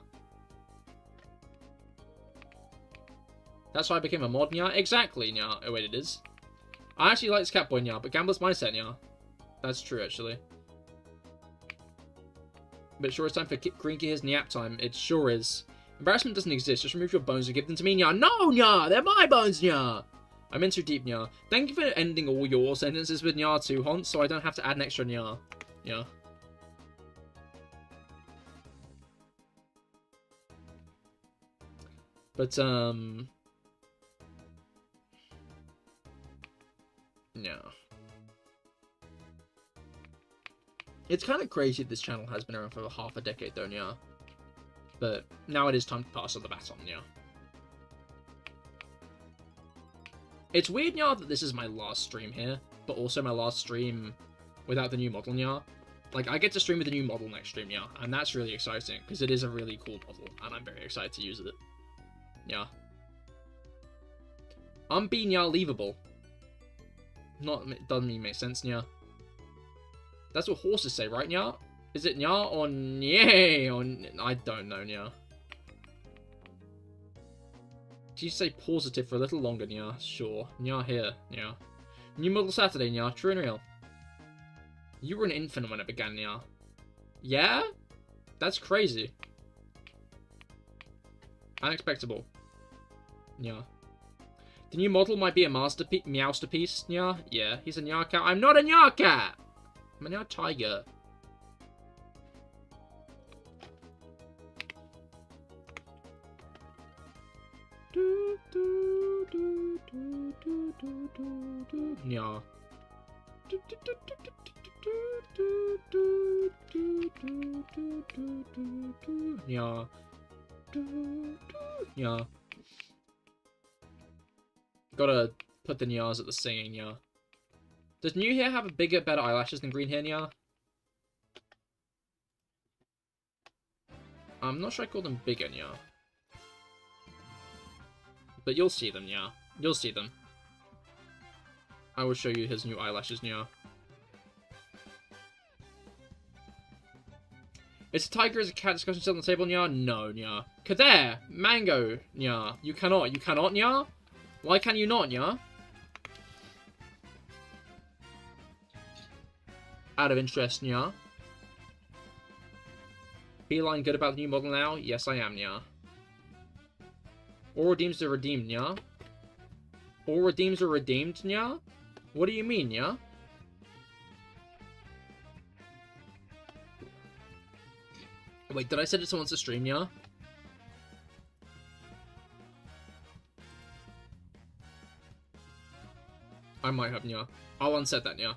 [SPEAKER 1] That's why I became a mod, yeah. Exactly, yeah. Oh, wait, it is. I actually like this Catboy, yeah, but gambler's mindset, yeah. That's true, actually. But it sure is time for Green Cahir's nap time. It sure is. Embarrassment doesn't exist. Just remove your bones and give them to me, nya. No, nya! They're my bones, nya! I'm in too deep, nya. Thank you for ending all your sentences with nya too, Hont, so I don't have to add an extra nya. Yeah. But, yeah. It's kind of crazy that this channel has been around for half a decade, though, yeah. But now it is time to pass on the baton, yeah. It's weird, yeah, that this is my last stream here, but also my last stream without the new model, yeah. Like, I get to stream with the new model next stream, yeah, and that's really exciting, because it is a really cool model, and I'm very excited to use it. Yeah. I'm being, yeah, leavable. Not, it doesn't even make sense, yeah. That's what horses say, right, yeah? Is it nya or nye? Or I don't know, nya. Do you say positive for a little longer, nya? Sure. Nya here, nya. New model Saturday, nya. True and real. You were an infant when it began, nya. Yeah? That's crazy. Unexpectable. Nya. The new model might be a meowsterpiece, nya. Yeah, he's a nya cat. I'm not a nya cat! I'm a nya tiger. Yeah. Yeah. Yeah. Gotta put the nyas at the singing, yeah. Does new hair have bigger, better eyelashes than green hair, yeah? I'm not sure I call them bigger, yeah. But you'll see them, yeah. You'll see them. I will show you his new eyelashes, yeah. Is a tiger as a cat discussion still on the table, yeah? No, yeah. Cahir, Mango, yeah. You cannot, yeah? Why can you not, yeah? Out of interest, yeah. Beeline good about the new model now? Yes, I am, yeah. All redeems are redeemed, yeah? All redeems are redeemed, yeah? What do you mean, yeah? Wait, did I send it to someone to stream, yeah? I might have, yeah. I'll unset that, yeah.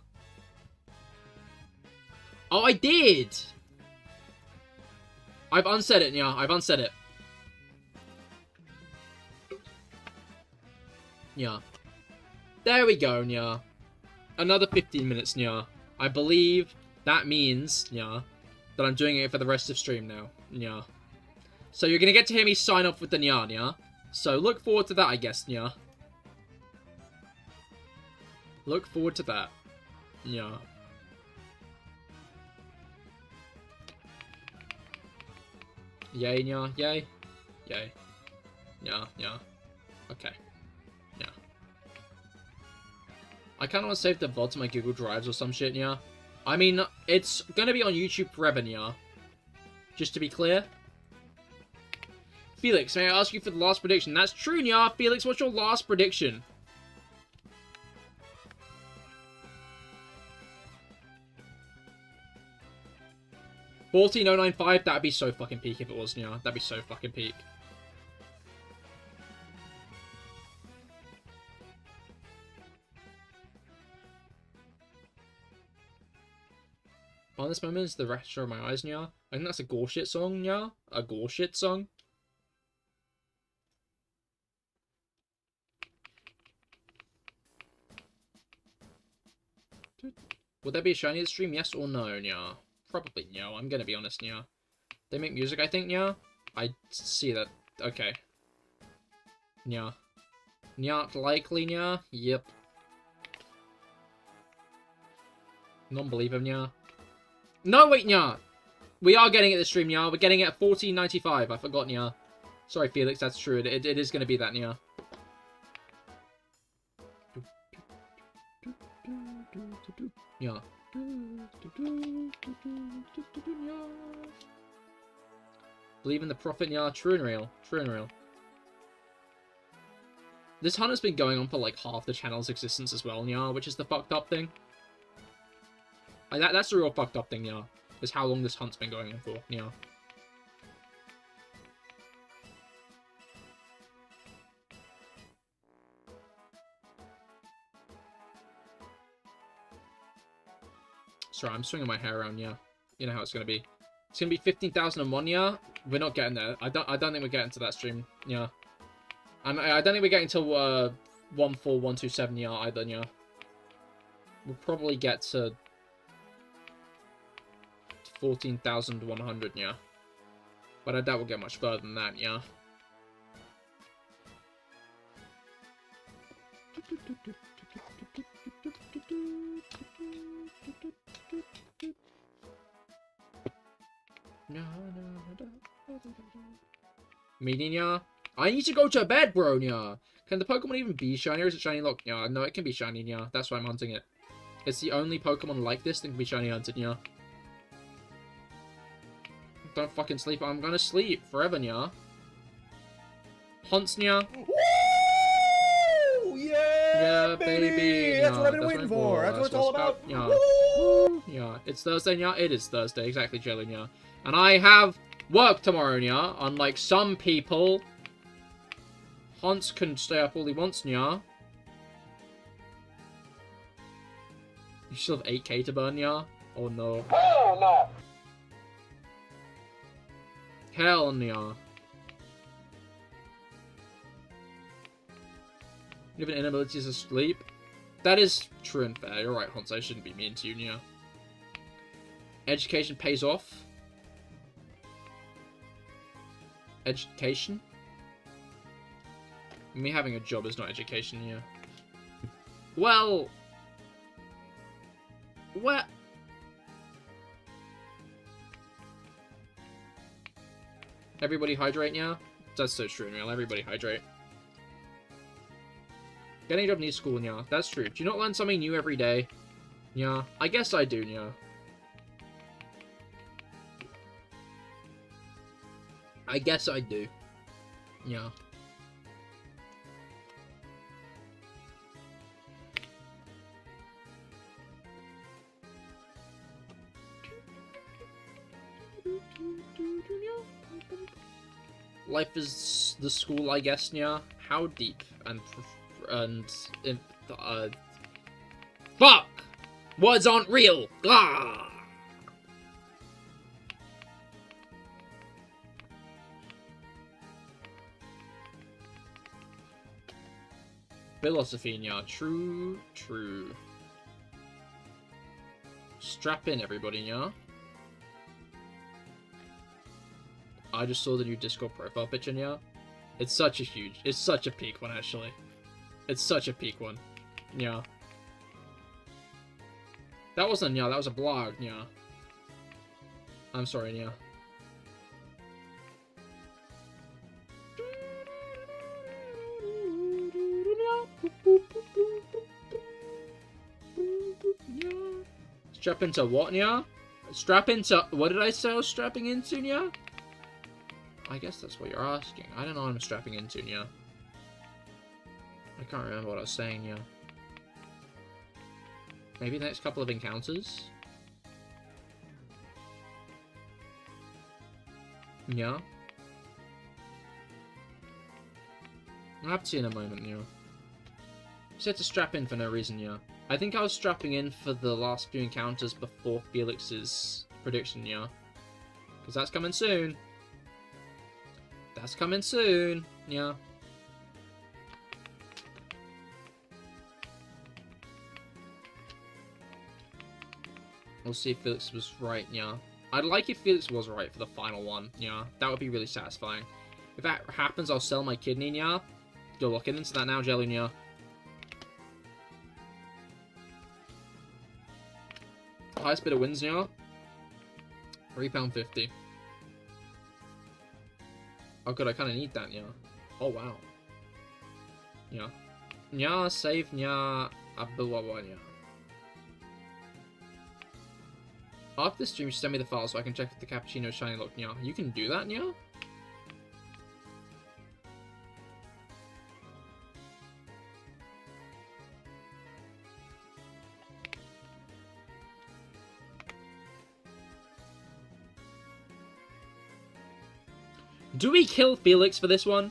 [SPEAKER 1] Oh, I did! I've unset it, yeah. I've unset it. Yeah. There we go, yeah. Another 15 minutes, yeah. I believe that means, yeah, that I'm doing it for the rest of stream now, yeah. So you're gonna get to hear me sign off with the nya, yeah? So look forward to that, I guess, yeah. Look forward to that. Yeah. Yay, yeah, yay. Yay. Yeah, yeah. Okay. Yeah. I kind of want to save the VOD to my Google Drives or some shit, yeah. I mean, it's gonna be on YouTube forever, yeah. Just to be clear. Felix, may I ask you for the last prediction? That's true, yeah. Felix, what's your last prediction? $14,095, that'd be so fucking peak if it was, yeah. That'd be so fucking peak. On this moment is the rapture of my eyes, yeah. I think that's a Goreshit song, yeah. A Goreshit song. Would there be a shiny stream? Yes or no, yeah? Probably no. I'm gonna be honest, yeah. They make music, I think, yeah. I see that. Okay. Yeah. Not likely, yeah. Yep. Non-believer, yeah. No, wait, yeah. We are getting it this stream, yeah. We're getting it at $14.95. I forgot, yeah. Sorry, Felix, that's true. It is going to be that, yeah. Yeah. Believe in the prophet, yeah. True and real. True and real. This hunt has been going on for like half the channel's existence as well, yeah, which is the fucked up thing. Like, that's the real fucked up thing, yeah. Is how long this hunt's been going on for, yeah. Sorry, I'm swinging my hair around, yeah. You know how it's gonna be. It's gonna be 15,001, yeah. We're not getting there. I don't think we're getting to that stream, yeah. And I don't think we're getting to 14127, yeah, either, yeah. We'll probably get to 14,100, yeah. But I doubt we'll get much further than that, yeah. Meaning, yeah. I need to go to bed, bro, yeah. Can the Pokemon even be shiny, or is it shiny locked? Yeah, no, it can be shiny, yeah. That's why I'm hunting it. It's the only Pokemon like this that can be shiny hunted, yeah. Don't fucking sleep. I'm gonna sleep forever, nya. Hunts, nya.
[SPEAKER 2] Woo! Yeah, baby! That's what I've been waiting for. That's what it's all about.
[SPEAKER 1] Yeah, it's Thursday, nya. It is Thursday, exactly, Jelly, nya. And I have work tomorrow, nya. Unlike some people, Hunts can stay up all he wants, nya. You still have 8k to burn, nya. Oh no.
[SPEAKER 2] Oh no!
[SPEAKER 1] Hell no. You have an inability to sleep? That is true and fair. You're right, Hans. I shouldn't be mean to you, Nia. Education pays off. Education? Me having a job is not education, Nia. Well... What? Everybody hydrate, yeah? That's so true, Neil. Everybody hydrate. Getting a job needs school, yeah. That's true. Do you not learn something new every day? Yeah. I guess I do, yeah. I guess I do. Yeah. Life is the school, I guess, yeah. How deep and fuck! Words aren't real! Ah! Philosophy, yeah. True, true. Strap in, everybody, yeah. I just saw the new Discord profile picture, yeah. It's such a peak one, actually. It's such a peak one. Yeah. That wasn't, yeah, that was a blog, yeah. I'm sorry, yeah. Strap into what, yeah? Strap into, what did I say I was strapping into, yeah? I guess that's what you're asking. I don't know what I'm strapping into, yeah. I can't remember what I was saying, yeah. Maybe the next couple of encounters? Yeah. I'll have to see in a moment, yeah. You said to strap in for no reason, yeah. I think I was strapping in for the last few encounters before Felix's prediction, yeah. Because that's coming soon. That's coming soon, yeah. We'll see if Felix was right, yeah. I'd like if Felix was right for the final one, yeah. That would be really satisfying. If that happens, I'll sell my kidney, yeah. You're looking into that now, Jelly, yeah. Highest bidder wins, yeah. £3.50. Oh good, I kind of need that, yeah. Oh wow. Yeah. Nya, save Nya, Abdullah, yeah. After the stream, send me the file so I can check if the cappuccino is shiny locked, Nya. You can do that, Nya? Do we kill Felix for this one?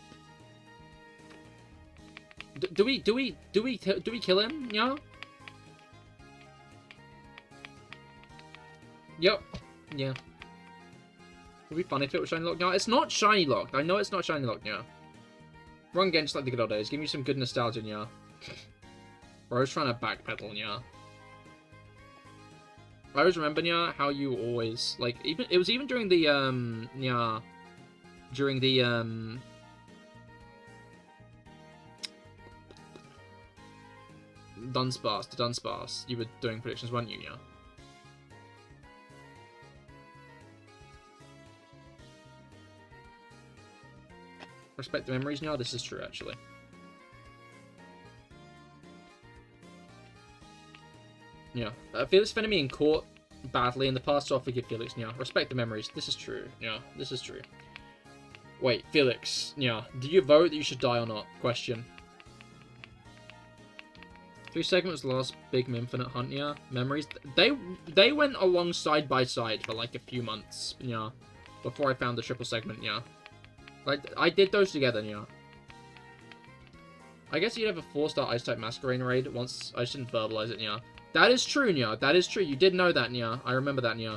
[SPEAKER 1] Do we kill him? Yeah. Yep. Yeah. Would be fun if it was shiny locked. No, it's not shiny locked. I know it's not shiny locked. Yeah. Run again, just like the good old days. Give me some good nostalgia. Yeah. Bro's trying to backpedal. Yeah. I always remember, yeah, how you always like it was even during the yeah. During the, Dunsparce, you were doing predictions, weren't you, yeah? Respect the memories, yeah, this is true, actually. Yeah. Felix offended me in court badly in the past, so I'll forgive Felix, yeah. Respect the memories, this is true, yeah, this is true. Wait, Felix, yeah. Do you vote that you should die or not? Question. 3 segments last big Infinite Hunt, yeah. Memories. They went along side by side for like a few months, yeah. Before I found the triple segment, yeah. Like, I did those together, yeah. I guess you'd have a 4-star Ice-type Masquerade raid once. I shouldn't verbalize it, yeah. That is true, yeah. That is true. You did know that, yeah. I remember that, yeah.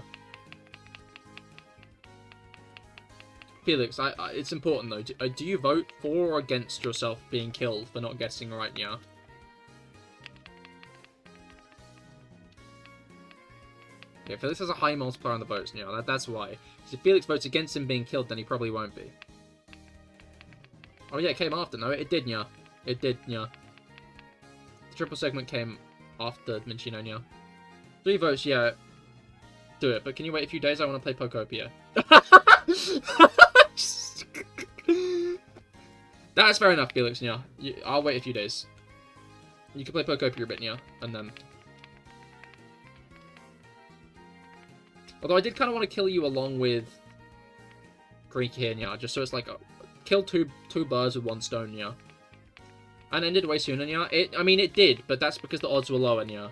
[SPEAKER 1] Felix, it's important though. Do you vote for or against yourself being killed for not guessing right, yeah? Yeah, Felix has a high multiplier on the votes, yeah. That's why. If Felix votes against him being killed, then he probably won't be. Oh yeah, it came after. No, it did, yeah. It did, yeah. The triple segment came after Minccino, yeah. 3 votes, yeah. Do it, but can you wait a few days? I want to play Pokopia. That's fair enough, Felix, yeah. I'll wait a few days. You can play Pokopia a bit, yeah, and then... Although I did kind of want to kill you along with Greek here, yeah, just so it's like... kill two birds with one stone, yeah. And ended way sooner, yeah. I mean, it did, but that's because the odds were lower, yeah.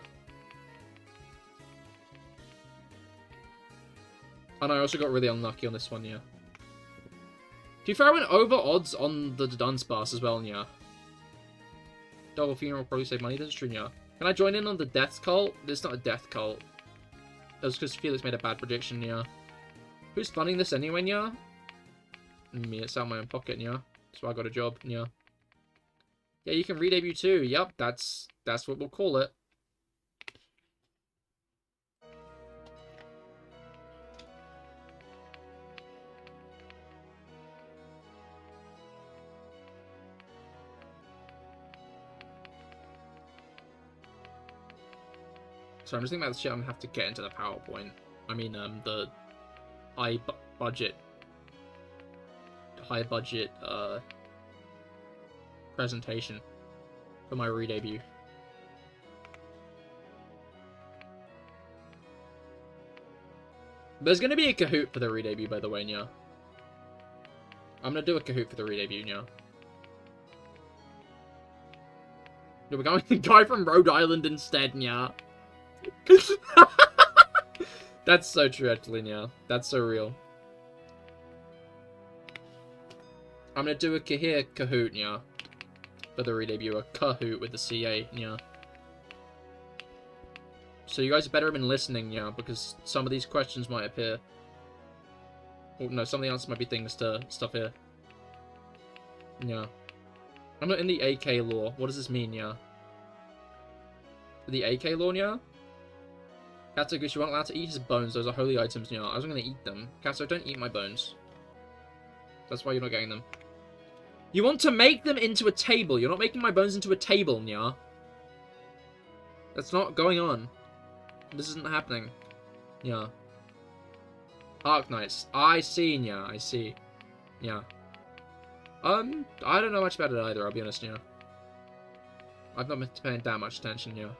[SPEAKER 1] And I also got really unlucky on this one, yeah. To be fair, I went over odds on the Dunsparce as well, yeah. Double funeral will probably save money, that's true, yeah. Can I join in on the death cult? It's not a death cult. It was because Felix made a bad prediction, yeah. Who's funding this anyway, yeah? Me, it's out of my own pocket, yeah. That's why I got a job, yeah. Yeah, you can re-debut too, yep, that's what we'll call it. So I'm just thinking about the shit I'm gonna have to get into the PowerPoint. I mean, the high budget presentation for my re-debut. There's gonna be a Kahoot for the re-debut, by the way, Nya. I'm gonna do a Kahoot for the re-debut, Nya. We're going with the guy from Rhode Island instead, Nya. That's so true, actually, Nya. That's so real. I'm gonna do a Cahir Kahoot, Nya. For the re-debut, a Kahoot with the CA, Nya. So you guys better have been listening, yeah, because some of these questions might appear. Oh, no, some of the answers might be things to stuff here. Yeah. I'm not in the AK law. What does this mean, yeah? The AK law, yeah? Katsu, you aren't allowed to eat his bones. Those are holy items, yeah. I wasn't going to eat them. Katsu, don't eat my bones. That's why you're not getting them. You want to make them into a table. You're not making my bones into a table, yeah? That's not going on. This isn't happening. Yeah. Arc Knights. I see, yeah. I see. Yeah. I don't know much about it either, I'll be honest, yeah. I've not been paying that much attention, yeah.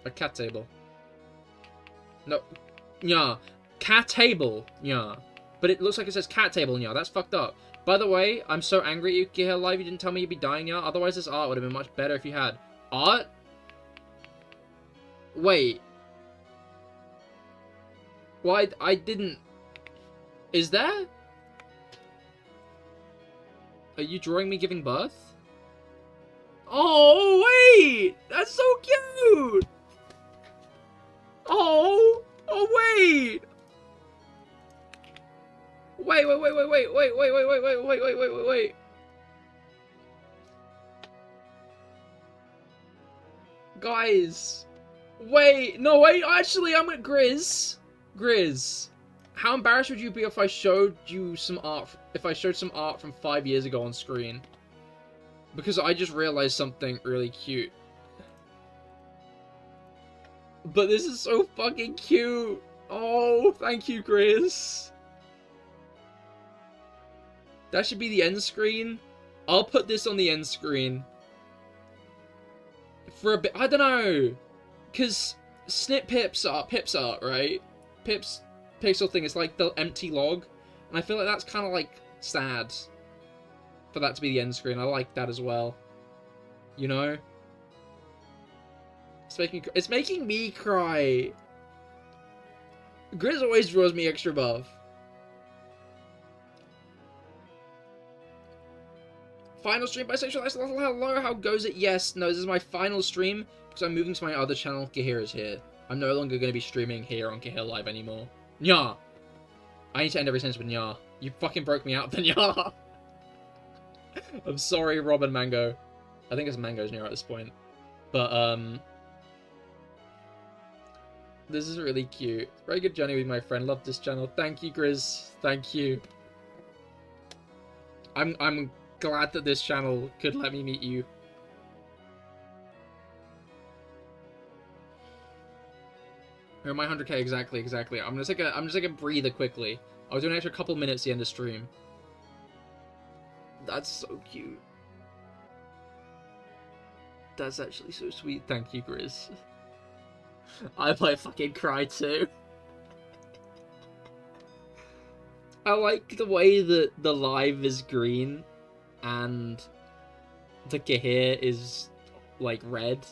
[SPEAKER 1] A cat table. No. Yeah. Cat table. Yeah. But it looks like it says cat table, yeah. That's fucked up. By the way, I'm so angry at you, CahirLIVE. You didn't tell me you'd be dying, yeah. Otherwise, this art would have been much better if you had. Art? Wait. Why? I didn't... Is there? Are you drawing me giving birth? Oh, wait! That's so cute! Oh! Oh, wait! Wait. Guys. Wait. No, wait. Actually, I'm at Grizz. Grizz. How embarrassed would you be if I showed you some art, from 5 years ago on screen? Because I just realized something really cute. But this is so fucking cute. Oh, thank you, Grizz. That should be the end screen. I'll put this on the end screen. For a bit. I don't know. Because Snip Pips art, right? Pips pixel thing is like the empty log. And I feel like that's kind of like sad. For that to be the end screen. I like that as well. You know? It's making me cry. Grizz always draws me extra buff. Final stream bisexual. Hello, how goes it? Yes, no, this is my final stream because I'm moving to my other channel. Cahir is here. I'm no longer going to be streaming here on CahirLIVE anymore. Nya! I need to end every sentence with nya. You fucking broke me out, then nya! I'm sorry, Robin Mango. I think it's Mango's near at this point. But, this is really cute. Very good journey with my friend. Love this channel. Thank you, Grizz. Thank you. I'm glad that this channel could let me meet you. Or my 100k exactly. I'm just take a breather quickly. I was doing an extra couple minutes at the end of stream. That's so cute. That's actually so sweet. Thank you, Grizz. I might fucking cry too. I like the way that the live is green and the Cahir is like red,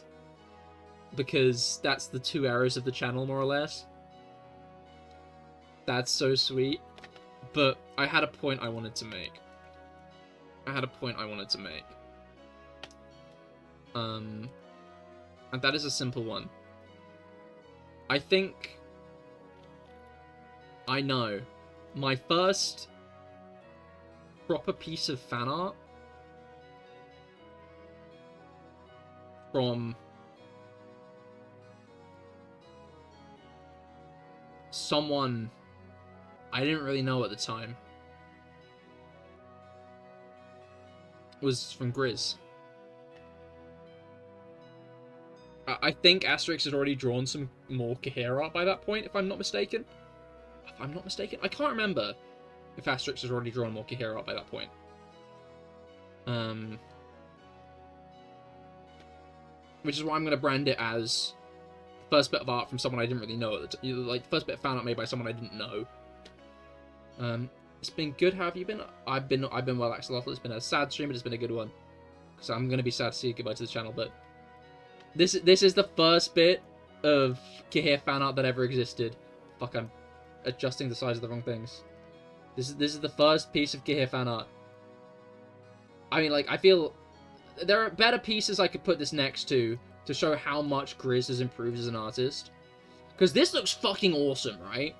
[SPEAKER 1] because that's the two arrows of the channel, more or less. That's so sweet. But I had a point I wanted to make. And that is a simple one. I think I know my first proper piece of fan art from someone I didn't really know at the time. was from Grizz. I think Asterix had already drawn some more Cahir art by that point, if I'm not mistaken. If I'm not mistaken, I can't remember if Asterix had already drawn more Cahir art by that point. Which is why I'm going to brand it as the first bit of art from someone I didn't really know at the time. Like, the first bit of fan art made by someone I didn't know. It's been good. How have you been? I've been well, Axolotl. It's been a sad stream, but it's been a good one. Because I'm going to be sad to see goodbye to the channel, but this is the first bit of Cahir fan art that ever existed. Fuck, I'm adjusting the size of the wrong things. This is the first piece of Cahir fan art. I mean, like, I feel there are better pieces I could put this next to show how much Grizz has improved as an artist. Because this looks fucking awesome, right?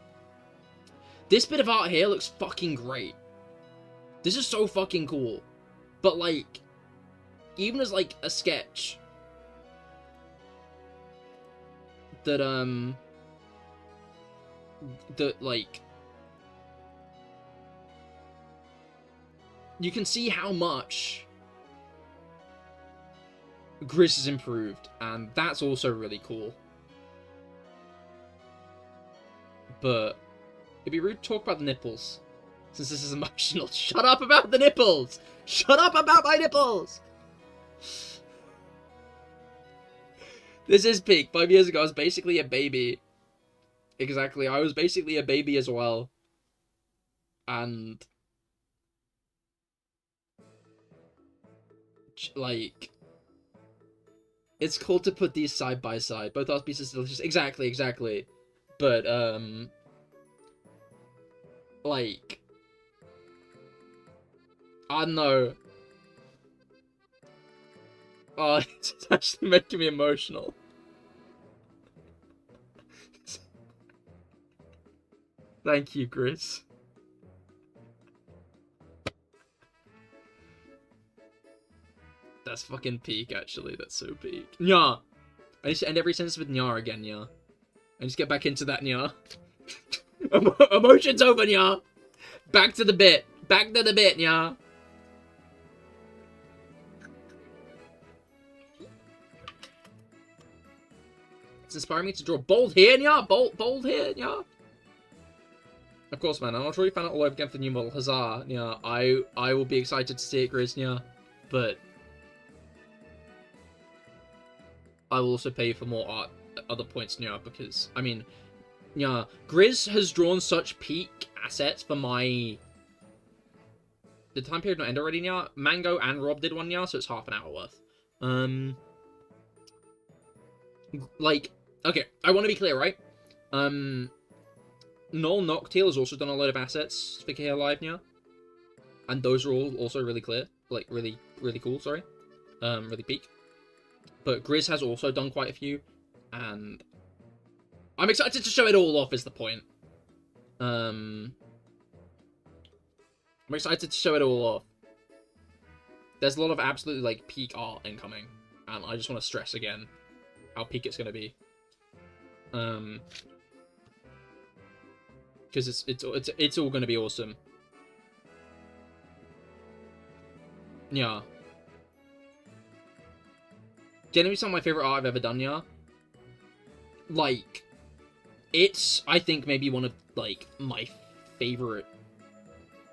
[SPEAKER 1] This bit of art here looks fucking great. This is so fucking cool. But, like, even as, like, a sketch that, like, you can see how much Grizz has improved, and that's also really cool. But it'd be rude to talk about the nipples, since this is emotional. Shut up about the nipples! Shut up about my nipples! This is peak. 5 years ago, I was basically a baby. Exactly, I was basically a baby as well. And like, it's cool to put these side by side. Both art pieces are delicious. Exactly. But, like, I don't know. Oh, it's actually making me emotional. Thank you, Grizz. That's fucking peak, actually. That's so peak. Nya! I need to end every sentence with Nya again, Nya. I just get back into that, Nya. Emotions over, Nya! Back to the bit. Back to the bit, Nya. It's inspiring me to draw bold here, Nya. Bold here, Nya. Of course, man. I'm not sure you found out all over again for the new model. Huzzah, Nya. I will be excited to see it, Grizz, Nya. But I will also pay for more art at other points, Nya, because, I mean, Nya, Grizz has drawn such peak assets for my... Did the time period not end already, Nya? Mango and Rob did one, Nya, so it's half an hour worth. Like, okay, I want to be clear, right? Null Noctil has also done a load of assets for CahirLIVE, Nya. And those are all also really clear. Like, really cool, sorry. Really peak. But Grizz has also done quite a few, and I'm excited to show it all off is the point. I'm excited to show it all off. There's a lot of absolutely, like, peak art incoming, and I just want to stress again how peak it's going to be. Because it's all going to be awesome. Yeah. Genuinely some of my favorite art I've ever done, yeah. Like, it's, I think, maybe one of, like, my favorite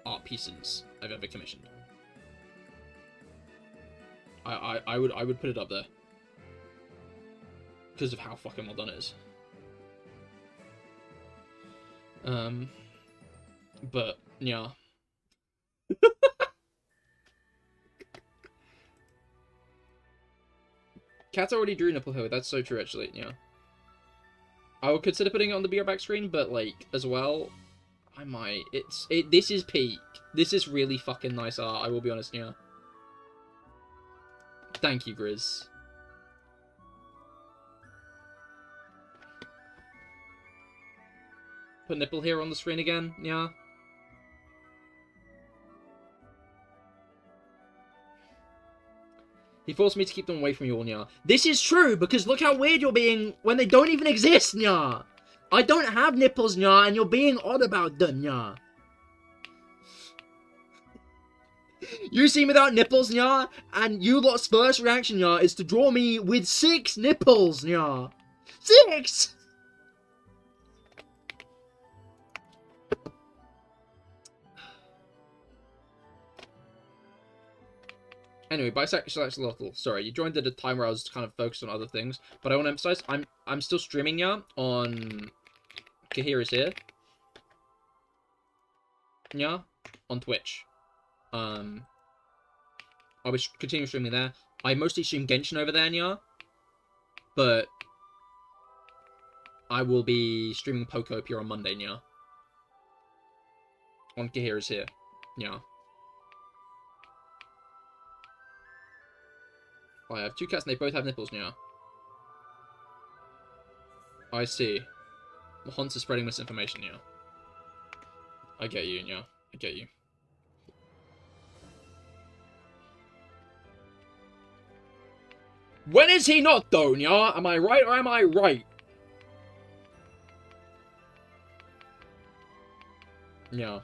[SPEAKER 1] art pieces I've ever commissioned. I would put it up there. Because of how fucking well done it is. But, yeah. Cat already drew Nipple Hill, that's so true actually, yeah. I would consider putting it on the BR back screen, but like, as well, I might. This is peak. This is really fucking nice art, I will be honest, yeah. Thank you, Grizz. Put Nipple here on the screen again, yeah. He forced me to keep them away from you all, Nya. This is true, because look how weird you're being when they don't even exist, Nya. I don't have nipples, Nya, and you're being odd about them, Nya. You see me without nipples, nya, and you lot's first reaction, nya, is to draw me with 6 nipples, nya. 6! Anyway, bisexual. Sorry, you joined at a time where I was kind of focused on other things, but I want to emphasize I'm still streaming, nya, on Cahir is here. Nya, on Twitch. I was continuing streaming there. I mostly stream Genshin over there, nya. But I will be streaming Pokopia on Monday, nya. On Cahir is here. Nya. I have 2 cats and they both have nipples, nya. I see. Hans is spreading misinformation, nya. I get you, nya. I get you. When is he not, though, nya? Am I right or am I right? Yeah.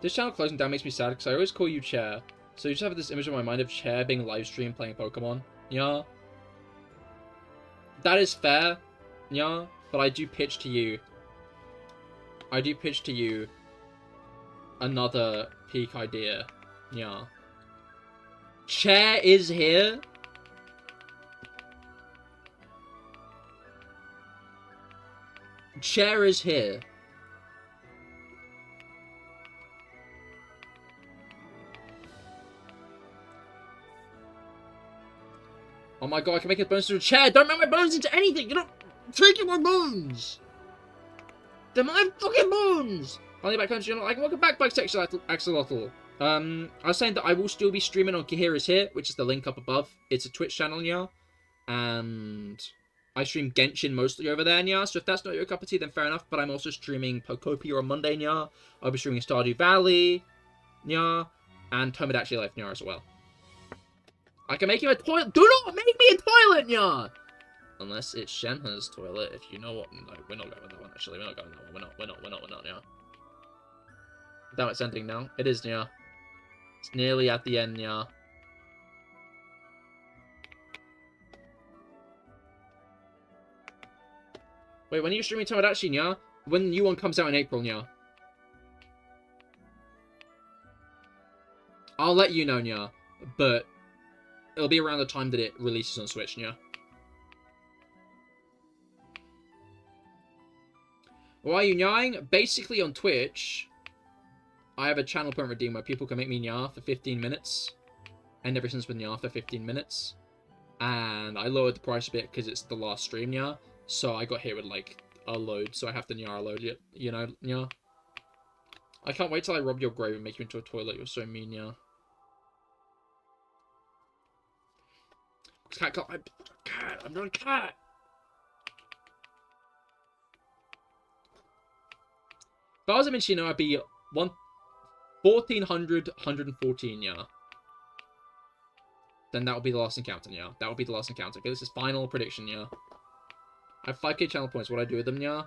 [SPEAKER 1] This channel closing down makes me sad because I always call you Chair. So you just have this image in my mind of Chair being live stream playing Pokemon. Yeah. That is fair. Yeah. But I do pitch to you. Another peak idea. Yeah. Chair is here. Chair is here. Oh my god, I can make his bones into a chair! Don't make my bones into anything! You're not taking my bones! They're my fucking bones! Finally back country, like, welcome back, bisexual axolotl. I was saying that I will still be streaming on Cahir is here, which is the link up above. It's a Twitch channel, yeah. And I stream Genshin mostly over there, yeah. So if that's not your cup of tea, then fair enough. But I'm also streaming Pokopia on Monday, yeah. I'll be streaming Stardew Valley, yeah. And Tomodachi Life, yeah, as well. I can make him a toilet. Do not make me a toilet, yeah. Unless it's Shenhe's toilet, if you know what. No, we're not going with that one, actually. We're not going with that one. We're not, yeah. Damn, it's ending now. It is, yeah. It's nearly at the end, yeah. Wait, when are you streaming Tomodachi, yeah? When the new one comes out in April, yeah. I'll let you know, yeah. But it'll be around the time that it releases on Switch, yeah. Why are you nying? Basically on Twitch, I have a channel point redeem where people can make me nya for 15 minutes. And ever since been nya for 15 minutes. And I lowered the price a bit because it's the last stream nya. So I got hit with like a load, so I have to nya load it, you know, nya. I can't wait till I rob your grave and make you into a toilet. You're so mean, nya. I'm not a cat. If I was a Minccino, I'd be 1,400, 114, yeah. Then that would be the last encounter, yeah. That would be the last encounter. Okay, this is final prediction, yeah. I have 5k channel points. What do I do with them, yeah?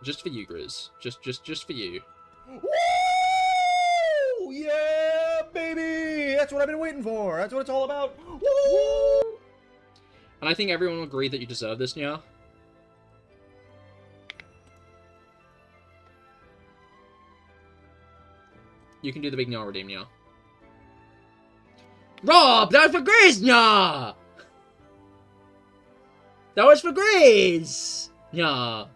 [SPEAKER 1] Just for you, Grizz. Just for you.
[SPEAKER 2] Woo! Yeah, baby! That's what I've been waiting for. That's what it's all about. Woo!
[SPEAKER 1] And I think everyone will agree that you deserve this, yeah? You can do the big nya redeem, yeah. Rob, that was for Grizz, nya! That was for Grizz! Nya.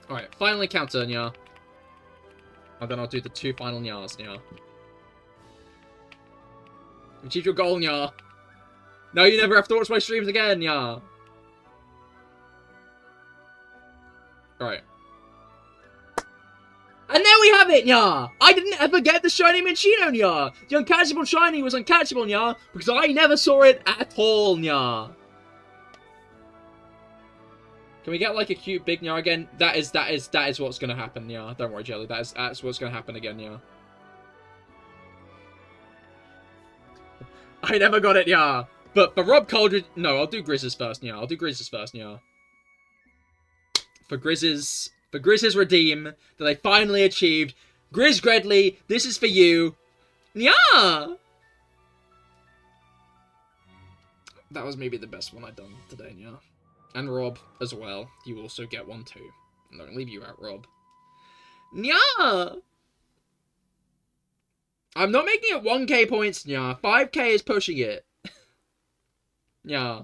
[SPEAKER 1] Alright, final encounter, nya. And then I'll do the 2 final nyas, nya. Achieve your goal, nya. No, you never have to watch my streams again, nya. Alright. And there we have it, nya! I didn't ever get the shiny Minccino, nya! The uncatchable shiny was uncatchable, nya, because I never saw it at all, nya. Can we get like a cute big nya again? That is what's gonna happen, nya. Don't worry, Jelly. That's what's gonna happen again, nya. I never got it, yeah. But for Rob Coldridge... No, I'll do Grizz's first, yeah. I'll do Grizz's first, yeah. For Grizz's redeem that I finally achieved. Grizz Gredley, this is for you. Yeah! That was maybe the best one I've done today, yeah. And Rob as well. You also get one too. I'm not gonna leave you out, Rob. Yeah! I'm not making it 1k points, yeah. 5k is pushing it. Yeah.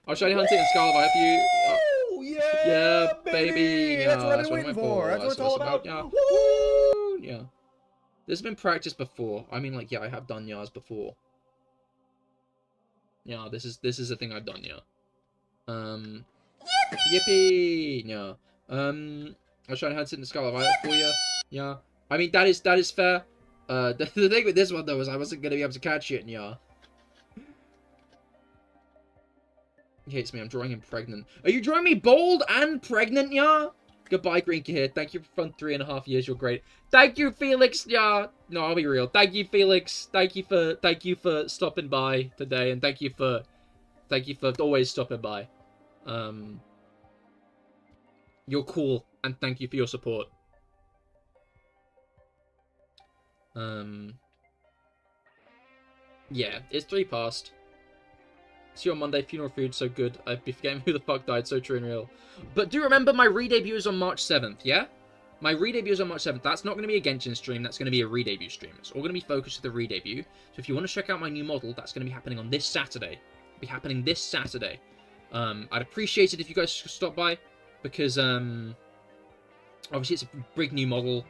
[SPEAKER 1] I'll show you hunting and Scarlet for you. Yeah, baby.
[SPEAKER 2] That's what I've
[SPEAKER 1] that's
[SPEAKER 2] been
[SPEAKER 1] what
[SPEAKER 2] waiting for. That's what it's all about.
[SPEAKER 1] Yeah. Woo! Yeah. This has been practiced before. I mean, like, yeah, I have done yas before. Yeah, this is a thing I've done, yeah. Yippee! Yeah. I'll try to hunt it in the Scarlet for you. Yeah. I mean, that is fair. The thing with this one though is I wasn't gonna be able to catch it, yeah. He hates me. I'm drawing him pregnant. Are you drawing me bold and pregnant, yeah? Goodbye, Green Cahir. Thank you for fun 3.5 years. You're great. Thank you, Felix. Yeah. No, I'll be real. Thank you, Felix. Thank you for stopping by today, and thank you for always stopping by. You're cool, and thank you for your support. Yeah, it's 3 past. See you on Monday. Funeral food, so good. I'd be forgetting who the fuck died. So true and real. But do remember my re-debut is on March 7th, yeah? My re-debut is on March 7th. That's not going to be a Genshin stream. That's going to be a re-debut stream. It's all going to be focused to the re-debut. So if you want to check out my new model, that's going to be happening on this Saturday. It'll be happening this Saturday. I'd appreciate it if you guys stop by. Because, obviously it's a big new model.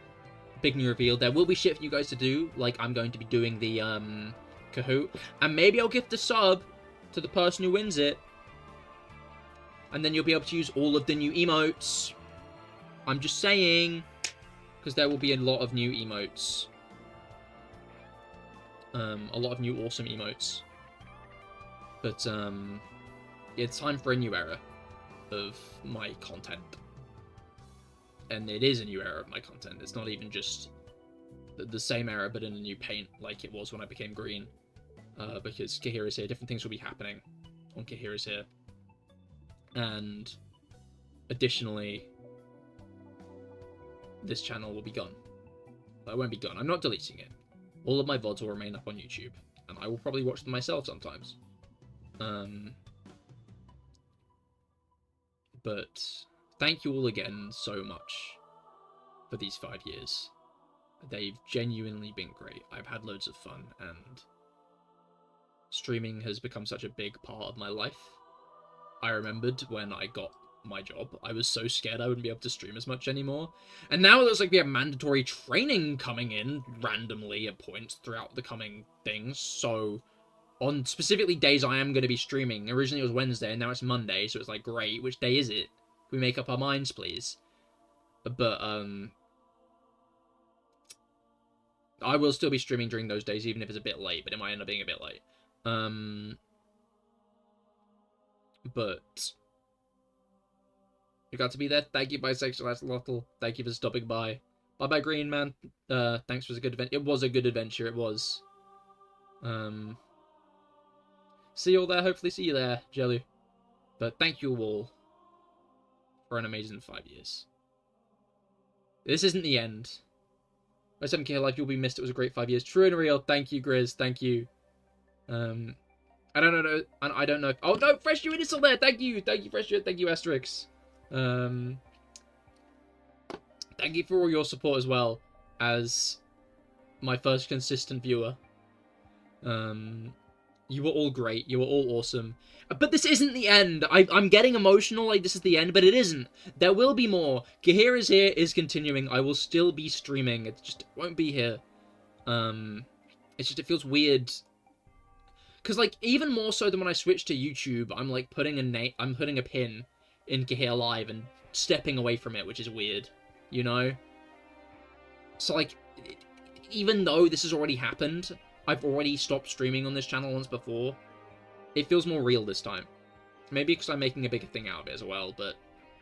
[SPEAKER 1] Big new reveal. There will be shit for you guys to do. Like, I'm going to be doing the, Kahoot. And maybe I'll gift a sub to the person who wins it. And then you'll be able to use all of the new emotes. I'm just saying. Because there will be a lot of new emotes. A lot of new awesome emotes. But, it's time for a new era of my content. And it is a new era of my content. It's not even just the same era, but in a new paint, like it was when I became green. Because Cahir is here. Different things will be happening on Cahir is here. And additionally, this channel will be gone. But it won't be gone. I'm not deleting it. All of my VODs will remain up on YouTube. And I will probably watch them myself sometimes. But thank you all again so much for these 5 years. They've genuinely been great. I've had loads of fun, and streaming has become such a big part of my life. I remembered when I got my job, I was so scared I wouldn't be able to stream as much anymore. And now it looks like we have mandatory training coming in randomly at points throughout the coming things. So on specifically days I am going to be streaming. Originally it was Wednesday, and now it's Monday, so it's like, great, which day is it? Can we make up our minds, please? But, I will still be streaming during those days, even if it's a bit late, but it might end up being a bit late. But you got to be there. Thank you, Bisexual Lottle. Thank you for stopping by. Bye-bye, Green Man. Thanks for a good event. It was a good adventure, it was. See you all there. Hopefully see you there, Jelly. But thank you all for an amazing 5 years. This isn't the end. By 7k life, you'll be missed. It was a great 5 years. True and real. Thank you, Grizz. Thank you. I don't know. I don't know. If, oh no, Fresh Unit is still there. Thank you. Thank you, Fresh Unit. Thank you, Asterix. Thank you for all your support as well as my first consistent viewer. You were all great. You were all awesome. But this isn't the end. I'm getting emotional like this is the end, but it isn't. There will be more. Cahir is here, is continuing. I will still be streaming. It just won't be here. It's just, it feels weird. Because, like, even more so than when I switched to YouTube, I'm, like, putting a pin in CahirLIVE and stepping away from it, which is weird. You know? So, like, even though this has already happened, I've already stopped streaming on this channel once before, it feels more real this time. Maybe because I'm making a bigger thing out of it as well, but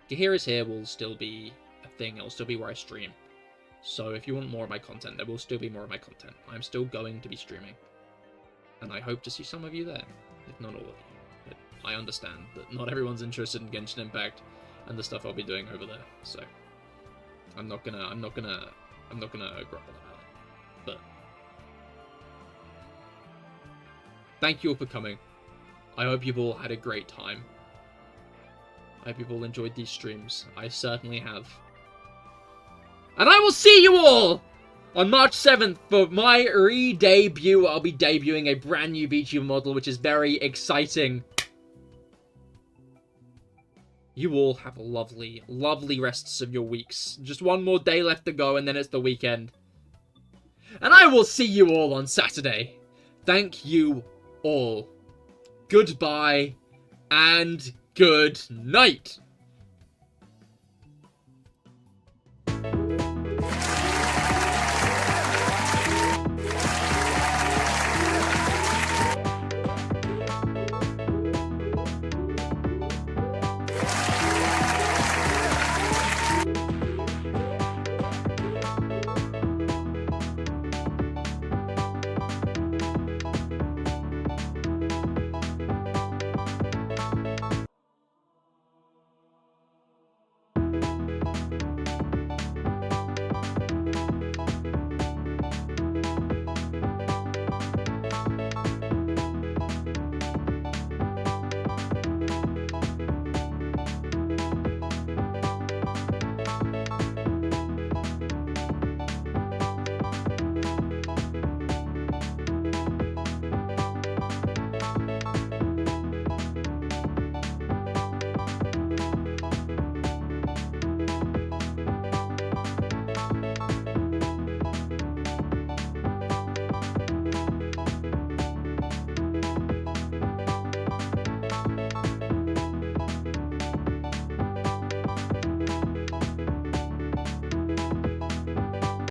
[SPEAKER 1] Cahir is here will still be a thing. It'll still be where I stream. So if you want more of my content, there will still be more of my content. I'm still going to be streaming. And I hope to see some of you there, if not all of you. But I understand that not everyone's interested in Genshin Impact and the stuff I'll be doing over there, so I'm not gonna grumble about it. But thank you all for coming. I hope you've all had a great time. I hope you've all enjoyed these streams. I certainly have. And I will see you all on March 7th for my re-debut. I'll be debuting a brand new VTuber model, which is very exciting. You all have a lovely, lovely rests of your weeks. Just one more day left to go, and then it's the weekend. And I will see you all on Saturday. Thank you all. Goodbye, and good night.